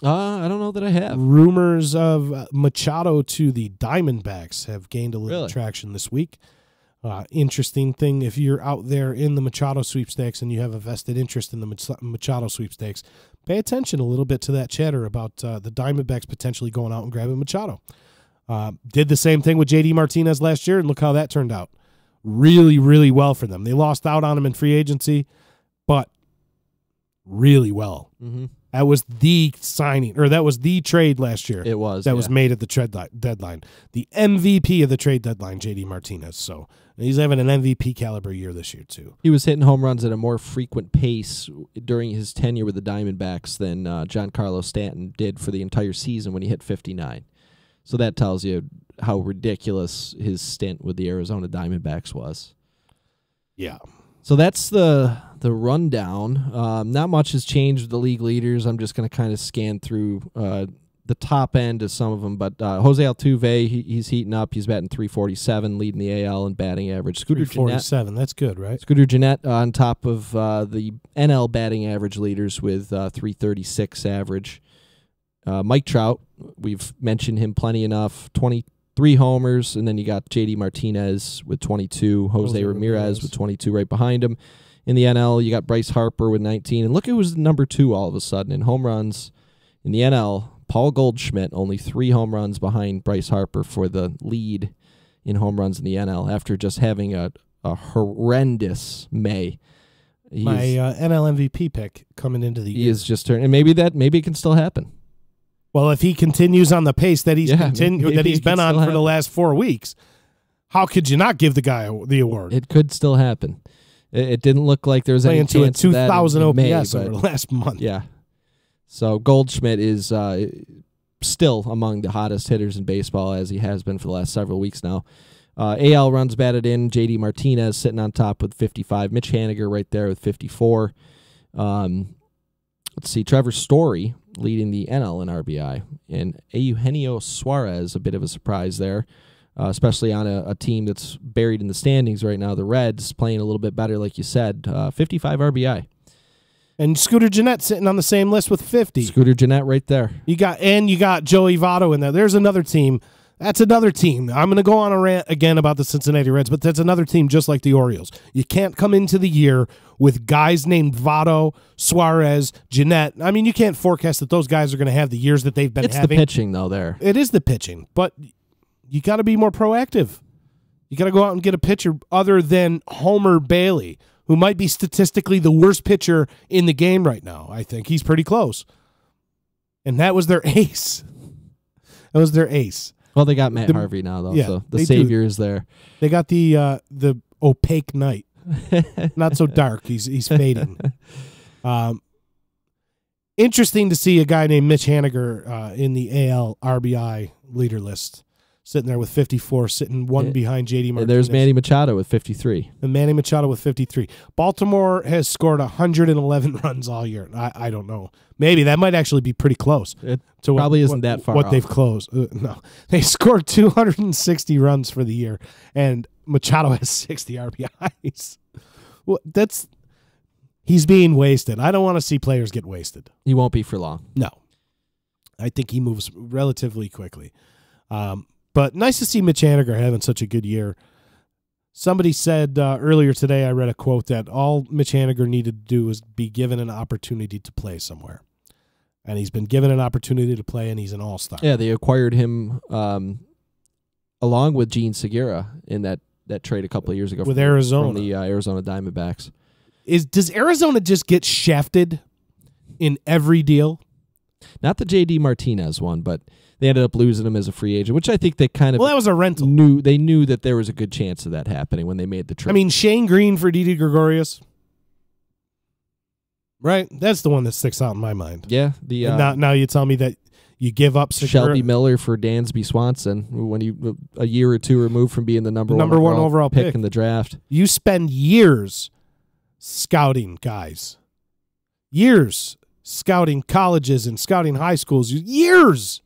I don't know that I have. Rumors of Machado to the Diamondbacks have gained a little traction this week. Interesting thing, if you're out there in the Machado sweepstakes and you have a vested interest in the Machado sweepstakes, pay attention a little bit to that chatter about the Diamondbacks potentially going out and grabbing Machado. Did the same thing with J.D. Martinez last year, and look how that turned out. Really, really well for them. They lost out on him in free agency, but really well. Mm-hmm. That was the signing, or that was the trade last year. It was. That was made at the trade deadline. The MVP of the trade deadline, J.D. Martinez. So he's having an MVP caliber year this year, too. He was hitting home runs at a more frequent pace during his tenure with the Diamondbacks than Giancarlo Stanton did for the entire season when he hit 59. So that tells you how ridiculous his stint with the Arizona Diamondbacks was. Yeah. So that's the rundown. Not much has changed with the league leaders. I'm just going to kind of scan through the top end of some of them. But Jose Altuve, he's heating up. He's batting .347, leading the AL in batting average. Scooter .347, that's good, right? Scooter Gennett on top of the NL batting average leaders with .336 average. Mike Trout, we've mentioned him plenty enough, 23 homers, and then you got J.D. Martinez with 22, Jose Ramirez with 22 right behind him. In the NL, you got Bryce Harper with 19, and look who's number 2 all of a sudden in home runs in the NL. Paul Goldschmidt, only 3 home runs behind Bryce Harper for the lead in home runs in the NL after just having a horrendous May. My NL MVP pick coming into the year. He is just turning, and maybe it can still happen. Well, if he continues on the pace that he's been on for the last 4 weeks, how could you not give the guy the award? It could still happen. It didn't look like there was any chance of that 2,000 in May, OPS over the last month. Yeah. So Goldschmidt is still among the hottest hitters in baseball, as he has been for the last several weeks now. AL runs batted in. J.D. Martinez sitting on top with 55. Mitch Haniger right there with 54. Let's see. Trevor Story leading the NL in RBI. And Eugenio Suarez, a bit of a surprise there, especially on a team that's buried in the standings right now. The Reds playing a little bit better, like you said. 55 RBI. And Scooter Gennett sitting on the same list with 50. Scooter Gennett right there. You got Joey Votto in there. There's another team. That's another team. I'm going to go on a rant again about the Cincinnati Reds, but that's another team just like the Orioles. You can't come into the year with guys named Votto, Suarez, Gennett. I mean, you can't forecast that those guys are going to have the years that they've been having. It's the pitching, though, there. It is the pitching, but you got to be more proactive. You got to go out and get a pitcher other than Homer Bailey, who might be statistically the worst pitcher in the game right now. I think he's pretty close. And that was their ace. That was their ace. Well, they got Matt Harvey now, though, so the savior is there. They got the opaque night. Not so dark. He's fading. Interesting to see a guy named Mitch Haniger in the AL RBI leader list, sitting there with 54, sitting one behind J.D. Martinez. And there's Manny Machado with 53. And Manny Machado with 53. Baltimore has scored 111 runs all year. I don't know. Maybe that might actually be pretty close. It probably isn't that far what off. They've closed. No. They scored 260 runs for the year, and Machado has 60 RBIs. Well, he's being wasted. I don't want to see players get wasted. He won't be for long. No. I think he moves relatively quickly. But nice to see Mitch Haniger having such a good year. Somebody said earlier today, I read a quote that all Mitch Haniger needed to do was be given an opportunity to play somewhere. And he's been given an opportunity to play, and he's an all-star. Yeah, they acquired him along with Gene Segura in that trade a couple of years ago with Arizona. From the Arizona Diamondbacks. Does Arizona just get shafted in every deal? Not the J.D. Martinez one, but they ended up losing him as a free agent, which I think they kind of that was a rental. They knew that there was a good chance of that happening when they made the trade. I mean, Shane Green for Didi Gregorius. Right? That's the one that sticks out in my mind. Yeah. Now you tell me that you give up Shelby Miller for Dansby Swanson when you a year or two removed from being the number one overall pick in the draft. You spend years scouting guys. Years scouting colleges and scouting high schools. Years.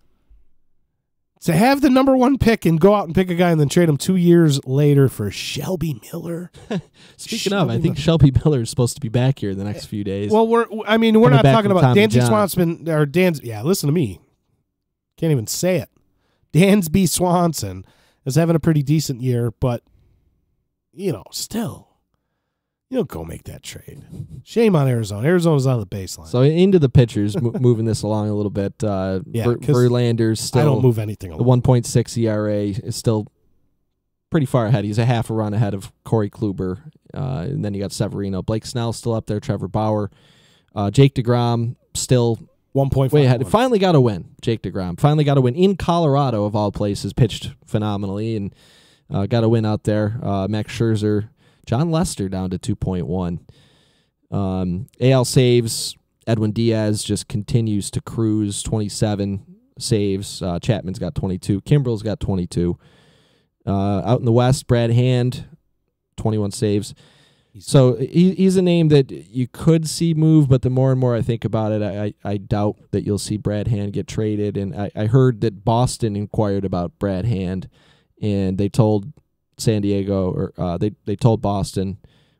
To have the number one pick and go out and pick a guy and then trade him 2 years later for Shelby Miller. Speaking of, I think Shelby Miller is supposed to be back here in the next few days. Well, we're not talking about Dansby Swanson or Dans. Yeah, listen to me. Can't even say it. Dansby Swanson is having a pretty decent year, but still. You don't go make that trade. Shame on Arizona. Arizona's on the baseline. So into the pitchers, moving this along a little bit. Verlander's still. I don't move anything along. The along. 1.6 ERA is still pretty far ahead. He's a half a run ahead of Corey Kluber. And then you got Severino. Blake Snell still up there. Trevor Bauer. Jake DeGrom still 1.5 way ahead. Finally got a win. Jake DeGrom. Finally got a win in Colorado, of all places. Pitched phenomenally and got a win out there. Max Scherzer. John Lester down to 2.1. AL saves, Edwin Diaz just continues to cruise, 27 saves. Chapman's got 22. Kimbrell's got 22. Out in the West, Brad Hand, 21 saves. So he's a name that you could see move, but the more and more I think about it, I doubt that you'll see Brad Hand get traded. And I heard that Boston inquired about Brad Hand, and they told San Diego, or they told Boston,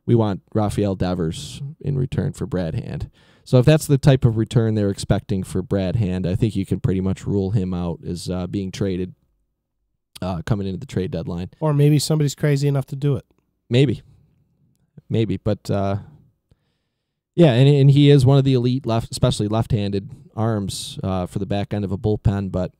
we want Rafael Devers in return for Brad Hand. So if that's the type of return they're expecting for Brad Hand, I think you can pretty much rule him out as being traded coming into the trade deadline. Or maybe somebody's crazy enough to do it. Maybe. But yeah, and he is one of the elite especially left-handed arms for the back end of a bullpen, but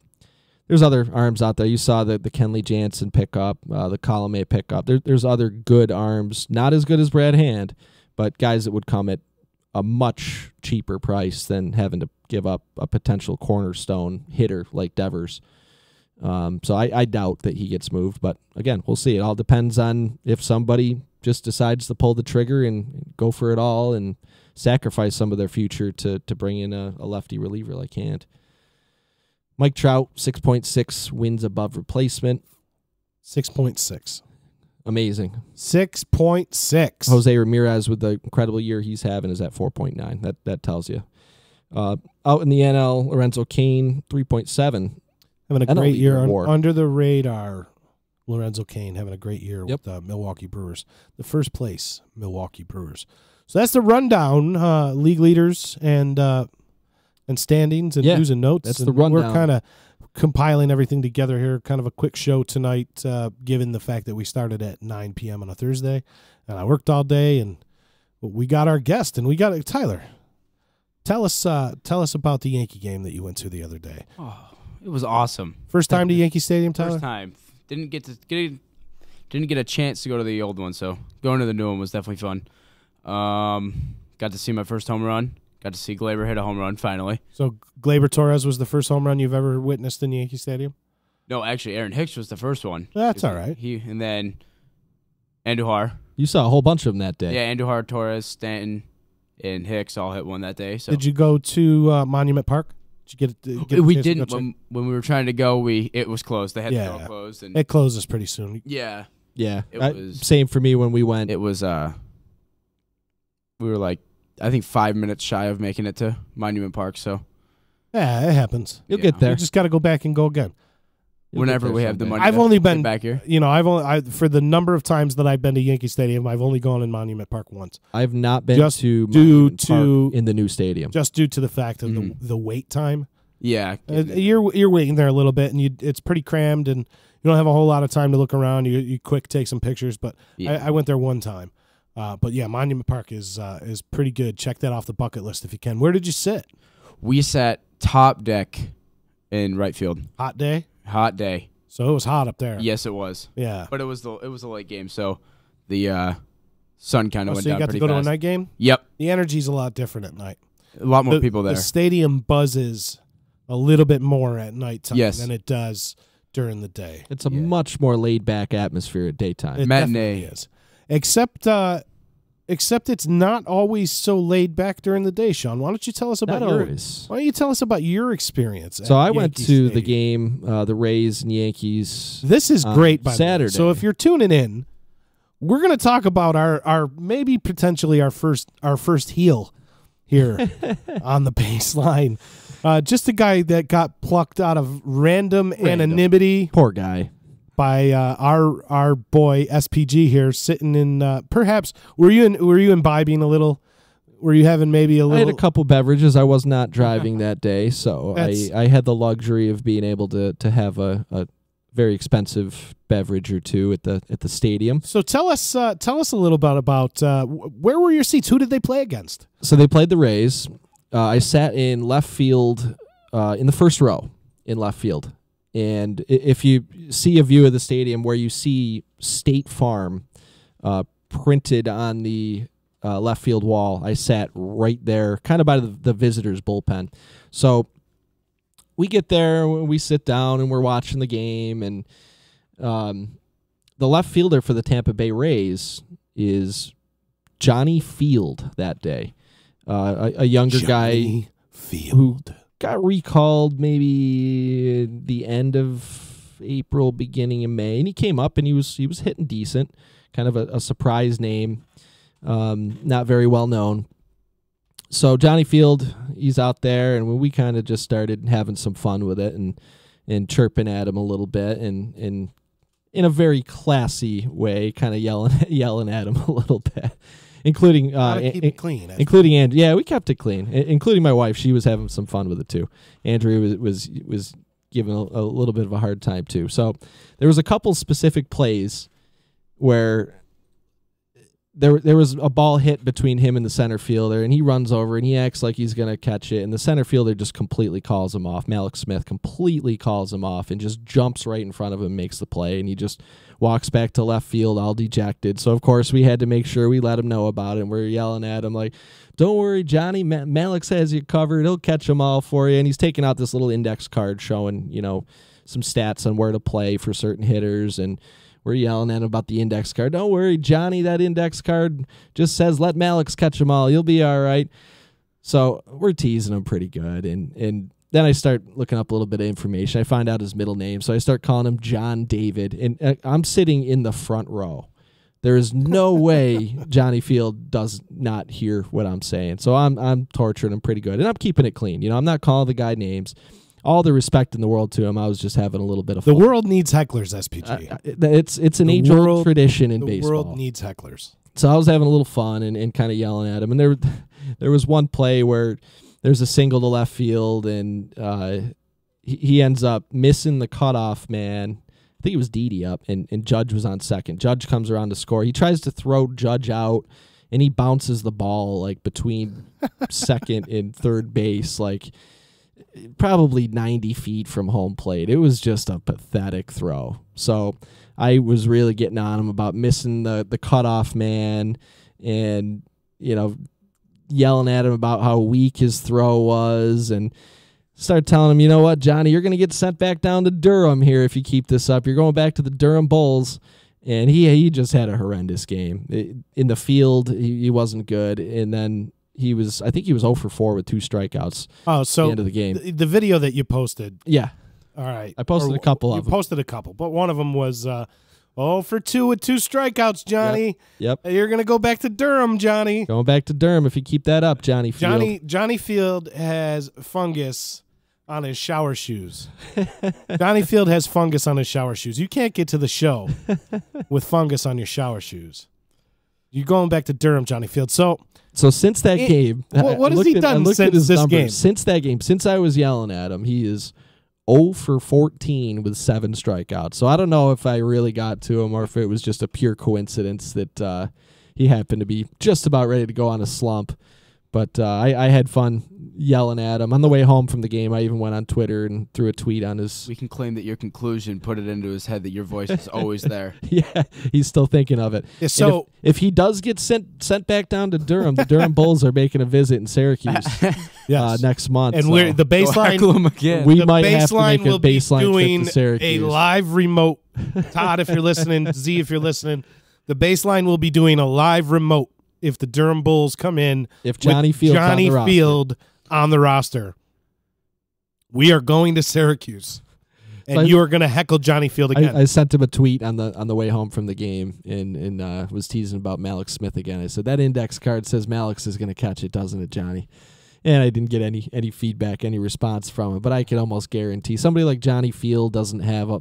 there's other arms out there. You saw the Kenley Jansen pickup, the Colomé pickup. There's other good arms, not as good as Brad Hand, but guys that would come at a much cheaper price than having to give up a potential cornerstone hitter like Devers. So I doubt that he gets moved, but again, we'll see. It all depends on if somebody just decides to pull the trigger and go for it all and sacrifice some of their future to bring in a lefty reliever like Hand. Mike Trout, 6.6 wins above replacement. 6.6. Amazing. 6.6. Jose Ramirez, with the incredible year he's having, is at 4.9. That tells you. Out in the NL, Lorenzo Cain, 3.7. Having a NL great year award. under the radar. Lorenzo Cain having a great year with the Milwaukee Brewers. The first place Milwaukee Brewers. So that's the rundown, league leaders and standings and news and notes. That's and the rundown. We're kind of compiling everything together here. Kind of a quick show tonight, given the fact that we started at 9 p.m. on a Thursday. And I worked all day, and we got our guest, and we got Tyler. Tell us about the Yankee game that you went to the other day. Oh, it was awesome. First time to Yankee Stadium, Tyler? First time. Didn't get a chance to go to the old one, so going to the new one was definitely fun. Got to see my first home run. Got to see Gleyber hit a home run finally. So Gleyber Torres was the first home run you've ever witnessed in Yankee Stadium? No, actually, Aaron Hicks was the first one. That's all right. And then Andujar. You saw a whole bunch of them that day. Yeah, Andujar, Torres, Stanton, and Hicks all hit one that day. So did you go to Monument Park? Did you get we a chance to didn't. go check? When we were trying to go, it was closed. They had the door closed. And it closes pretty soon. yeah. Yeah. It was same for me when we went. It was we were like, I think 5 minutes shy of making it to Monument Park. So Yeah, it happens. You'll get there. You just got to go back and go again. Whenever we have the money. I've only been back here. You know, for the number of times that I've been to Yankee Stadium, I've only gone in Monument Park once. I've not been Just to due Monument to- Park in the new stadium. Just due to the fact of the wait time. Yeah. You're waiting there a little bit, and it's pretty crammed, and you don't have a whole lot of time to look around. You quick take some pictures, but Yeah. I went there one time. But yeah, Monument Park is pretty good. Check that off the bucket list if you can. Where did you sit? We sat top deck in right field. Hot day, Hot day. so it was hot up there. Yes, it was. Yeah. But it was a late game, so the sun kind of went So you down got to pretty go to a fast. night game. Yep. The energy's a lot different at night. A lot more people there. The stadium buzzes a little bit more at nighttime Yes. than it does during the day. It's a much more laid back atmosphere at daytime. It Matinee. definitely is. Except it's not always so laid back during the day, Sean. Why don't you tell us about Not your always. Why don't you tell us about your experience? So at I went Yankee to the Stadium? game, the Rays and Yankees. This is great, by Saturday. the way. So if you're tuning in, we're going to talk about our maybe potentially our first heel here on the baseline. Just a guy that got plucked out of random anonymity Poor guy. by our boy SPG here, sitting in. Perhaps were you imbibing a little? Were you having maybe a I little? had a couple beverages. I was not driving that day, so I had the luxury of being able to have a very expensive beverage or two at the stadium. So tell us a little bit about where were your seats? Who did they play against? So they played the Rays. I sat in left field, in the first row in left field. And if you see a view of the stadium where you see State Farm printed on the left field wall, I sat right there, kind of by the visitors' bullpen. So we get there, we sit down, and we're watching the game. And the left fielder for the Tampa Bay Rays is Johnny Field that day, a younger guy who got recalled maybe the end of April, beginning of May, and he came up and he was hitting decent, kind of a surprise name, not very well known. So Johnny Field, he's out there, and we kind of just started having some fun with it and chirping at him a little bit, and in a very classy way, kind of yelling at him a little bit, including keep it clean, including Andrew. Yeah, we kept it clean, including my wife. She was having some fun with it too. Andrew was giving a little bit of a hard time too. So there was a couple specific plays where there was a ball hit between him and the center fielder, and he runs over and he acts like he's going to catch it, and the center fielder just completely calls him off. Malik Smith completely calls him off and just jumps right in front of him, makes the play, and he just walks back to left field all dejected. So, of course, we had to make sure we let him know about it, and we're yelling at him like, don't worry, Johnny, Malik has you covered. He'll catch them all for you, and he's taking out this little index card showing, some stats on where to play for certain hitters, and we're yelling at him about the index card. Don't worry, Johnny, that index card just says let Malik catch them all. You'll be all right. So we're teasing him pretty good. And then I start looking up a little bit of information. I find out his middle name. So I start calling him John David. And I'm sitting in the front row. There is no way Johnny Field does not hear what I'm saying. So I'm torturing him pretty good. And I'm keeping it clean. I'm not calling the guy names. All the respect in the world to him. I was just having a little bit of fun. The world needs hecklers, SPG. It's an age-old tradition in baseball. The world needs hecklers. So I was having a little fun and kind of yelling at him. And there was one play where there's a single to left field, and he ends up missing the cutoff man. I think it was Didi up, and Judge was on second. Judge comes around to score. He tries to throw Judge out, and he bounces the ball like between second and third base, like probably 90 feet from home plate. It was just a pathetic throw. So I was really getting on him about missing the cutoff man, and yelling at him about how weak his throw was, and started telling him, you know what, Johnny, you're going to get sent back down to Durham here if you keep this up. You're going back to the Durham Bulls. And he just had a horrendous game. In the field, he wasn't good, and then I think he was 0 for 4 with 2 strikeouts. Oh, so at the end of the game. The video that you posted. Yeah. All right. I posted a couple of them. You posted a couple, but one of them was 0 for 2 with 2 strikeouts, Johnny. Yep. You're going to go back to Durham, Johnny. Going back to Durham if you keep that up, Johnny Field. Johnny Field has fungus on his shower shoes. Johnny Field has fungus on his shower shoes. You can't get to the show with fungus on your shower shoes. You're going back to Durham, Johnny Field. So since that game, what has he done since this game? Since that game, since I was yelling at him, he is 0 for 14 with 7 strikeouts. So I don't know if I really got to him or if it was just a pure coincidence that he happened to be just about ready to go on a slump. But I had fun yelling at him. On the way home from the game, I even went on Twitter and threw a tweet on his... We can claim that your conclusion put it into his head that your voice is always there. Yeah, he's still thinking of it. Yeah, so if he does get sent back down to Durham, the Durham Bulls are making a visit in Syracuse next month. And we're the baseline... Again. We might have to make a baseline trip to Syracuse. A live remote. Todd, if you're listening, Z, if you're listening, the baseline will be doing a live remote if the Durham Bulls come in. If Johnny Field on the roster, we are going to Syracuse, and So you are going to heckle Johnny Field again. I sent him a tweet on the way home from the game, and was teasing about Malik Smith again. I said that index card says Malik is going to catch it, doesn't it, Johnny? And I didn't get any feedback, any response from him. But I can almost guarantee somebody like Johnny Field doesn't have a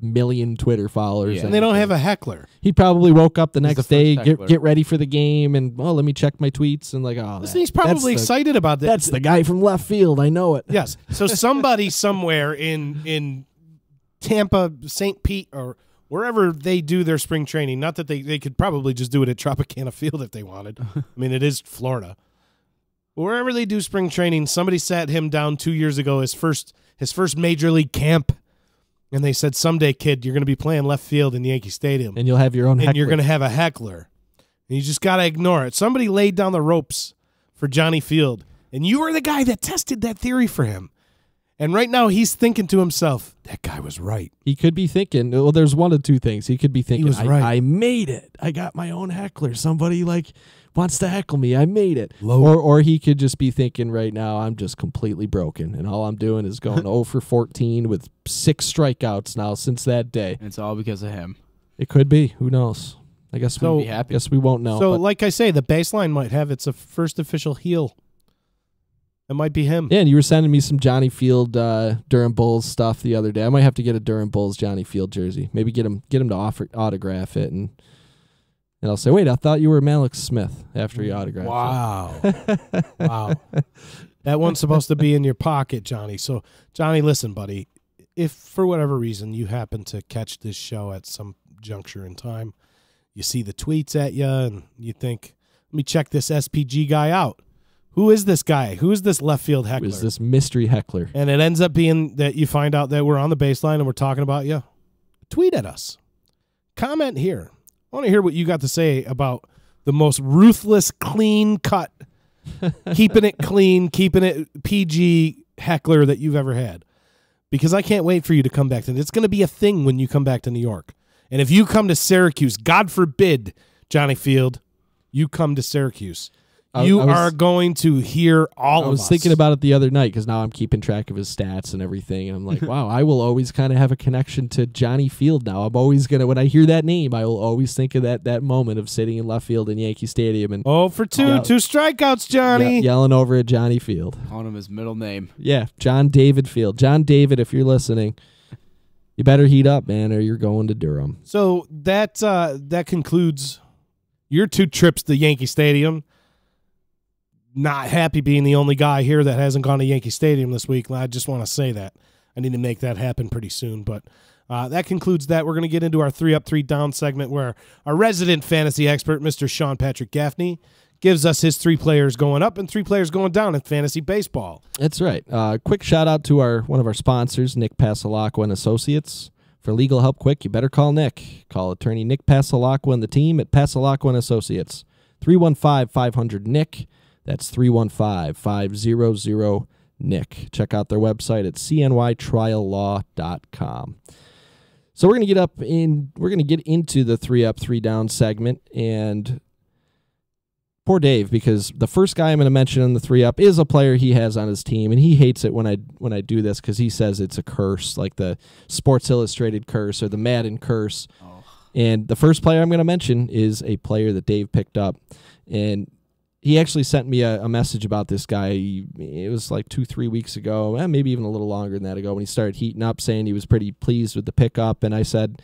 million Twitter followers. And they don't have a heckler. He probably woke up the next day, heckler. get ready for the game, and let me check my tweets, and like, Listen, he's probably excited about that. That's the guy from left field. I know it. Yes. So somebody somewhere in Tampa, St. Pete, or wherever they do their spring training, not that they could probably just do it at Tropicana Field if they wanted. I mean, it is Florida. Wherever they do spring training, somebody sat him down 2 years ago, his first major league camp. And they said, someday, kid, you're going to be playing left field in Yankee Stadium. And you'll have your own heckler. And you're going to have a heckler. And you just got to ignore it. Somebody laid down the ropes for Johnny Field. And you were the guy that tested that theory for him. And right now he's thinking to himself, that guy was right. He could be thinking, well, there's one of two things. He could be thinking, was right. I made it. I got my own heckler. Somebody wants to heckle me. I made it. Or he could just be thinking right now, I'm just completely broken, and all I'm doing is going 0 for 14 with 6 strikeouts now since that day. And it's all because of him. It could be. Who knows? I guess we'd be happy. Guess we won't know. So, like I say, the baseline might have its first official heel. It might be him. Yeah, and you were sending me some Johnny Field Durham Bulls stuff the other day. I might have to get a Durham Bulls Johnny Field jersey. Maybe get him to autograph it, and I'll say, wait, I thought you were Malik Smith after he autographed it. Wow. That one's supposed to be in your pocket, Johnny. So, Johnny, listen, buddy. If for whatever reason you happen to catch this show at some juncture in time, you see the tweets at you, and you think, let me check this SPG guy out. Who is this guy? Who is this left field heckler? Who is this mystery heckler? And it ends up being that you find out that we're on the baseline and we're talking about you. Tweet at us. Comment here. I want to hear what you got to say about the most ruthless, clean cut, keeping it clean, keeping it PG heckler that you've ever had. Because I can't wait for you to come back. It's going to be a thing when you come back to New York. And if you come to Syracuse, God forbid, Johnny Field, you come to Syracuse. You are going to hear all of us. I was thinking about it the other night because now I'm keeping track of his stats and everything. And I'm like, wow, I will always kind of have a connection to Johnny Field now. I'm always going to, when I hear that name, I will always think of that moment of sitting in left field in Yankee Stadium. And 0 for 2, 2 strikeouts, Johnny. Yelling over at Johnny Field. Calling him his middle name. Yeah, John David Field. John David, if you're listening, you better heat up, man, or you're going to Durham. So that concludes your 2 trips to Yankee Stadium. Not happy being the only guy here that hasn't gone to Yankee Stadium this week. I just want to say that. I need to make that happen pretty soon. But that concludes that. We're going to get into our 3 Up, 3 Down segment where our resident fantasy expert, Mr. Sean Patrick Gaffney, gives us his 3 players going up and 3 players going down in fantasy baseball. That's right. Quick shout out to one of our sponsors, Nick Pasalacqua and Associates. For legal help quick, you better call Nick. Call attorney Nick Pasalacqua and the team at Pasalacqua and Associates. 315-500-NICK. That's 315-500-NICK. Check out their website at cnytriallaw.com. So we're going to get into the 3 Up, 3 Down segment, and poor Dave, because the first guy I'm going to mention in the 3 Up is a player he has on his team, and he hates it when I do this because he says it's a curse, like the Sports Illustrated curse or the Madden curse. Oh. And the first player I'm going to mention is a player that Dave picked up, and he actually sent me a message about this guy. It was like 2-3 weeks ago, maybe even a little longer than that ago, when he started heating up, saying he was pretty pleased with the pickup. And I said,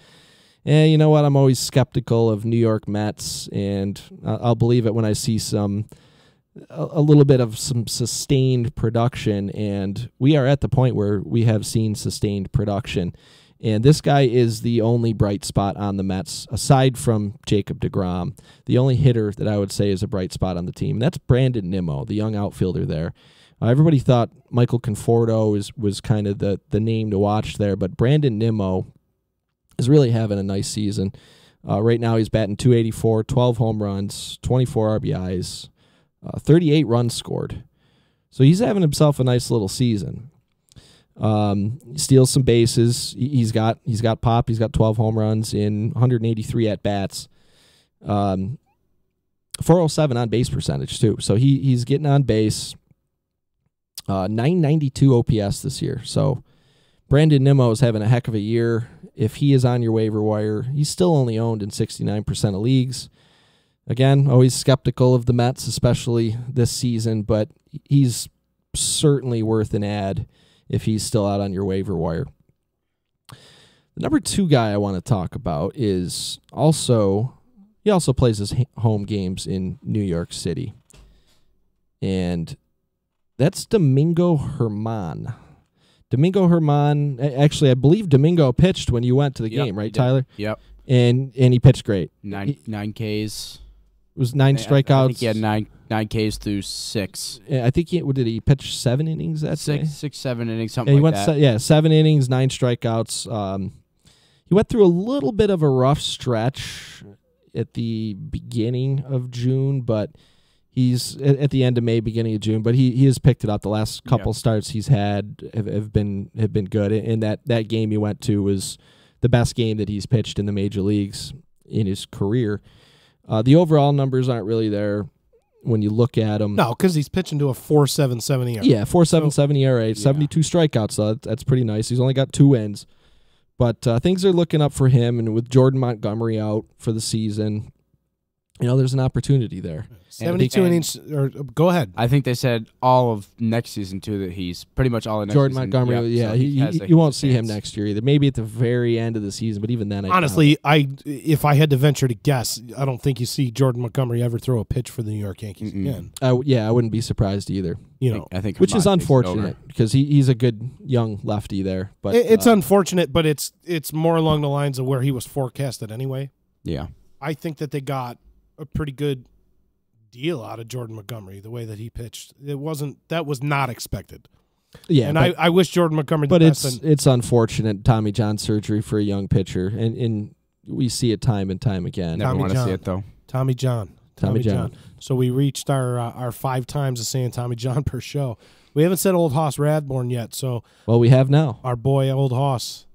you know what? I'm always skeptical of New York Mets, and I'll believe it when I see a little bit of some sustained production. And we are at the point where we have seen sustained production. And this guy is the only bright spot on the Mets, aside from Jacob deGrom. The only hitter that I would say is a bright spot on the team, and that's Brandon Nimmo, the young outfielder there. Everybody thought Michael Conforto was kind of the name to watch there, but Brandon Nimmo is really having a nice season. Right now he's batting .284, 12 home runs, 24 RBIs, 38 runs scored. So he's having himself a nice little season. Steals some bases. He's got pop. He's got 12 home runs in 183 at bats. 407 on base percentage too. So he's getting on base. 992 OPS this year. So Brandon Nimmo is having a heck of a year. If he is on your waiver wire, he's still only owned in 69% of leagues. Again, always skeptical of the Mets, especially this season, but he's certainly worth an ad if he's still out on your waiver wire. The number 2 guy I want to talk about is he also plays his home games in New York City. And that's Domingo Germán. Domingo Germán, actually, I believe Domingo pitched when you went to the game, right, Tyler? Yep. And he pitched great. 9 Ks. It was 9 strikeouts. I think he had 9 Ks through 6. I think did he pitch 7 innings that day? 7 innings, something like that. 7 innings, 9 strikeouts. He went through a little bit of a rough stretch at the beginning of June, but he's at the end of May, beginning of June. But he has picked it up. The last couple starts he's had have been good. And that game he went to was the best game that he's pitched in the major leagues in his career. The overall numbers aren't really there when you look at him. No, because he's pitching to a 4.77 ERA. Yeah, 4.77 ERA, 72 strikeouts. So that's pretty nice. He's only got 2 wins. But things are looking up for him, and with Jordan Montgomery out for the season, there's an opportunity there. 72 innings. Or go ahead. I think they said all of next season too. That he's pretty much all of next Jordan season. Montgomery, so you won't see him chance. next year either. Maybe at the very end of the season, but even then, Honestly, if I had to venture to guess, I don't think you see Jordan Montgomery ever throw a pitch for the New York Yankees again. I wouldn't be surprised either. I think Which is Herman takes it over. unfortunate because he's a good young lefty there. But It's unfortunate, but it's more along the lines of where he was forecasted anyway. Yeah. I think that they got a pretty good deal out of Jordan Montgomery, the way that he pitched. That was not expected. Yeah, and I wish Jordan Montgomery the but best. it's unfortunate Tommy John surgery for a young pitcher, and we see it time and time again. Never Tommy want to John. see it though. Tommy John. So we reached our 5 times of saying Tommy John per show. We haven't said Old Hoss Radbourne yet, so Well, we have now. our boy Old Hoss,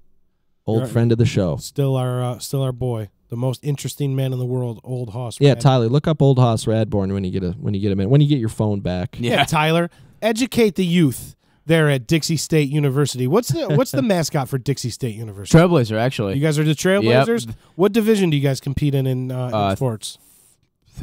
Old friend of the show. still our boy, the most interesting man in the world, Old Hoss. Yeah, Radbourne. Tyler, look up Old Hoss Radbourne when you get a minute. When you get your phone back. Yeah, Tyler, educate the youth there at Dixie State University. What's the mascot for Dixie State University? Trailblazer, actually. You guys are the Trailblazers? What division do you guys compete in sports?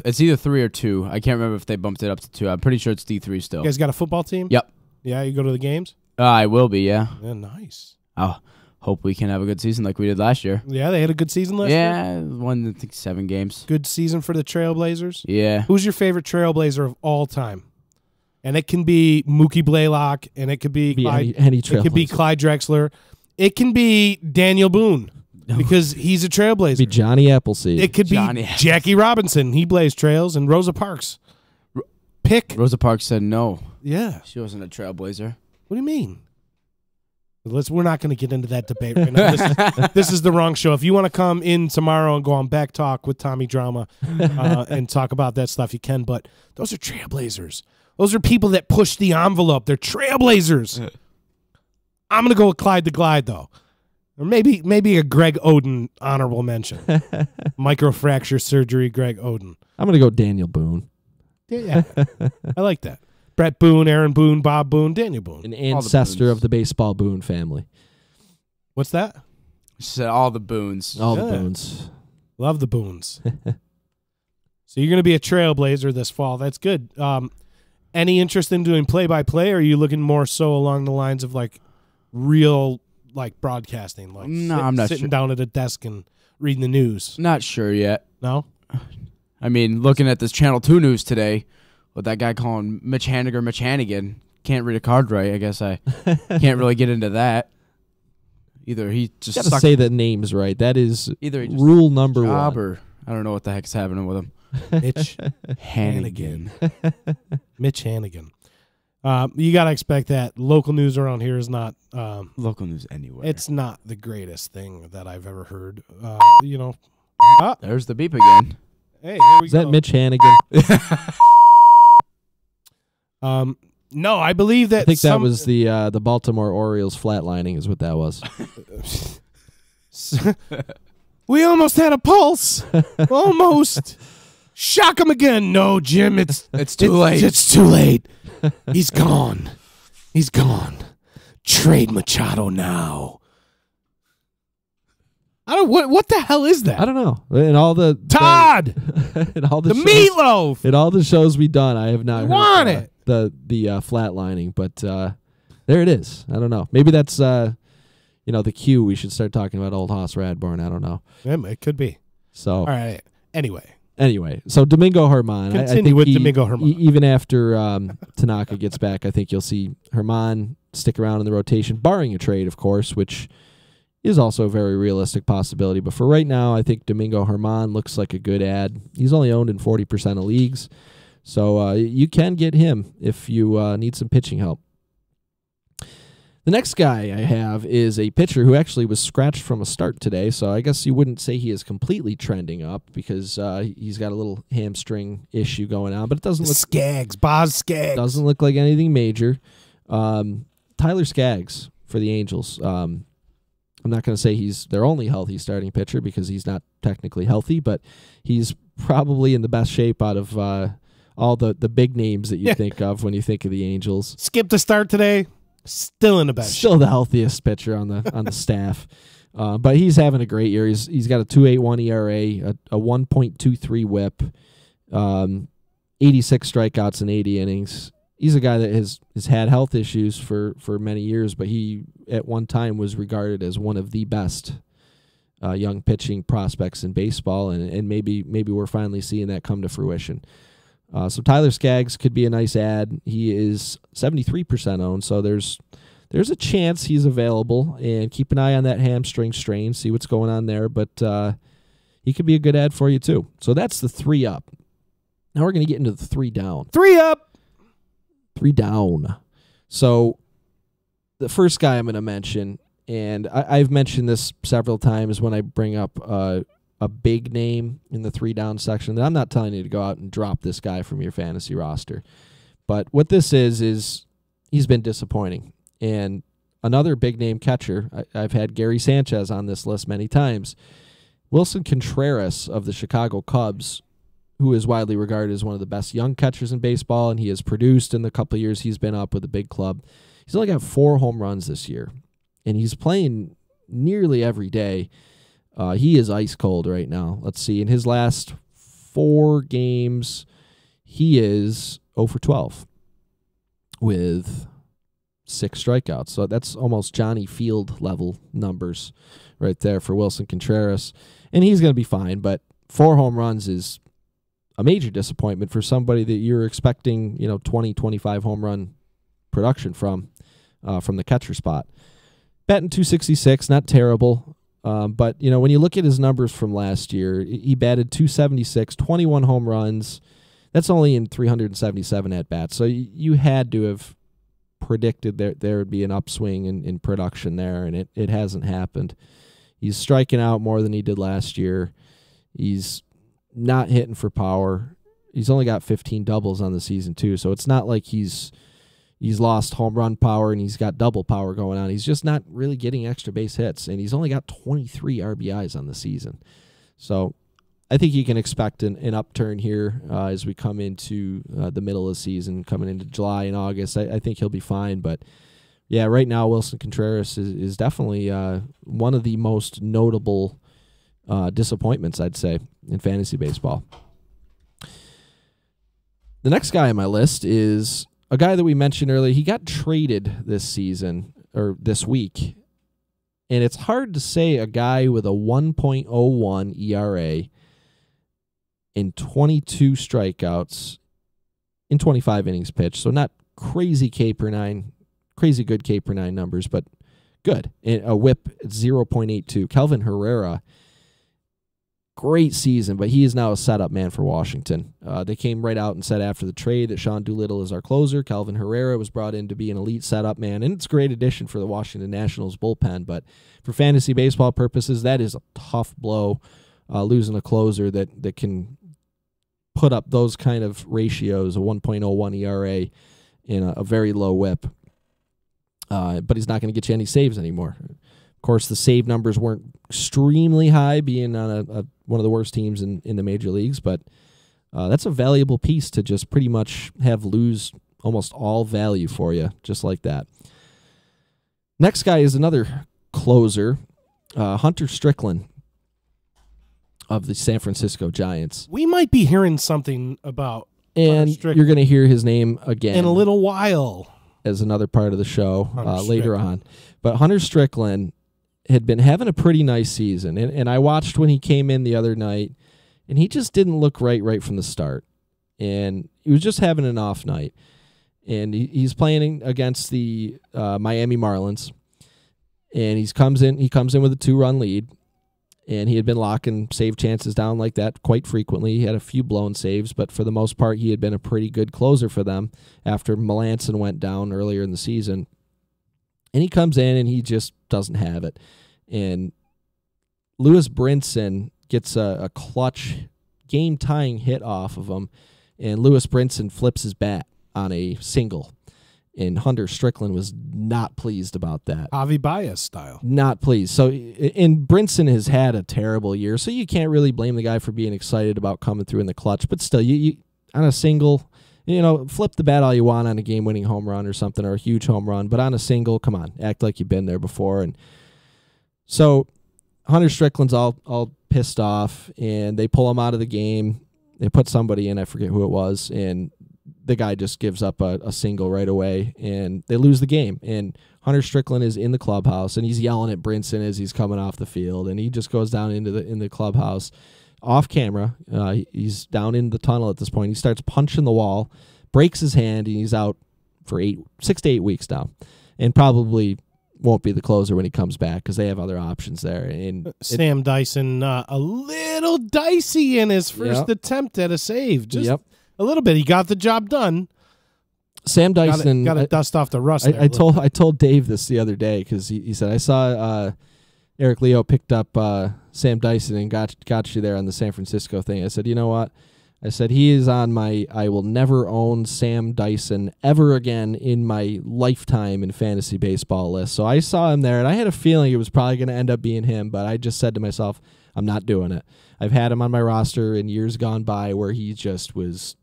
It's either 3 or 2. I can't remember if they bumped it up to 2. I'm pretty sure it's D3 still. You guys got a football team? Yep. Yeah, you go to the games? I will be, yeah. Yeah, nice. Oh, hope we can have a good season like we did last year. Yeah, they had a good season last year? Yeah, won, I think, 7 games. Good season for the Trailblazers? Yeah. Who's your favorite Trailblazer of all time? And it can be Mookie Blaylock, and it could be Clyde, any it could be Trailblazer. Clyde Drexler. It can be Daniel Boone because he's a Trailblazer. Be Johnny Appleseed. It could be Johnny. Jackie Robinson. He blazed trails. And Rosa Parks. Pick. Rosa Parks said no. Yeah. She wasn't a Trailblazer. What do you mean? We're not going to get into that debate right now. This is the wrong show. If you want to come in tomorrow and go on Back Talk with Tommy Drama and talk about that stuff, you can. But those are Trailblazers. Those are people that push the envelope. They're Trailblazers. I'm going to go with Clyde the Glide, though. Or maybe a Greg Oden honorable mention. Microfracture surgery, Greg Oden. I'm going to go Daniel Boone. Yeah. I like that. Brett Boone, Aaron Boone, Bob Boone, Daniel Boone. An ancestor of the baseball Boone family. What's that? She said all the Boons. All Yeah. the Boones. Love the Boones. So you're going to be a Trailblazer this fall. That's good. Any interest in doing play-by-play, or are you looking more so along the lines of like real like broadcasting? Like No, I'm not sitting sure. down at a desk and reading the news. Not sure yet. No? I mean, looking at this Channel 2 news today with that guy calling Mitch Hannigan. Can't read a card right. I guess I can't really get into that. Either he just Got to sucked say the names right. That is either he just rule number job one. or I don't know what the heck's happening with him. Mitch Hannigan. Mitch Hannigan. You got to expect that. Local news around here is not Local news anywhere. it's not the greatest thing that I've ever heard. There's the beep again. Hey, here we Is go. that Mitch Hannigan? No, I believe that I think that was the Baltimore Orioles flatlining is what that was. We almost had a pulse. Almost. Shock him again. No, Jim, it's too late. It's too late. He's gone. He's gone. Trade Machado now. I don't what the hell is that? I don't know. And all the Todd, and all the shows, meatloaf. in all the shows we've done, I have not heard want it. the flatlining, but there it is. I don't know. Maybe that's the cue. We should start talking about Old Hoss Radbourne. I don't know. It could be. So All right. anyway, so Domingo Germán. I Continue think with Domingo Germán. Even after Tanaka gets back, I think you'll see Germán stick around in the rotation, barring a trade, of course, which is also a very realistic possibility. But for right now, I think Domingo Germán looks like a good ad. He's only owned in 40% of leagues, so you can get him if you need some pitching help. The next guy I have is a pitcher who actually was scratched from a start today, so I guess you wouldn't say he is completely trending up because he's got a little hamstring issue going on, but it doesn't look Boz Skaggs. doesn't look like anything major. Tyler Skaggs for the Angels. I'm not going to say he's their only healthy starting pitcher because he's not technically healthy, but he's probably in the best shape out of all the big names that you think of when you think of the Angels. Skipped the start today. Still in the best. Still the healthiest pitcher on the staff. But he's having a great year. He's got a 2.81 ERA, a 1.23 WHIP. 86 strikeouts in 80 innings. He's a guy that has had health issues for many years, but he at one time was regarded as one of the best young pitching prospects in baseball, and maybe we're finally seeing that come to fruition. So Tyler Skaggs could be a nice add. He is 73% owned, so there's a chance he's available, and keep an eye on that hamstring strain, see what's going on there, but he could be a good add for you too. So that's the 3 up. Now we're going to get into the 3 down. 3 up. 3 down. So the first guy I'm going to mention, and I've mentioned this several times when I bring up a big name in the 3 down section, that I'm not telling you to go out and drop this guy from your fantasy roster. But what this is he's been disappointing. And another big name catcher, I've had Gary Sanchez on this list many times. Wilson Contreras of the Chicago Cubs, who is widely regarded as one of the best young catchers in baseball, and he has produced in the couple of years he's been up with the big club. He's only got 4 home runs this year, and he's playing nearly every day. He is ice cold right now. Let's see. In his last 4 games, he is 0 for 12 with 6 strikeouts. So that's almost Johnny Field level numbers right there for Wilson Contreras. And he's going to be fine, but 4 home runs is a major disappointment for somebody that you're expecting, 20, 25 home run production from the catcher spot. Batting .266, not terrible. But, when you look at his numbers from last year, he batted .276, 21 home runs. That's only in 377 at-bats. So you had to have predicted there would be an upswing in production there, and it hasn't happened. He's striking out more than he did last year. He's not hitting for power. He's only got 15 doubles on the season, too, so it's not like he's lost home run power and he's got double power going on. He's just not really getting extra base hits, and he's only got 23 RBIs on the season. So I think you can expect an upturn here as we come into the middle of the season, coming into July and August. I think he'll be fine, but yeah, right now Wilson Contreras is definitely one of the most notable disappointments, I'd say, in fantasy baseball. The next guy on my list is a guy that we mentioned earlier. He got traded this season, or this week, and it's hard to say a guy with a 1.01 ERA and 22 strikeouts in 25 innings pitched, so not crazy good K per 9 numbers, but good. And a whip at 0.82. Kelvin Herrera, great season, but he is now a setup man for Washington. They came right out and said after the trade that Sean Doolittle is our closer. Kelvin Herrera was brought in to be an elite setup man, and it's a great addition for the Washington Nationals bullpen, but for fantasy baseball purposes, that is a tough blow, losing a closer that can put up those kind of ratios, a 1.01 ERA in a very low whip. But he's not going to get you any saves anymore. Of course, the save numbers weren't extremely high, being on one of the worst teams in the major leagues, but that's a valuable piece to just pretty much have lose almost all value for you, just like that. Next guy is another closer, Hunter Strickland of the San Francisco Giants. We might be hearing something about and you're going to hear his name again in a little while as another part of the show later on. But Hunter Strickland had been having a pretty nice season, and I watched when he came in the other night, and he just didn't look right from the start, and he was just having an off night. And he's playing against the Miami Marlins, and he comes in with a 2-run lead. And he had been locking save chances down like that quite frequently. He had a few blown saves, but for the most part, he had been a pretty good closer for them after Melanson went down earlier in the season. And he comes in, and he just doesn't have it. And Lewis Brinson gets a clutch game-tying hit off of him, and Lewis Brinson flips his bat on a single. And Hunter Strickland was not pleased about that. Javi Baez style. Not pleased. So, and Brinson has had a terrible year, so you can't really blame the guy for being excited about coming through in the clutch. But still, you on a single, flip the bat all you want on a game-winning home run or something, or a huge home run. But on a single, come on, act like you've been there before. And so Hunter Strickland's all pissed off, and they pull him out of the game. They put somebody in, I forget who it was, and the guy just gives up a single right away, and they lose the game. And Hunter Strickland is in the clubhouse, and he's yelling at Brinson as he's coming off the field, and he just goes down in the clubhouse off camera. He's down in the tunnel at this point. He starts punching the wall, breaks his hand, and he's out for 6 to 8 weeks now, and probably won't be the closer when he comes back because they have other options there. And Sam Dyson, a little dicey in his first attempt at a save. Just a little bit. He got the job done. Sam Dyson got to dust off the rust. I told Dave this the other day because he said, I saw Eric Leo picked up Sam Dyson and got you there on the San Francisco thing. I said, you know what? I said, he is on my I will never own Sam Dyson ever again in my lifetime in fantasy baseball list. So I saw him there, and I had a feeling it was probably going to end up being him, but I just said to myself, I'm not doing it. I've had him on my roster in years gone by where he just was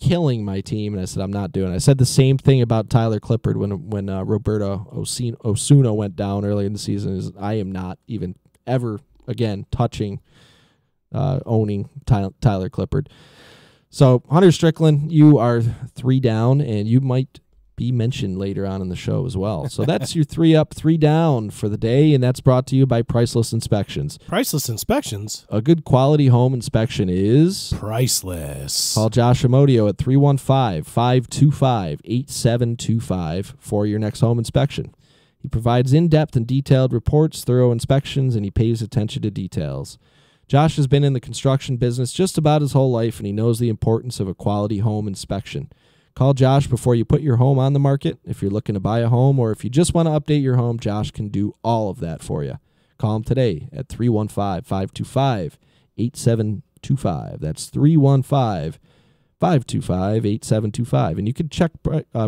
killing my team, and I said, I'm not doing it. I said the same thing about Tyler Clippard when Roberto Osuna went down early in the season. Is I am not even ever again touching owning Tyler Clippard. So Hunter Strickland, you are 3 down, and you might be mentioned later on in the show as well. So that's your 3 up, 3 down for the day, and that's brought to you by Priceless Inspections. Priceless Inspections? A good quality home inspection is priceless. Call Josh Amodio at 315-525-8725 for your next home inspection. He provides in-depth and detailed reports, thorough inspections, and he pays attention to details. Josh has been in the construction business just about his whole life, and he knows the importance of a quality home inspection. Call Josh before you put your home on the market. If you're looking to buy a home or if you just want to update your home, Josh can do all of that for you. Call him today at 315-525-8725. That's 315-525-8725. And you can check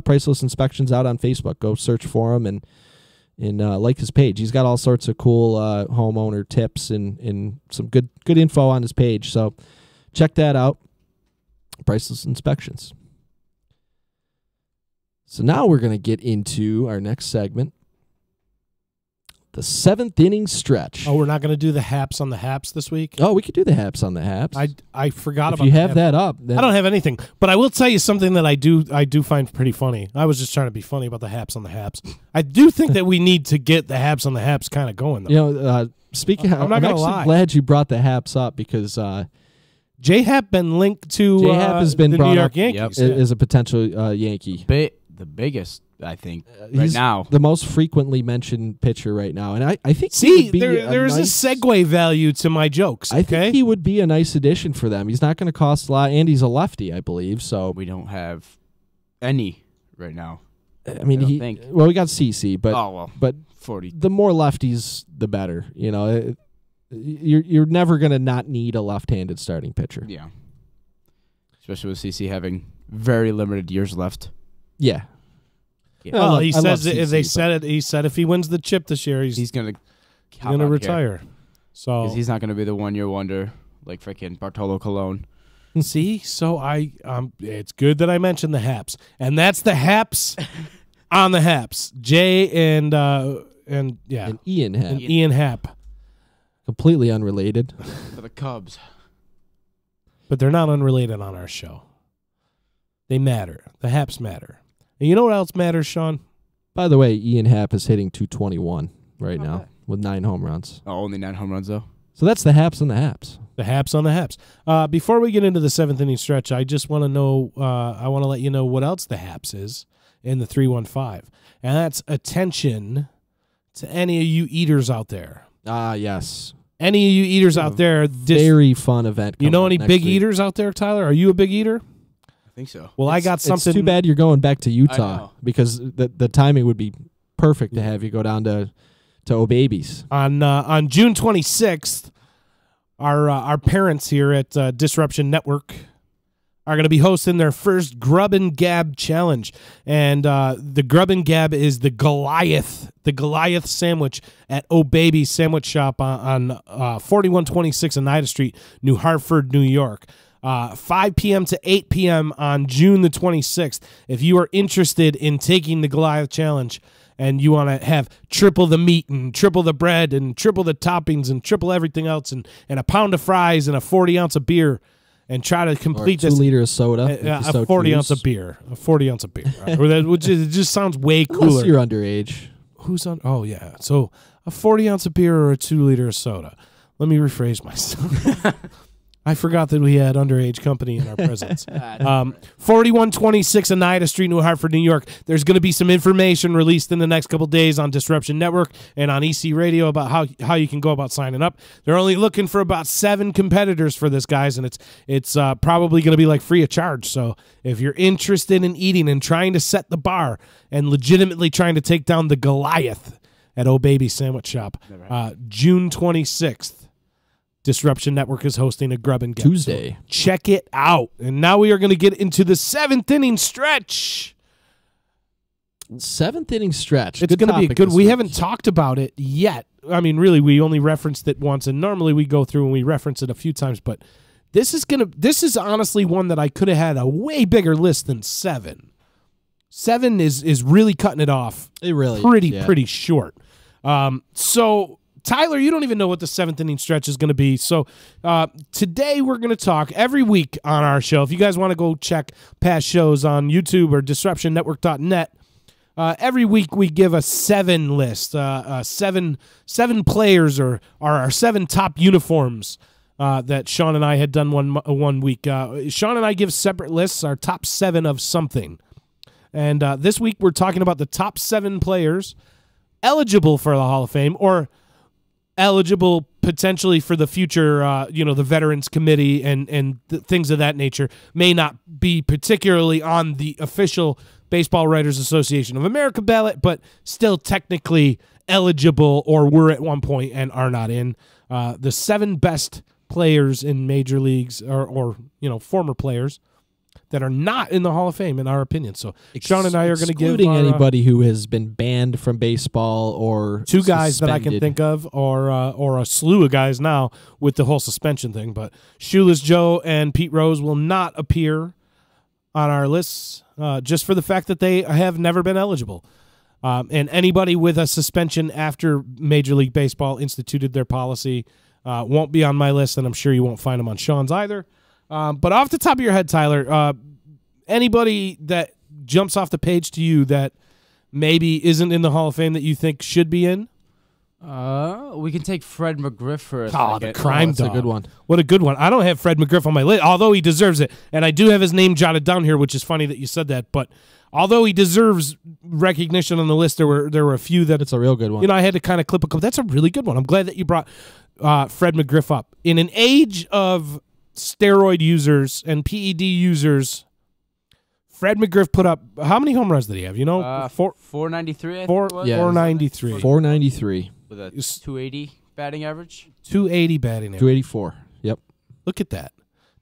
Priceless Inspections out on Facebook. Go search for him and like his page. He's got all sorts of cool homeowner tips and some good info on his page. So check that out. Priceless Inspections. So now we're going to get into our next segment, the 7th inning stretch. Oh, we're not going to do the haps on the haps this week? Oh, we could do the haps on the haps. I forgot if about you have that up. I don't have anything, but I will tell you something that I do find pretty funny. I was just trying to be funny about the haps on the haps. I do think that we need to get the haps on the haps kind of going, though. You know, speaking I'm not actually lie. glad you brought the haps up because J-Hap been linked to J-Hap has been the brought New York up Yankees. as a potential Yankee. The biggest, I think, right He's now. the most frequently mentioned pitcher right now. And I think he See, would be there's a segue value to my jokes. I think he would be a nice addition for them. He's not going to cost a lot, and he's a lefty, I believe. So We don't have any right now. I mean, don't think. we got CC, but 40. the more lefties, the better. You know, you're never going to not need a left-handed starting pitcher. Yeah. Especially with CC having very limited years left. Yeah. Well, he says he said if he wins the chip this year, he's going to retire. So because he's not going to be the 1-year wonder like freaking Bartolo Colon. See, so it's good that I mentioned the haps, and that's the haps on the haps. Jay and Ian Hap. Ian Hap. Completely unrelated. For the Cubs. But they're not unrelated on our show. They matter. The haps matter. And you know what else matters, Sean? By the way, Ian Happ is hitting 221 right now with 9 home runs. Oh, only 9 home runs, though? So that's the haps on the haps. The haps on the haps. Before we get into the 7th inning stretch, I just want to know, I want to let you know what else the haps is in the 315. And that's attention to any of you eaters out there. Ah, yes. Any of you eaters out there. Very fun event. You know any big eaters out there, Tyler? Are you a big eater? I think so. Well, I got something. It's too bad you're going back to Utah because the timing would be perfect to have you go down to O'Babies. On June 26th, our parents here at Disruption Network are going to be hosting their first Grub and Gab challenge, and the Grub and Gab is the Goliath sandwich at O'Babies Sandwich Shop on 4126 Oneida Street, New Hartford, New York. 5 p.m. to 8 p.m. on June the 26th. If you are interested in taking the Goliath Challenge and you want to have triple the meat and triple the bread and triple the toppings and triple everything else and a pound of fries and a 40 ounce of beer and try to Or complete 2 this. liter of soda. if you A so 40 choose. ounce of beer. A 40 ounce of beer. Which it just sounds way Unless cooler. you're underage. Who's on? Oh, yeah. So a 40 ounce of beer or a 2 liter of soda. Let me rephrase myself. I forgot that we had underage company in our presence. 4126 Oneida Street, New Hartford, New York. There's going to be some information released in the next couple days on Disruption Network and on EC Radio about how you can go about signing up. They're only looking for about 7 competitors for this, guys, and it's probably going to be like free of charge. So if you're interested in eating and trying to set the bar and legitimately trying to take down the Goliath at Oh Baby Sandwich Shop, June 26th. Disruption Network is hosting a Grub and Get. Tuesday. So check it out. And now we are going to get into the 7th inning stretch. 7th inning stretch. It's going to be a topic good. this We week. haven't talked about it yet. I mean, really, we only referenced it once, and normally we go through and we reference it a few times. But this is honestly one that I could have had a way bigger list than 7. 7 is really cutting it off. It really pretty short. So. Tyler, you don't even know what the 7th inning stretch is going to be. So today we're going to talk every week on our show. If you guys want to go check past shows on YouTube or disruptionnetwork.net, every week we give a 7 list, 7 players or our 7 top uniforms that Sean and I had done one week. Sean and I give separate lists, our top 7 of something. And this week we're talking about the top 7 players eligible for the Hall of Fame or eligible potentially for the future, the Veterans Committee and things of that nature may not be particularly on the official Baseball Writers Association of America ballot, but still technically eligible or were at one point and are not in. The 7 best players in major leagues or former players that are not in the Hall of Fame, in our opinion. So Sean and I are going to give anybody who has been banned from baseball or 2 guys that I can suspended. think of, or a slew of guys now with the whole suspension thing. But Shoeless Joe and Pete Rose will not appear on our lists just for the fact that they have never been eligible. And anybody with a suspension after Major League Baseball instituted their policy won't be on my list, and I'm sure you won't find them on Sean's either. But off the top of your head, Tyler, anybody that jumps off the page to you that maybe isn't in the Hall of Fame that you think should be in? We can take Fred McGriff for a Oh, second. the crime That's a dog. good one. What a good one. I don't have Fred McGriff on my list, although he deserves it. And I do have his name jotted down here, which is funny that you said that. But although he deserves recognition on the list, there were a few that It's a real good one. I had to kind of clip a couple. That's a really good one. I'm glad that you brought Fred McGriff up. In an age of steroid users and PED users, Fred McGriff put up, how many home runs did he have? 493, I think it was. Yeah. 493. 493. With a 280 batting average. 280 batting average. 284. Yep. Look at that.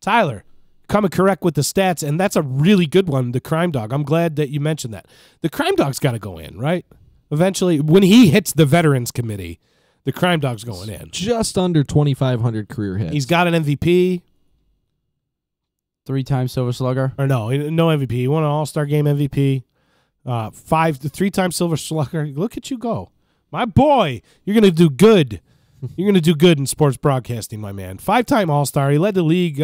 Tyler, coming correct with the stats, and that's a really good one, the crime dog. I'm glad that you mentioned that. The crime dog's got to go in, right? Eventually, when he hits the Veterans Committee, the crime dog's going in. Just under 2,500 career hits. He's got an MVP. 3-time Silver Slugger. Or no MVP. He won an All-Star Game MVP. 3-time Silver Slugger. Look at you go. My boy, you're going to do good. You're going to do good in sports broadcasting, my man. 5-time All-Star. He led the league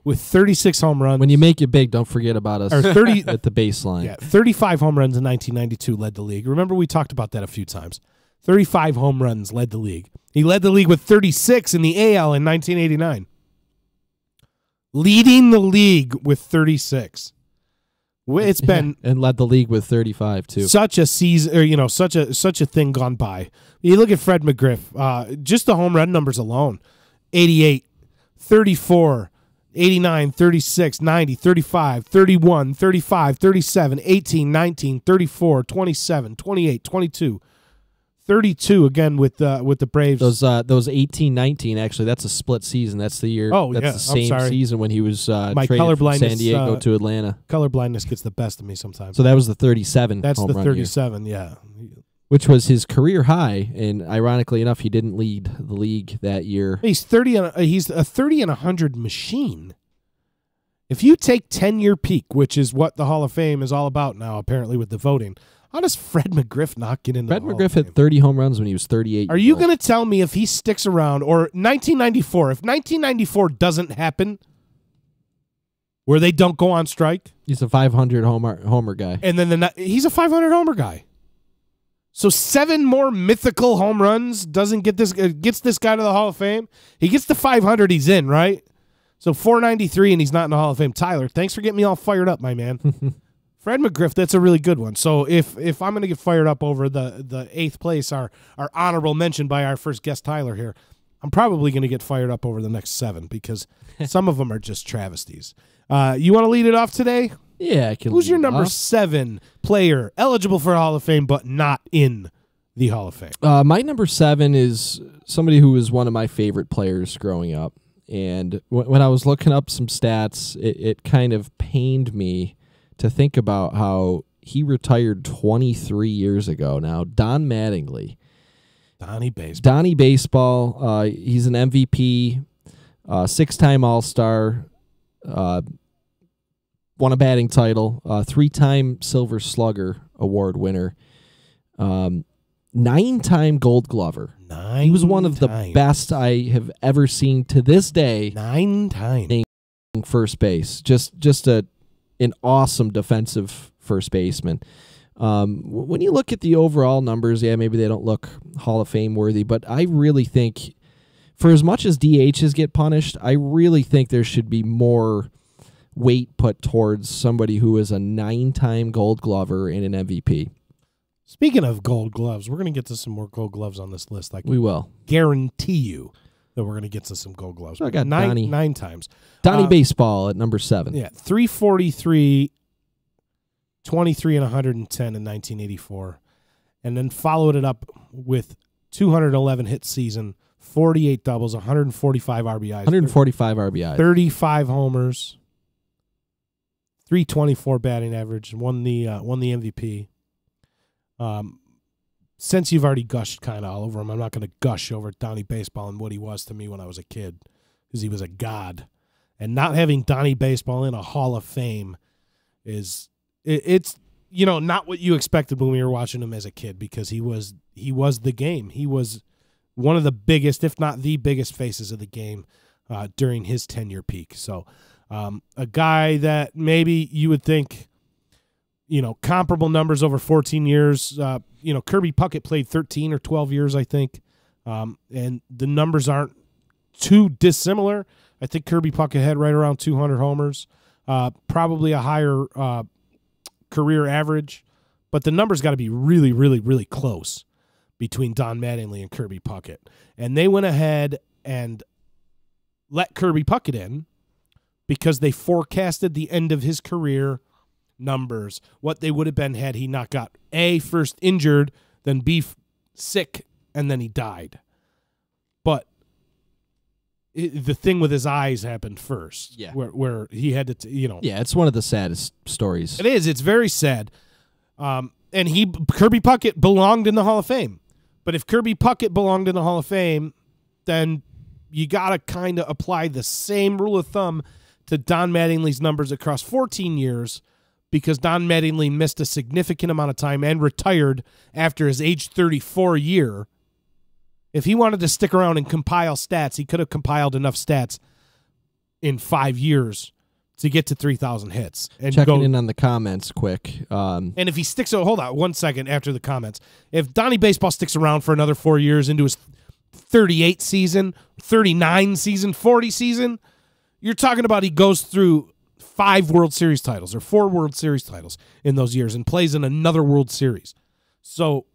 with 36 home runs. When you make it big, don't forget about us Or 30 at the baseline. Yeah, 35 home runs in 1992 led the league. Remember, we talked about that a few times. 35 home runs led the league. He led the league with 36 in the AL in 1989. Leading the league with 36. It's been and led the league with 35 too. such a season, or such a thing gone by. You look at Fred McGriff, just the home run numbers alone: 88, 34, 89, 36, 90, 35, 31, 35, 37, 18, 19, 34, 27, 28, 22, 32 again with the Braves. Those 18-19, actually, that's a split season. That's the year. Oh, that's yeah. the same I'm sorry. season when he was My traded from colorblindness, San Diego to Atlanta. Colorblindness gets the best of me sometimes. So that was the 37 That's home the run year, 37, yeah. which was his career high. And ironically enough, he didn't lead the league that year. He's 30. He's a 30 and 100 machine. If you take 10-year peak, which is what the Hall of Fame is all about now, apparently with the voting, how does Fred McGriff not get in the Fred Hall of McGriff Fame? hit 30 home runs when he was 38. Are you going to tell me if he sticks around, or 1994, if 1994 doesn't happen, where they don't go on strike. He's a 500 homer guy. And then he's a 500 homer guy. So 7 more mythical home runs gets this guy to the Hall of Fame. He gets to 500, he's in, right? So 493 and he's not in the Hall of Fame. Tyler, thanks for getting me all fired up, my man. Fred McGriff, that's a really good one. So if I'm going to get fired up over the 8th place, our honorable mention by our first guest, Tyler, here, I'm probably going to get fired up over the next 7 because some of them are just travesties. You want to lead it off today? Yeah, I can. Who's your lead it number off. 7 player eligible for Hall of Fame but not in the Hall of Fame? My number 7 is somebody who was one of my favorite players growing up. And when I was looking up some stats, it kind of pained me to think about how he retired 23 years ago now. Don Mattingly. Donnie Baseball. Donnie Baseball. He's an MVP, 6-time All-Star, won a batting title, 3-time Silver Slugger Award winner, 9-time Gold Glover. He was one of the best I have ever seen to this day. 9 times. First base. Just an awesome defensive first baseman. When you look at the overall numbers, yeah, maybe they don't look Hall of Fame worthy, but I really think for as much as DHs get punished, I really think there should be more weight put towards somebody who is a 9-time Gold Glover and an MVP. Speaking of Gold Gloves, we're going to get to some more Gold Gloves on this list. We will. Guarantee you that we're going to get to some Gold Gloves. So I got nine times. Donnie Baseball at number 7. Yeah, 343, 23 and 110 in 1984, and then followed it up with 211 hit season, 48 doubles, 145 RBIs. 145 RBIs. 35 homers, 324 batting average, won the MVP. Since you've already gushed kind of all over him, I'm not going to gush over Donnie Baseball and what he was to me when I was a kid, because he was a god. And not having Donnie Baseball in a Hall of Fame it's not what you expected when we were watching him as a kid, because he was the game. He was one of the biggest, if not the biggest, faces of the game during his 10-year peak. So a guy that maybe you would think, comparable numbers over 14 years. Kirby Puckett played 13 or 12 years, I think, and the numbers aren't too dissimilar. I think Kirby Puckett had right around 200 homers, probably a higher career average, but the numbers got to be really, really, really close between Don Mattingly and Kirby Puckett. And they went ahead and let Kirby Puckett in because they forecasted the end of his career numbers, what they would have been had he not got A, first injured, then B, sick, and then he died. But the thing with his eyes happened first. Yeah. Where he had to, Yeah, it's one of the saddest stories. It is. It's very sad. And Kirby Puckett belonged in the Hall of Fame. But if Kirby Puckett belonged in the Hall of Fame, then you got to kind of apply the same rule of thumb to Don Mattingly's numbers across 14 years, because Don Mattingly missed a significant amount of time and retired after his age 34 year. If he wanted to stick around and compile stats, he could have compiled enough stats in 5 years to get to 3,000 hits. And Checking in on the comments quick. And if he sticks, hold on 1 second after the comments. If Donnie Baseball sticks around for another 4 years into his 38 season, 39 season, 40 season, you're talking about he goes through 5 World Series titles or 4 World Series titles in those years and plays in another World Series. So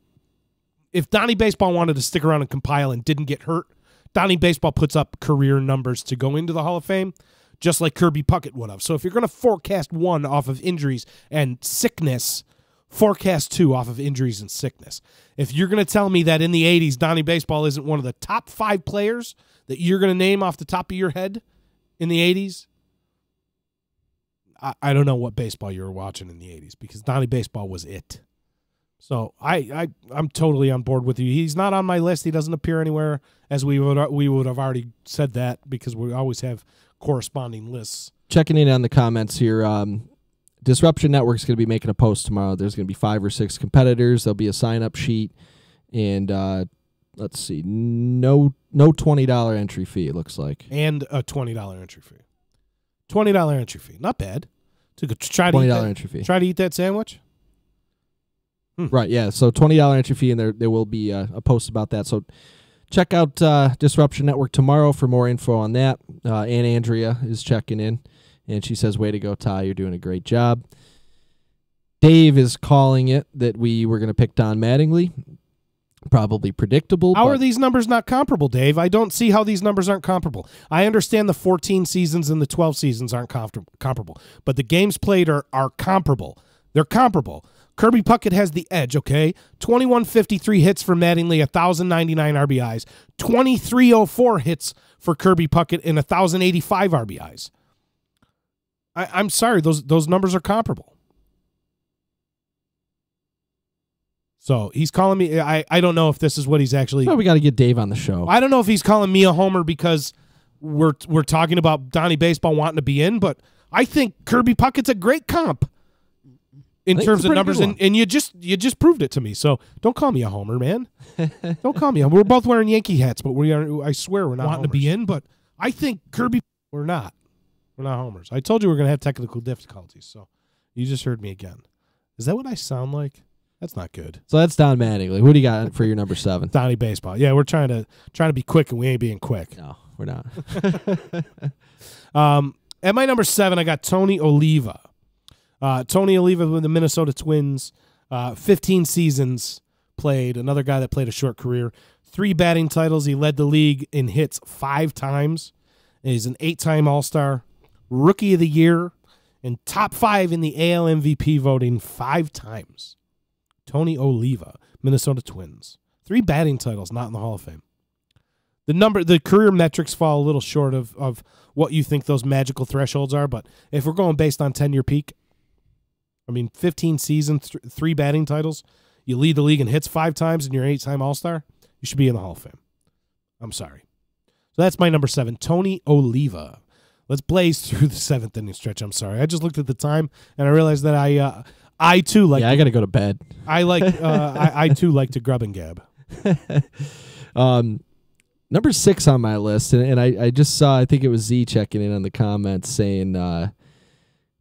if Donnie Baseball wanted to stick around and compile and didn't get hurt, Donnie Baseball puts up career numbers to go into the Hall of Fame, just like Kirby Puckett would have. So if you're going to forecast 1 off of injuries and sickness, forecast 2 off of injuries and sickness. If you're going to tell me that in the 80s, Donnie Baseball isn't one of the top 5 players that you're going to name off the top of your head in the 80s, I don't know what baseball you were watching in the 80s, because Donnie Baseball was it. So I'm totally on board with you. He's not on my list. He doesn't appear anywhere, as we would have already said that, because we always have corresponding lists. Checking in on the comments here. Disruption Network's going to be making a post tomorrow. There's going to be 5 or 6 competitors. There'll be a sign-up sheet, and let's see, no $20 entry fee, it looks like. And a $20 entry fee. $20 entry fee. Not bad. To try to $20 entry fee. Try to eat that sandwich. Right, yeah. So $20 entry fee, and there will be a post about that. So check out Disruption Network tomorrow for more info on that. Aunt Andrea is checking in, and she says, way to go, Ty. You're doing a great job. Dave is calling it that we were going to pick Don Mattingly. Probably predictable. How are these numbers not comparable, Dave? I don't see how these numbers aren't comparable. I understand the 14 seasons and the 12 seasons aren't comparable, but the games played are comparable. They're comparable. Kirby Puckett has the edge, okay? 2153 hits for Mattingly, 1,099 RBIs. 2304 hits for Kirby Puckett and 1,085 RBIs. I'm sorry, those numbers are comparable. So he's calling me. I don't know if this is what he's actually. Well, we got to get Dave on the show. I don't know if he's calling me a homer because we're talking about Donnie Baseball wanting to be in, but I think Kirby Puckett's a great comp in terms of numbers, and you just proved it to me. So don't call me a homer, man. Don't call me. We're both wearing Yankee hats, but we are. I swear we're not wanting to be in. But I think Kirby, we're not. We're not homers. I told you we're going to have technical difficulties. So you just heard me again. Is that what I sound like? That's not good. So that's Don Mattingly. Who do you got for your number 7? Donnie Baseball. Yeah, we're trying to be quick, and we ain't being quick. No, we're not. At my number 7, I got Tony Oliva. Tony Oliva with the Minnesota Twins. 15 seasons played. Another guy that played a short career. 3 batting titles. He led the league in hits 5 times. And he's an 8-time All-Star, Rookie of the Year, and top 5 in the AL MVP voting 5 times. Tony Oliva, Minnesota Twins. 3 batting titles, not in the Hall of Fame. The career metrics fall a little short of what you think those magical thresholds are, but if we're going based on 10-year peak, 15 seasons, 3 batting titles, you lead the league in hits 5 times, and you're an 8-time All-Star, you should be in the Hall of Fame. I'm sorry. So that's my number 7, Tony Oliva. Let's blaze through the 7th inning stretch. I'm sorry. I just looked at the time, and I realized that I too like. Yeah, I got to go to bed. I like. I too like to grub and gab. Number 6 on my list, and I just saw. I think it was Z checking in on the comments saying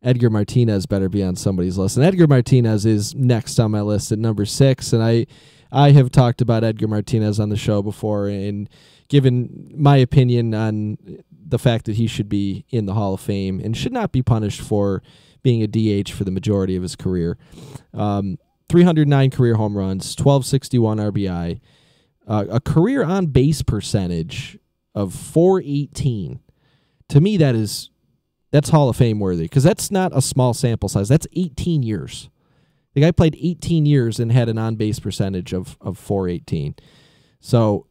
Edgar Martinez better be on somebody's list, and Edgar Martinez is next on my list at number 6. And I have talked about Edgar Martinez on the show before and given my opinion on the fact that he should be in the Hall of Fame and should not be punished for being a DH for the majority of his career. 309 career home runs, 1261 RBI, a career on base percentage of .418. To me, that's Hall of Fame worthy because that's not a small sample size. That's 18 years. The guy played 18 years and had an on base percentage of .418. So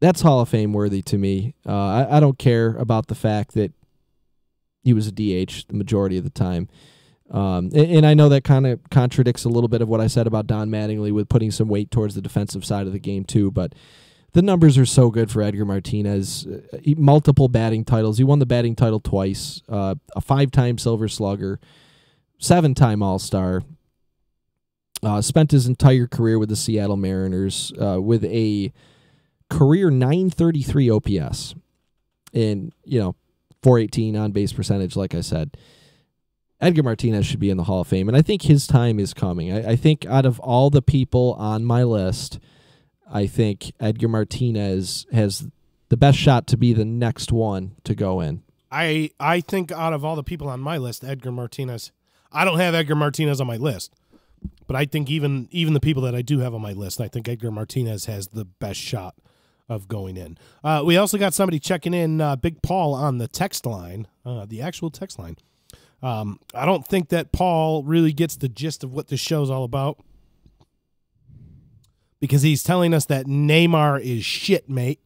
that's Hall of Fame worthy to me. I don't care about the fact that he was a DH the majority of the time. And I know that kind of contradicts a little bit of what I said about Don Mattingly with putting some weight towards the defensive side of the game too, but the numbers are so good for Edgar Martinez. Multiple batting titles. He won the batting title twice, a 5-time Silver Slugger, 7-time All-Star. Spent his entire career with the Seattle Mariners with a career 933 OPS. And, .418 on base percentage, like I said. Edgar Martinez should be in the Hall of Fame, and I think his time is coming. I think out of all the people on my list, I think Edgar Martinez has the best shot to be the next one to go in. I think out of all the people on my list, Edgar Martinez, I don't have Edgar Martinez on my list, but I think even the people that I do have on my list, I think Edgar Martinez has the best shot of going in. We also got somebody checking in, Big Paul on the text line, the actual text line. I don't think that Paul really gets the gist of what this show's all about because he's telling us that Neymar is shit, mate,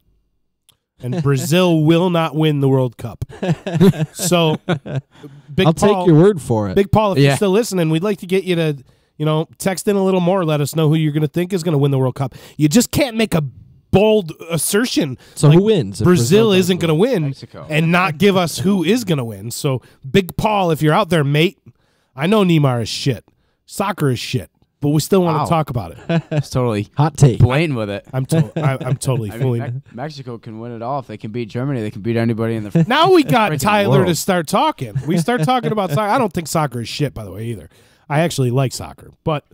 and Brazil will not win the World Cup. So, I'll take your word for it. Big Paul, if you're still listening, we'd like to get you to, text in a little more. Let us know who you're going to think is going to win the World Cup. You just can't make a bold assertion. So who wins? Brazil isn't going to win Mexico. And not give us who is going to win. So, Big Paul, if you're out there, mate, I know Neymar is shit. Soccer is shit. but we still want Wow. to talk about it. It's totally Hot take. blatant with it. I'm totally I fooling. mean, Mexico can win it all. If they can beat Germany, they can beat anybody in the. Now we got freaking Tyler world. to start talking. We start talking about soccer. I don't think soccer is shit, by the way, either. I actually like soccer, but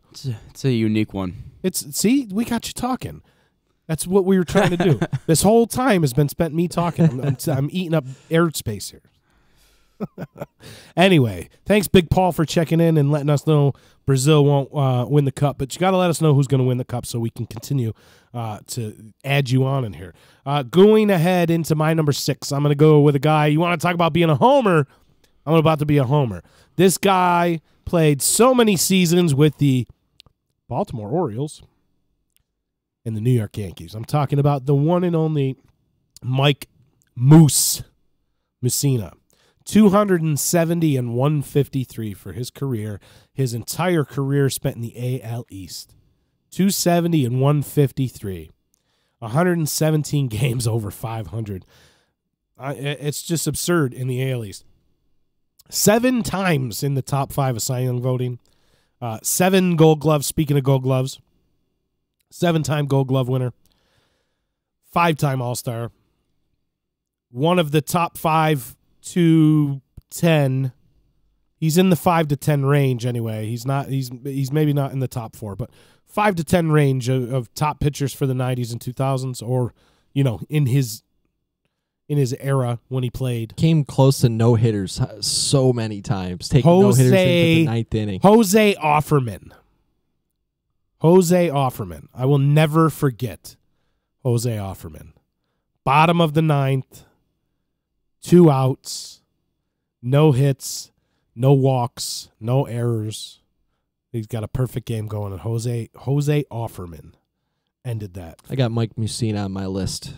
It's a unique one. see, we got you talking. That's what we were trying to do. This whole time has been spent me talking. I'm eating up airspace here. Anyway, thanks, Big Paul, for checking in and letting us know Brazil won't win the cup. But you got to let us know who's going to win the cup so we can continue to add you on in here. Going ahead into my number 6, I'm going to go with a guy. You want to talk about being a homer? I'm about to be a homer. This guy played so many seasons with the Baltimore Orioles and the New York Yankees. I'm talking about the one and only Mike Mussina. 270 and 153 for his career. His entire career spent in the AL East. 270 and 153. 117 games over 500. It's just absurd in the AL East. 7 times in the top 5 of Cy Young voting. 7 Gold Gloves. Speaking of Gold Gloves, 7-time Gold Glove winner. 5-time All-Star. One of the top 5 to 10. He's in the 5 to 10 range anyway. He's maybe not in the top 4, but 5 to 10 range of top pitchers for the 90s and 2000s, or in his era when he played. Came close to no hitters so many times, taking no hitters into the 9th inning. Jose Offerman. I will never forget Jose Offerman. Bottom of the 9th. 2 outs, no hits, no walks, no errors. He's got a perfect game going, and Jose Offerman ended that. I got Mike Mussina on my list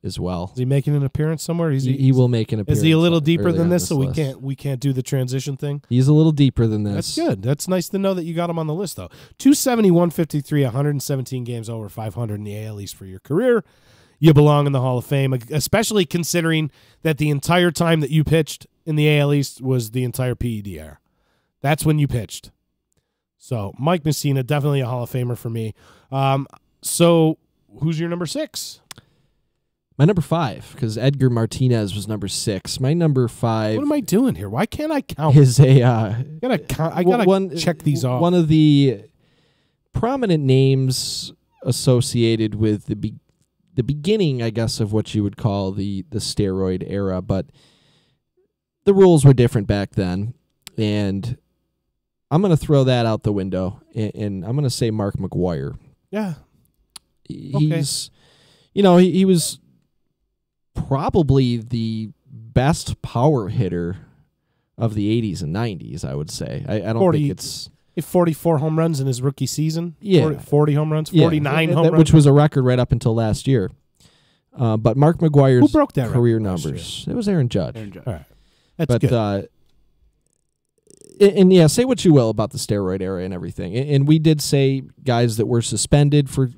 as well. Is he making an appearance somewhere? He will make an appearance. Is he a little deeper early than on this, so list. we can't do the transition thing? He's a little deeper than this. That's good. That's nice to know that you got him on the list, though. 270, 153, 117 games over 500 in the AL East for your career. You belong in the Hall of Fame, especially considering that the entire time that you pitched in the AL East was the entire PED era. That's when you pitched. So Mike Mussina, definitely a Hall of Famer for me. So who's your number 6? My number 5, because Edgar Martinez was number 6. My number 5. What am I doing here? Why can't I count? Is a I gotta check these off. One of the prominent names associated with the beginning, I guess, of what you would call the steroid era, but the rules were different back then, and I'm going to throw that out the window, and I'm going to say Mark McGwire. Yeah. He's, he was probably the best power hitter of the 80s and 90s, I would say. I don't think it's... 44 home runs in his rookie season. Yeah. 40 home runs, 49 home runs. Which was a record right up until last year. But Mark McGwire's Who broke that career record last numbers. It was Aaron Judge. All right. That's good. And yeah, say what you will about the steroid era and everything. And we did say guys that were suspended for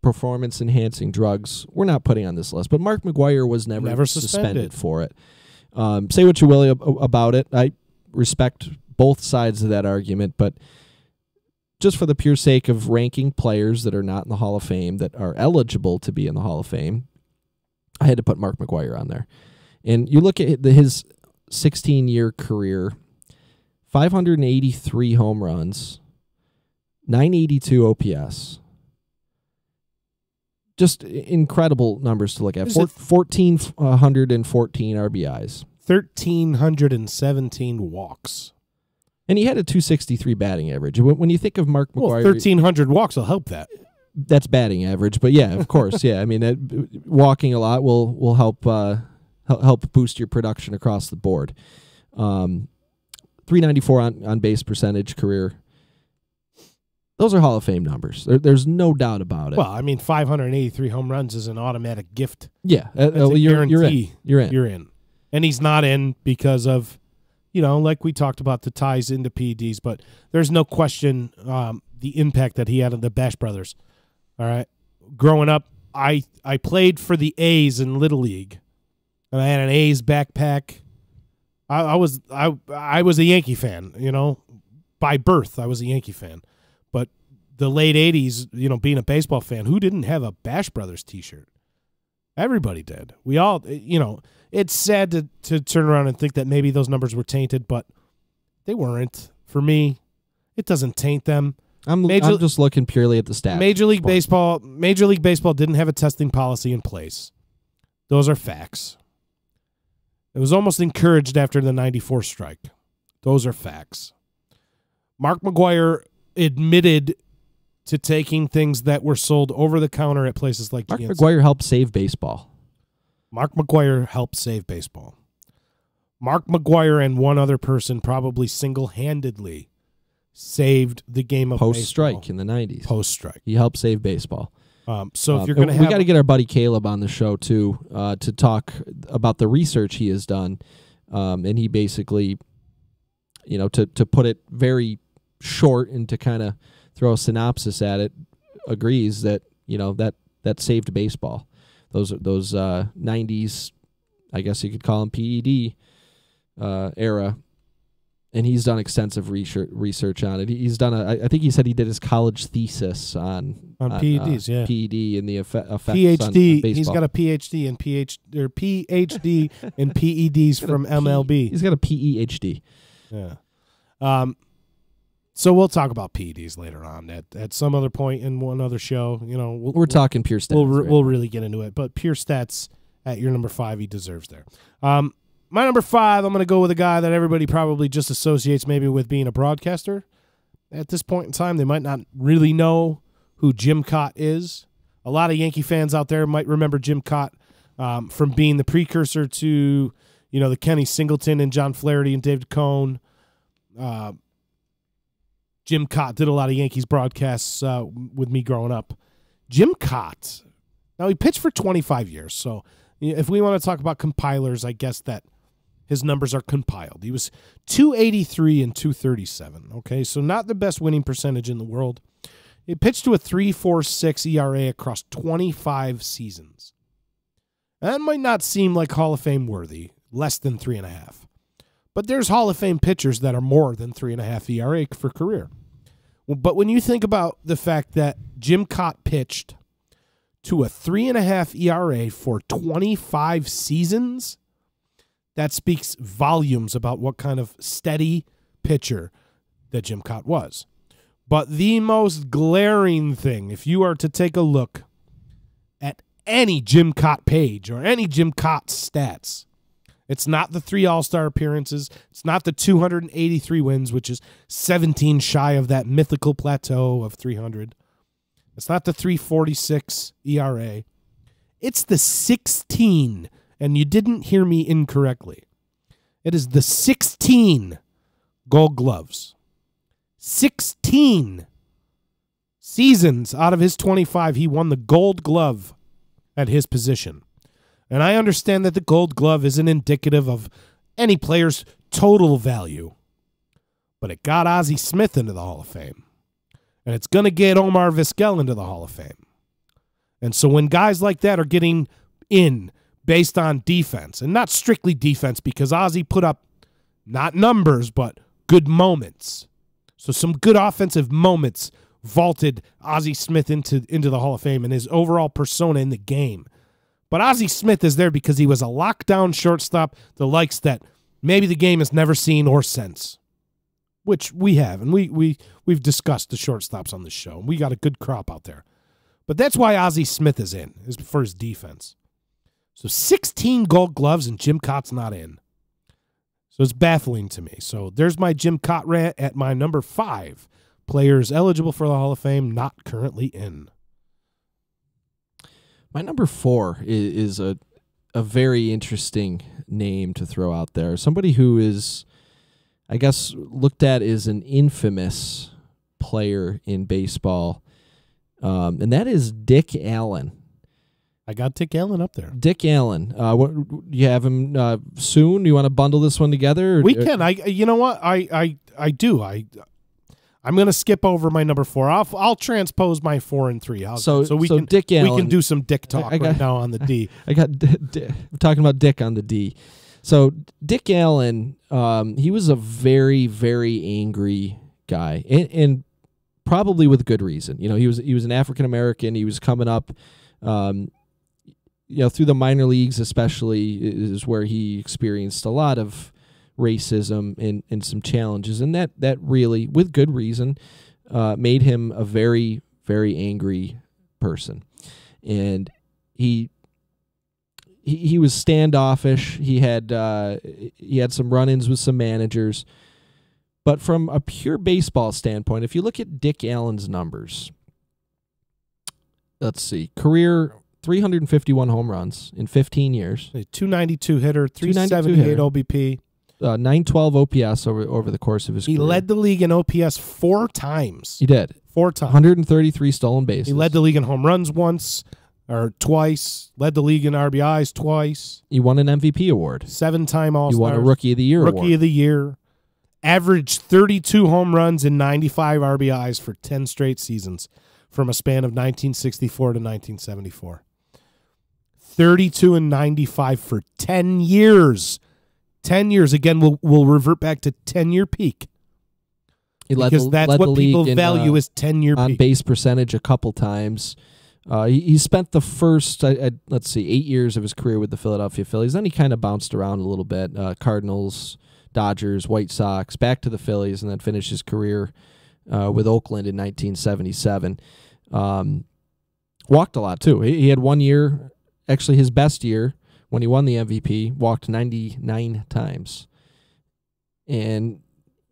performance-enhancing drugs, we're not putting on this list. But Mark McGwire was never suspended for it. Say what you will about it. I respect both sides of that argument, but just for the pure sake of ranking players that are not in the Hall of Fame, that are eligible to be in the Hall of Fame, I had to put Mark McGwire on there. And you look at his 16-year career, 583 home runs, 982 OPS. Just incredible numbers to look at. 1,414 RBIs. 1,317 walks. And he had a 263 batting average. When you think of Mark McGwire... 1,300 walks will help that. That's batting average, but yeah, of course, yeah. I mean, walking a lot will help boost your production across the board. 394 on base percentage career. Those are Hall of Fame numbers. There's no doubt about it. Well, I mean, 583 home runs is an automatic gift. Yeah, you're in. You're in. And he's not in because of, like we talked about, the ties into PEDs, but there's no question the impact that he had on the Bash Brothers. All right. Growing up, I played for the A's in Little League, and I had an A's backpack. I was a Yankee fan, by birth, I was a Yankee fan. But the late 80s, being a baseball fan, who didn't have a Bash Brothers T-shirt? Everybody did. We all, it's sad to turn around and think that maybe those numbers were tainted, but they weren't. For me, it doesn't taint them. I'm just looking purely at the stats. Major League Baseball didn't have a testing policy in place. Those are facts. It was almost encouraged after the 94 strike. Those are facts. Mark McGwire admitted to taking things that were sold over the counter at places like Mark GNC. McGwire helped save baseball. Mark McGwire helped save baseball. Mark McGwire and one other person probably single-handedly saved the game of post-strike in the 90s. Post-strike. He helped save baseball. So if you're going to have... We got to get our buddy Caleb on the show, too, to talk about the research he has done. And he basically, to put it very short and to kind of throw a synopsis at it, agrees that, that saved baseball. Those 90s, I guess you could call them PED era. And he's done extensive research on it. He's done I think he said he did his college thesis on PEDs, PED and the effects PhD. on baseball. He's got a PhD in PhD in PEDs from MLB. He's got a PhD. Yeah. So we'll talk about PEDs later on at some other point in one other show. We're talking pure stats. We'll really get into it, but pure stats at your number 5, he deserves there. My number 5, I'm going to go with a guy that everybody probably just associates maybe with being a broadcaster. At this point in time, they might not really know who Jim Cott is. A lot of Yankee fans out there might remember Jim Cott from being the precursor to, the Kenny Singleton and John Flaherty and David Cohn. Jim Cott did a lot of Yankees broadcasts with me growing up. Jim Cott, now he pitched for 25 years, so if we want to talk about compilers, I guess that his numbers are compiled. He was 283 and 237. Okay, so not the best winning percentage in the world. He pitched to a 3.46 ERA across 25 seasons. That might not seem like Hall of Fame worthy, less than 3.5. But there's Hall of Fame pitchers that are more than 3.5 ERA for career. But when you think about the fact that Jim Cott pitched to a 3.5 ERA for 25 seasons, that speaks volumes about what kind of steady pitcher that Jim Cott was. But the most glaring thing, if you are to take a look at any Jim Cott page or any Jim Cott stats, it's not the 3 All-Star appearances. It's not the 283 wins, which is 17 shy of that mythical plateau of 300. It's not the 3.46 ERA. It's the 16, and you didn't hear me incorrectly. It is the 16 Gold Gloves. 16 seasons out of his 25, he won the Gold Glove at his position. And I understand that the Gold Glove isn't indicative of any player's total value, but it got Ozzie Smith into the Hall of Fame. And it's going to get Omar Vizquel into the Hall of Fame. And so when guys like that are getting in based on defense, and not strictly defense, because Ozzie put up not numbers, but good moments. So some good offensive moments vaulted Ozzie Smith into the Hall of Fame and his overall persona in the game. But Ozzie Smith is there because he was a lockdown shortstop, the likes that maybe the game has never seen or since, which we have. And we've discussed the shortstops on this show. We got a good crop out there. But that's why Ozzie Smith is in, is for his defense. So 16 Gold Gloves and Jim Cott's not in. So it's baffling to me. So there's my Jim Cott rant at my number 5. Players eligible for the Hall of Fame, not currently in. My number 4 is a very interesting name to throw out there. Somebody who is, I guess, looked at as an infamous player in baseball, and that is Dick Allen. I got Dick Allen up there. Dick Allen. What, you have him soon? You want to bundle this one together? We can. You know what? I do. I'm going to skip over my number 4. I'll transpose my 4 and 3. So we can Dick Allen, we can do some Dick talk right now on the D. We're talking about Dick on the D. So Dick Allen, he was a very, very angry guy, and probably with good reason. You know, he was an African American. He was coming up, through the minor leagues, especially, is where he experienced a lot of racism and some challenges, and that really, with good reason, made him a very, very angry person. And he was standoffish. He had some run-ins with some managers. But from a pure baseball standpoint, if you look at Dick Allen's numbers, let's see, career 351 home runs in 15 years. A 292 hitter, 378 OBP. 912 OPS over the course of his career. He led the league in OPS 4 times. He did. 4 times. 133 stolen bases. He led the league in home runs once or twice. Led the league in RBIs twice. He won an MVP award. 7-time All-Star. He won a Rookie of the Year award. Rookie of the Year. Averaged 32 home runs and 95 RBIs for 10 straight seasons from a span of 1964 to 1974. 32 and 95 for 10 years. 10 years. Again, we'll revert back to 10-year peak. Because that's what people value as 10-year peak. On base percentage a couple times. He spent the first, 8 years of his career with the Philadelphia Phillies. Then he kind of bounced around a little bit. Cardinals, Dodgers, White Sox, back to the Phillies, and then finished his career with Oakland in 1977. Walked a lot, too. He had 1 year, actually his best year, when he won the MVP, walked 99 times. And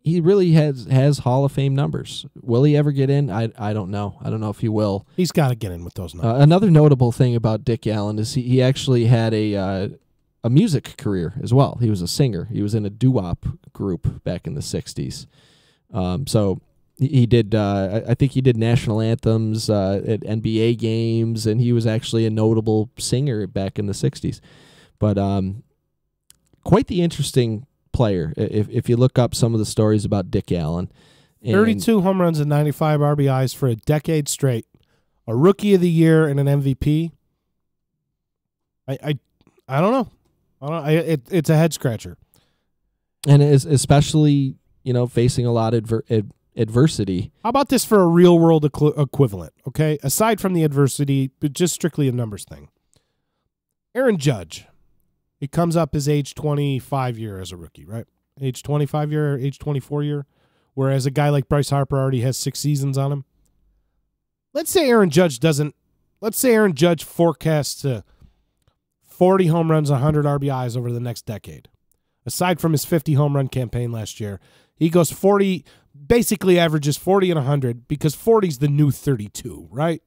he really has Hall of Fame numbers. Will he ever get in? I don't know. I don't know if he will. He's got to get in with those numbers. Another notable thing about Dick Allen is he actually had a music career as well. He was a singer. He was in a doo-wop group back in the 60s. So he did, I think he did national anthems at NBA games, and he was actually a notable singer back in the 60s. But quite the interesting player if you look up some of the stories about Dick Allen. 32 home runs and 95 RBIs for a decade straight. A Rookie of the Year and an MVP. I don't know. It's a head scratcher. And especially, facing a lot of adversity. How about this for a real world equivalent, okay? Aside from the adversity, but just strictly a numbers thing. Aaron Judge. He comes up his age 25 year as a rookie, right? Age 25 year, age 24 year. Whereas a guy like Bryce Harper already has 6 seasons on him. Let's say Aaron Judge forecasts 40 home runs, 100 RBIs over the next decade. Aside from his 50 home run campaign last year, he goes 40, basically averages 40 and 100 because 40 is the new 32, right?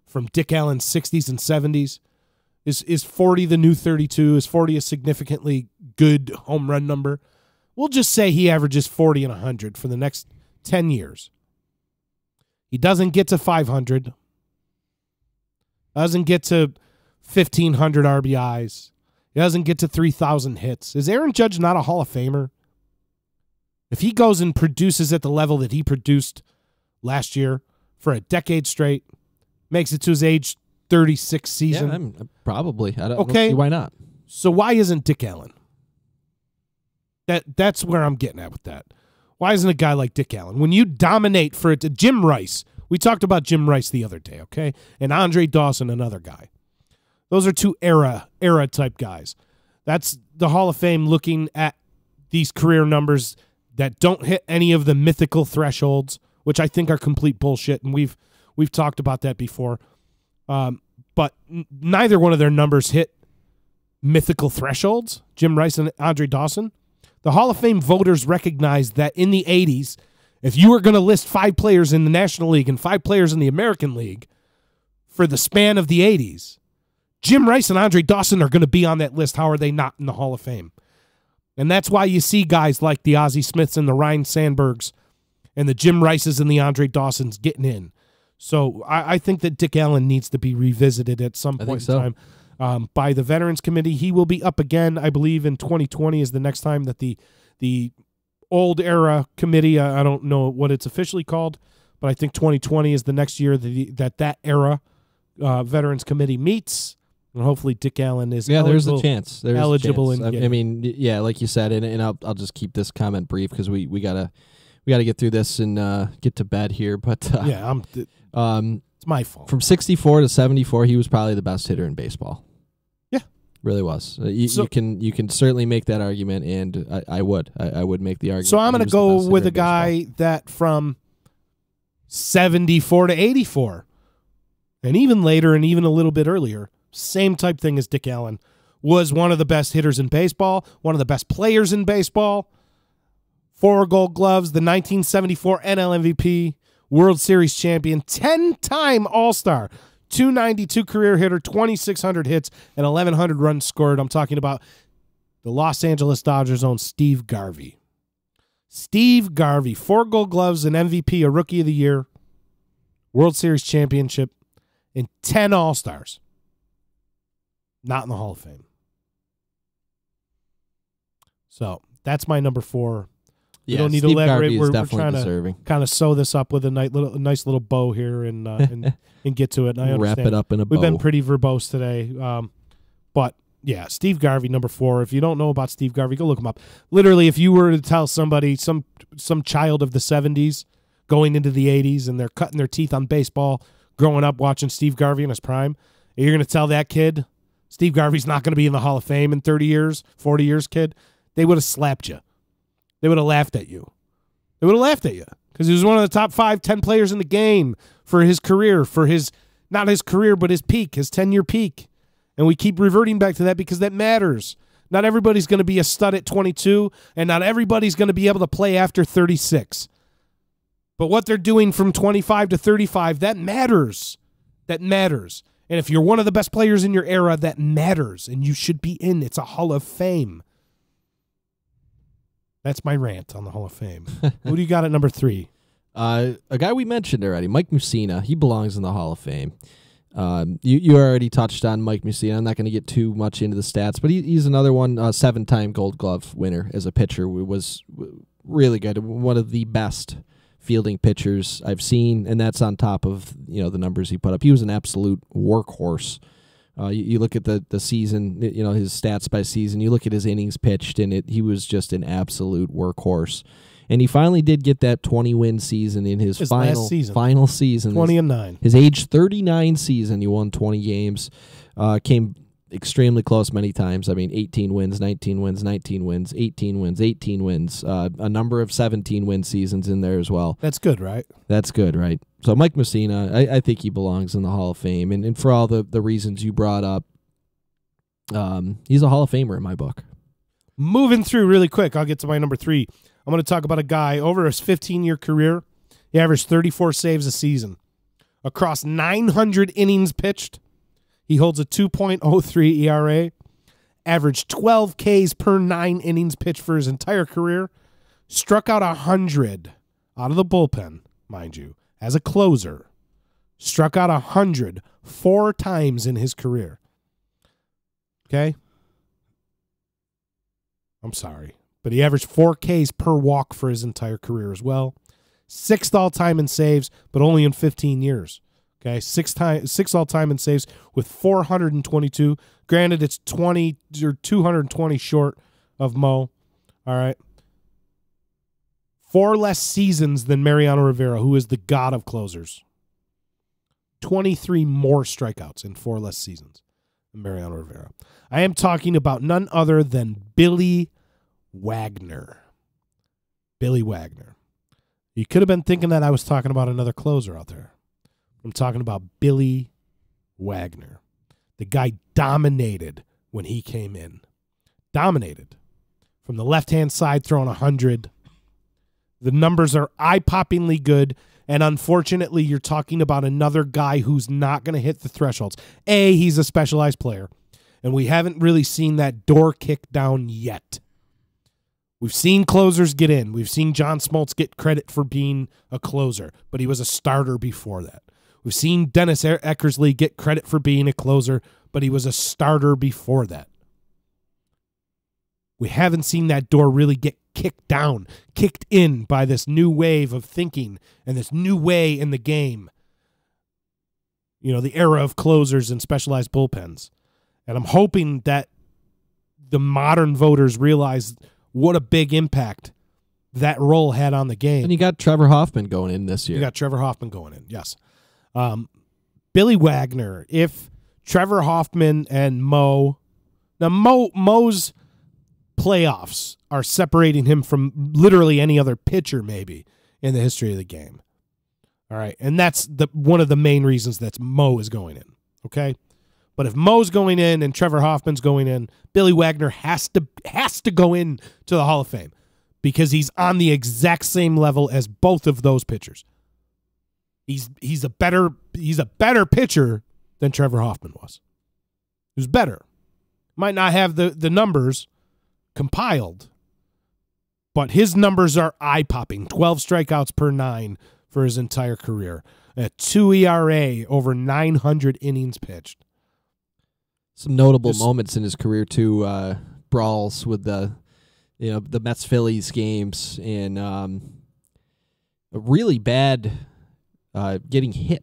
From Dick Allen's 60s and 70s. Is 40 the new 32? Is 40 a significantly good home run number? We'll just say he averages 40 and 100 for the next 10 years. He doesn't get to 500. Doesn't get to 1,500 RBIs. He doesn't get to 3,000 hits. Is Aaron Judge not a Hall of Famer? If he goes and produces at the level that he produced last year for a decade straight, makes it to his age 36 season. Yeah, probably. I don't see why not. So why isn't Dick Allen? That's where I'm getting at with that. Why isn't a guy like Dick Allen? When you dominate for it, Jim Rice. We talked about Jim Rice the other day, okay? And Andre Dawson, another guy. Those are 2 era type guys. That's the Hall of Fame looking at these career numbers that don't hit any of the mythical thresholds, which I think are complete bullshit, and we've talked about that before. But neither one of their numbers hit mythical thresholds, Jim Rice and Andre Dawson. The Hall of Fame voters recognized that in the 80s, if you were going to list 5 players in the National League and 5 players in the American League for the span of the 80s, Jim Rice and Andre Dawson are going to be on that list. How are they not in the Hall of Fame? And that's why you see guys like the Ozzie Smiths and the Ryne Sandbergs and the Jim Rices and the Andre Dawsons getting in. So I think that Dick Allen needs to be revisited at some point in time by the Veterans Committee. He will be up again, I believe, in 2020 is the next time that the old era committee, I don't know what it's officially called, but I think 2020 is the next year that era Veterans Committee meets. And hopefully Dick Allen is there's a chance. Eligible. I mean, yeah, like you said, and I'll just keep this comment brief because we gotta we got to get through this and get to bed here. But yeah, it's my fault. From 64 to 74, he was probably the best hitter in baseball. Yeah, really was. You can certainly make that argument, and I would make the argument. So I'm going to go with a guy that from 74 to 84, and even later, and even a little bit earlier, same type thing as Dick Allen, was one of the best hitters in baseball, one of the best players in baseball. 4 Gold Gloves, the 1974 NL MVP, World Series champion, 10-time All-Star, 292 career hitter, 2,600 hits, and 1,100 runs scored. I'm talking about the Los Angeles Dodgers' own Steve Garvey. Steve Garvey, 4 Gold Gloves, an MVP, a Rookie of the Year, World Series championship, and 10 All-Stars. Not in the Hall of Fame. So that's my number 4. You don't need Steve to elaborate. Garvey is We're definitely trying deserving. to kind of sew this up with a nice little bow here and get to it. And I understand. Wrap it up in a bow. We've been pretty verbose today. But, yeah, Steve Garvey, number 4. If you don't know about Steve Garvey, go look him up. Literally, if you were to tell somebody, some child of the 70s going into the 80s, and they're cutting their teeth on baseball, growing up watching Steve Garvey in his prime, and you're going to tell that kid, Steve Garvey's not going to be in the Hall of Fame in 30 years, 40 years, kid, they would have slapped you. They would have laughed at you. They would have laughed at you because he was one of the top 5, 10 players in the game for his career, not his career, but his peak, his 10-year peak. And we keep reverting back to that because that matters. Not everybody's going to be a stud at 22, and not everybody's going to be able to play after 36. But what they're doing from 25 to 35, that matters. That matters. And if you're one of the best players in your era, that matters, and you should be in. It's a Hall of Fame. That's my rant on the Hall of Fame. Who do you got at number 3? A guy we mentioned already, Mike Mussina. He belongs in the Hall of Fame. You already touched on Mike Mussina. I'm not going to get too much into the stats, but he's another one, 7-time Gold Glove winner as a pitcher. Was really good. One of the best fielding pitchers I've seen, and that's on top of the numbers he put up. He was an absolute workhorse. You look at the season, his stats by season. You look at his innings pitched, and he was just an absolute workhorse. And he finally did get that 20-win season in his final season. 20-9. His age 39 season, he won 20 games. Came extremely close many times. I mean, 18 wins, 19 wins, 19 wins, 18 wins, 18 wins. A number of 17-win seasons in there as well. That's good, right? That's good, right? So Mike Mussina, I think he belongs in the Hall of Fame. And for all the reasons you brought up, he's a Hall of Famer in my book. Moving through really quick, I'll get to my number 3. I'm going to talk about a guy over his 15-year career. He averaged 34 saves a season. Across 900 innings pitched, he holds a 2.03 ERA, averaged 12 Ks per 9 innings pitched for his entire career, struck out 100 out of the bullpen, mind you, as a closer. Struck out 100 4 times in his career. Okay? I'm sorry. But he averaged 4 Ks per walk for his entire career as well. 6th all-time in saves, but only in 15 years. Okay, 6 all-time in saves with 422. Granted, it's 20 or 220 short of Mo. All right. 4 less seasons than Mariano Rivera, who is the god of closers. 23 more strikeouts in 4 less seasons than Mariano Rivera. I am talking about none other than Billy Wagner. Billy Wagner. You could have been thinking that I was talking about another closer out there. I'm talking about Billy Wagner. The guy dominated when he came in. Dominated. From the left-hand side, throwing 100. The numbers are eye-poppingly good, and unfortunately, you're talking about another guy who's not going to hit the thresholds. He's a specialized player, and we haven't really seen that door kicked down yet. We've seen closers get in. We've seen John Smoltz get credit for being a closer, but he was a starter before that. We've seen Dennis Eckersley get credit for being a closer, but he was a starter before that. We haven't seen that door really get kicked down, kicked in by this new wave of thinking and this new way in the game. The era of closers and specialized bullpens. And I'm hoping that the modern voters realize what a big impact that role had on the game. And you got Trevor Hoffman going in this year. You got Trevor Hoffman going in, yes. Billy Wagner, if Trevor Hoffman and Mo, now Mo's playoffs are separating him from literally any other pitcher maybe in the history of the game. All right, and that's one of the main reasons that Mo is going in, okay? But if Mo's going in and Trevor Hoffman's going in, Billy Wagner has to go in to the Hall of Fame because he's on the exact same level as both of those pitchers. He's a better pitcher than Trevor Hoffman was. Who's better. Might not have the numbers compiled, but his numbers are eye-popping. 12 strikeouts per 9 for his entire career. A 2 ERA over 900 innings pitched. Some notable moments in his career too. Brawls with the Mets Phillies games, and a really bad getting hit.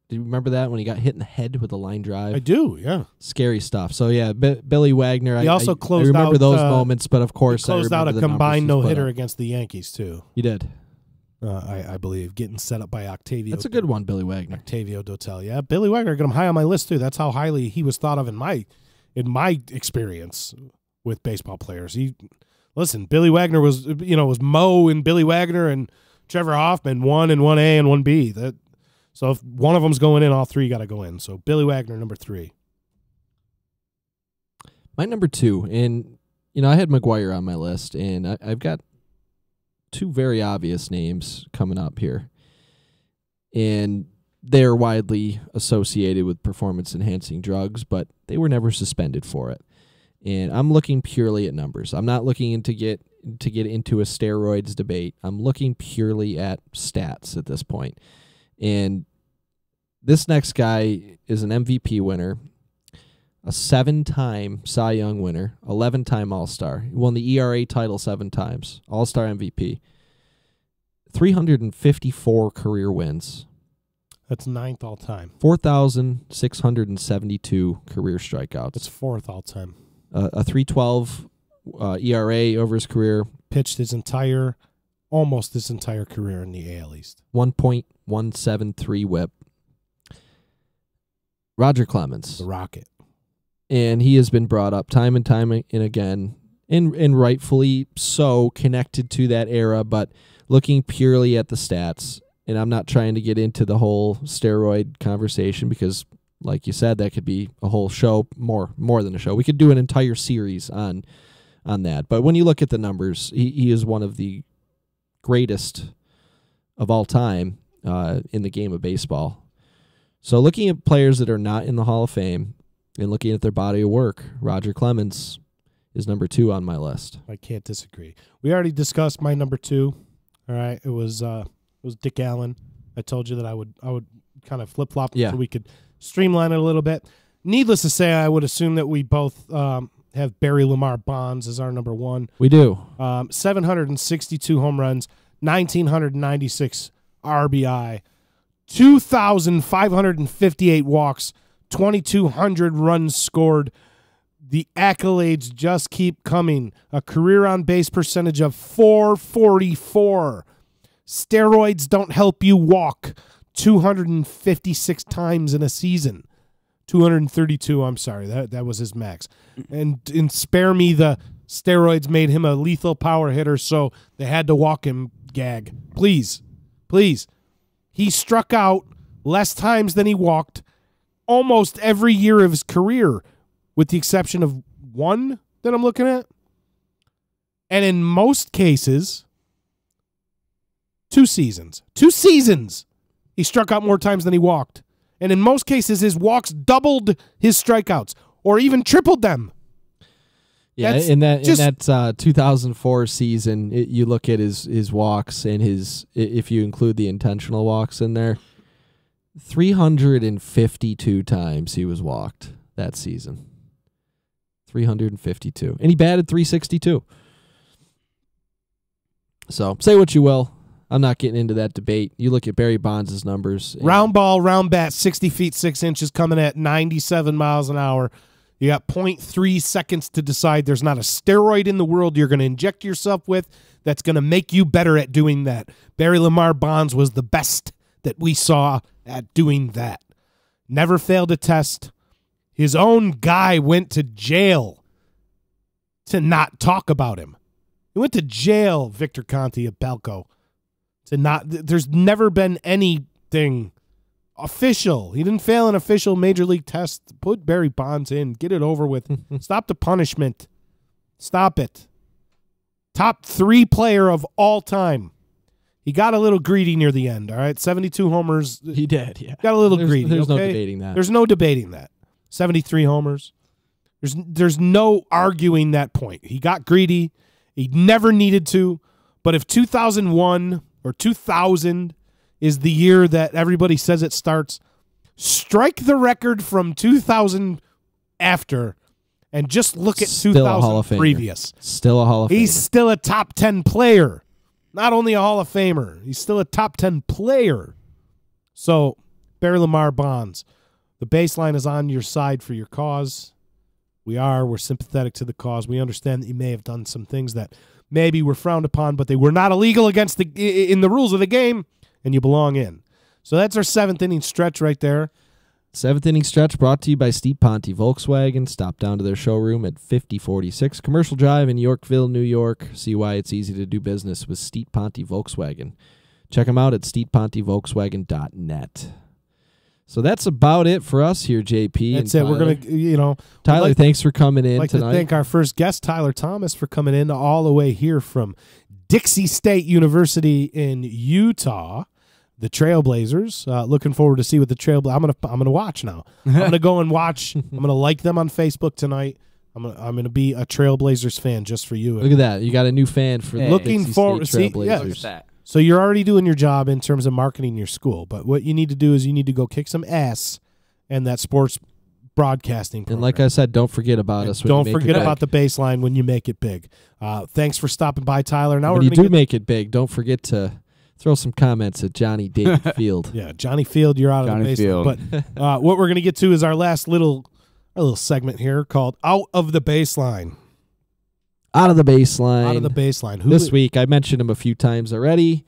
Do you remember that when he got hit in the head with a line drive? I do, yeah. Scary stuff. So yeah, Billy Wagner. He also closed I remember out those moments, but of course, he closed I out a remember the combined numbers no-hitter against the Yankees too. He did. I believe getting set up by Octavio. That's a good one, Billy Wagner. Octavio Dotel. Yeah, Billy Wagner got him high on my list too. That's how highly he was thought of in my experience with baseball players. Billy Wagner was Mo and Billy Wagner and Trevor Hoffman 1 and 1A and 1B. So if one of them's going in, all three got to go in. So Billy Wagner number 3. My number 2, and I had McGuire on my list, and I've got 2 very obvious names coming up here, and they're widely associated with performance-enhancing drugs, but they were never suspended for it. And I'm looking purely at numbers. I'm not looking to get into a steroids debate. I'm looking purely at stats at this point. And this next guy is an MVP winner, a 7-time Cy Young winner, 11-time All-Star. He won the ERA title 7 times, All-Star MVP, 354 career wins. That's 9th all-time. 4,672 career strikeouts. That's 4th all-time. A 3.12 ERA over his career. Pitched almost his entire career in the AL East. 1.173 whip. Roger Clemens. The Rocket. And he has been brought up time and time and again, and rightfully so, connected to that era, but looking purely at the stats. And I'm not trying to get into the whole steroid conversation because, like you said, that could be a whole show, more than a show. We could do an entire series on that. But when you look at the numbers, he is one of the greatest of all time in the game of baseball. So looking at players that are not in the Hall of Fame and looking at their body of work, Roger Clemens is number 2 on my list. I can't disagree. We already discussed my number 2. All right, it was Dick Allen. I told you that I would kind of flip-flop so we could streamline it a little bit. Needless to say, I would assume that we both have Barry Lamar Bonds as our number 1. We do. 762 home runs, 1,996 RBI, 2,558 walks, 2,200 runs scored. The accolades just keep coming. A career on-base percentage of .444. Steroids don't help you walk 256 times in a season. 232, I'm sorry. That was his max. And spare me the steroids made him a lethal power hitter, so they had to walk him gag. Please. He struck out less times than he walked almost every year of his career, with the exception of 1 that I'm looking at. And in most cases, 2 seasons. 2 seasons he struck out more times than he walked. And in most cases, his walks doubled his strikeouts or even tripled them. Yeah, in that 2004 season, you look at his walks and if you include the intentional walks in there, 352 times he was walked that season. 352. And he batted .362. So, say what you will. I'm not getting into that debate. You look at Barry Bonds' numbers. Round ball, round bat, 60 feet, 6 inches, coming at 97 miles an hour. You got 0.3 seconds to decide. There's not a steroid in the world you're going to inject yourself with that's going to make you better at doing that. Barry Lamar Bonds was the best that we saw at doing that. Never failed a test. His own guy went to jail to not talk about him. He went to jail, Victor Conti of Balco, to not. There's never been anything official. He didn't fail an official major league test. Put Barry Bonds in. Get it over with. Stop the punishment. Stop it. Top 3 player of all time. He got a little greedy near the end, all right? 72 homers. He did, yeah. Got a little greedy, There's okay? no debating that. There's no debating that. 73 homers. There's no arguing that point. He got greedy. He never needed to. But if 2001 or 2000 is the year that everybody says it starts, strike the record from 2000 after and just look at Still a Hall of 2000 Famer. previous. Still a Hall of Famer. He's still a top 10 player. Not only a Hall of Famer, he's still a top 10 player. So, Barry Lamar Bonds, the baseline is on your side for your cause. We're sympathetic to the cause. We understand that you may have done some things that maybe were frowned upon, but they were not illegal in the rules of the game, and you belong in. So that's our 7th inning stretch right there. 7th inning stretch brought to you by Steve Ponte Volkswagen. Stop down to their showroom at 5046 Commercial Drive in Yorkville, New York. See why it's easy to do business with Steve Ponte Volkswagen. Check them out at stevepontevolkswagen.net. So that's about it for us here, JP. That's it. We're going to, Tyler, thanks for coming in like tonight. To thank our first guest, Tyler Thomas, for coming in all the way here from Dixie State University in Utah. The Trailblazers. Looking forward to see what the Trailblazers. I'm gonna watch now. I'm gonna go and watch. I'm gonna like them on Facebook tonight. I'm gonna be a Trailblazers fan just for you. Look at that. You got a new fan for the Looking Dixie forward. State See, yeah. Trailblazers. Look at that. So you're already doing your job in terms of marketing your school, but what you need to do is you need to go kick some ass in that sports broadcasting program. And like I said, don't forget about us. When Don't you make forget it about big. the baseline when you make it big. Thanks for stopping by, Tyler. Now When we're you gonna do get, make it big, don't forget to throw some comments at Johnny David Field. yeah, Johnny Field, you're out of Johnny the baseline. Field. But what we're gonna get to is our last little segment here called "Out of the Baseline." Out of the baseline. Out of the baseline. This week, I mentioned him a few times already.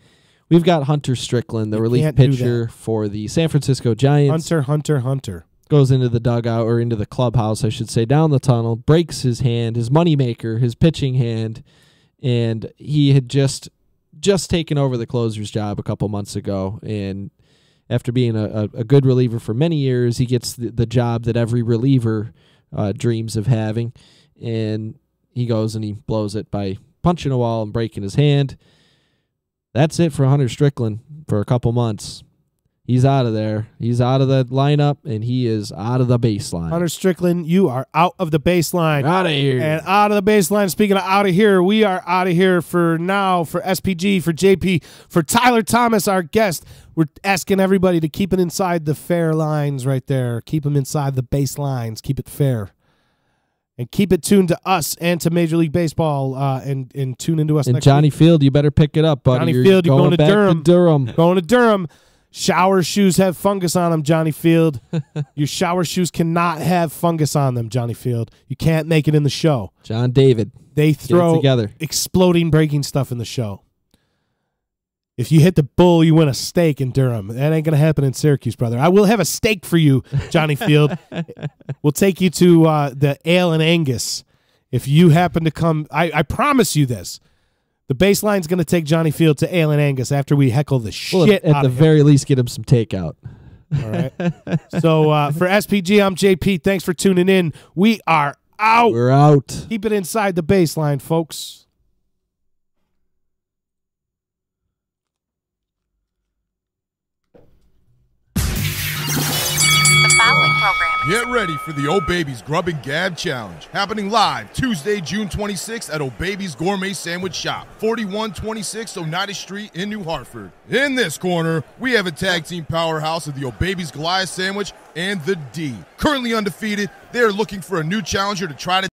We've got Hunter Strickland, the You relief can't do pitcher for the San Francisco Giants. Hunter. Goes into the dugout, or into the clubhouse, I should say, down the tunnel, breaks his hand, his moneymaker, his pitching hand, and he had just taken over the closer's job a couple months ago. And after being a good reliever for many years, he gets the job that every reliever dreams of having. And he goes and he blows it by punching a wall and breaking his hand. That's it for Hunter Strickland for a couple months. He's out of there. He's out of the lineup, and he is out of the baseline. Hunter Strickland, you are out of the baseline. Out of here. And out of the baseline, speaking of out of here, we are out of here for now, for SPG, for JP, for Tyler Thomas, our guest. We're asking everybody to keep it inside the fair lines right there. Keep them inside the baselines. Keep it fair. And keep it tuned to us and to Major League Baseball, and tune into us And next Johnny week. Field, you better pick it up, buddy. Johnny You're Field, you're going to back Durham. Durham. Going to Durham. Shower shoes have fungus on them, Johnny Field. Your shower shoes cannot have fungus on them, Johnny Field. You can't make it in the show. John David. They throw together. exploding, breaking stuff in the show. If you hit the bull, you win a steak in Durham. That ain't going to happen in Syracuse, brother. I will have a steak for you, Johnny Field. We'll take you to the Ale and Angus. If you happen to come, I promise you this. The baseline's going to take Johnny Field to Ale and Angus after we heckle the shit At out the of him. very least, get him some takeout. All right. So for SPG, I'm JP. Thanks for tuning in. We are out. We're out. Keep it inside the baseline, folks. The following program is Get ready for the Oh Babies Grub and Gab Challenge, happening live Tuesday, June 26th at Oh Babies Gourmet Sandwich Shop, 4126 Oneida Street in New Hartford. In this corner, we have a tag team powerhouse of the Oh Babies Goliath Sandwich and the D. Currently undefeated, they are looking for a new challenger to try to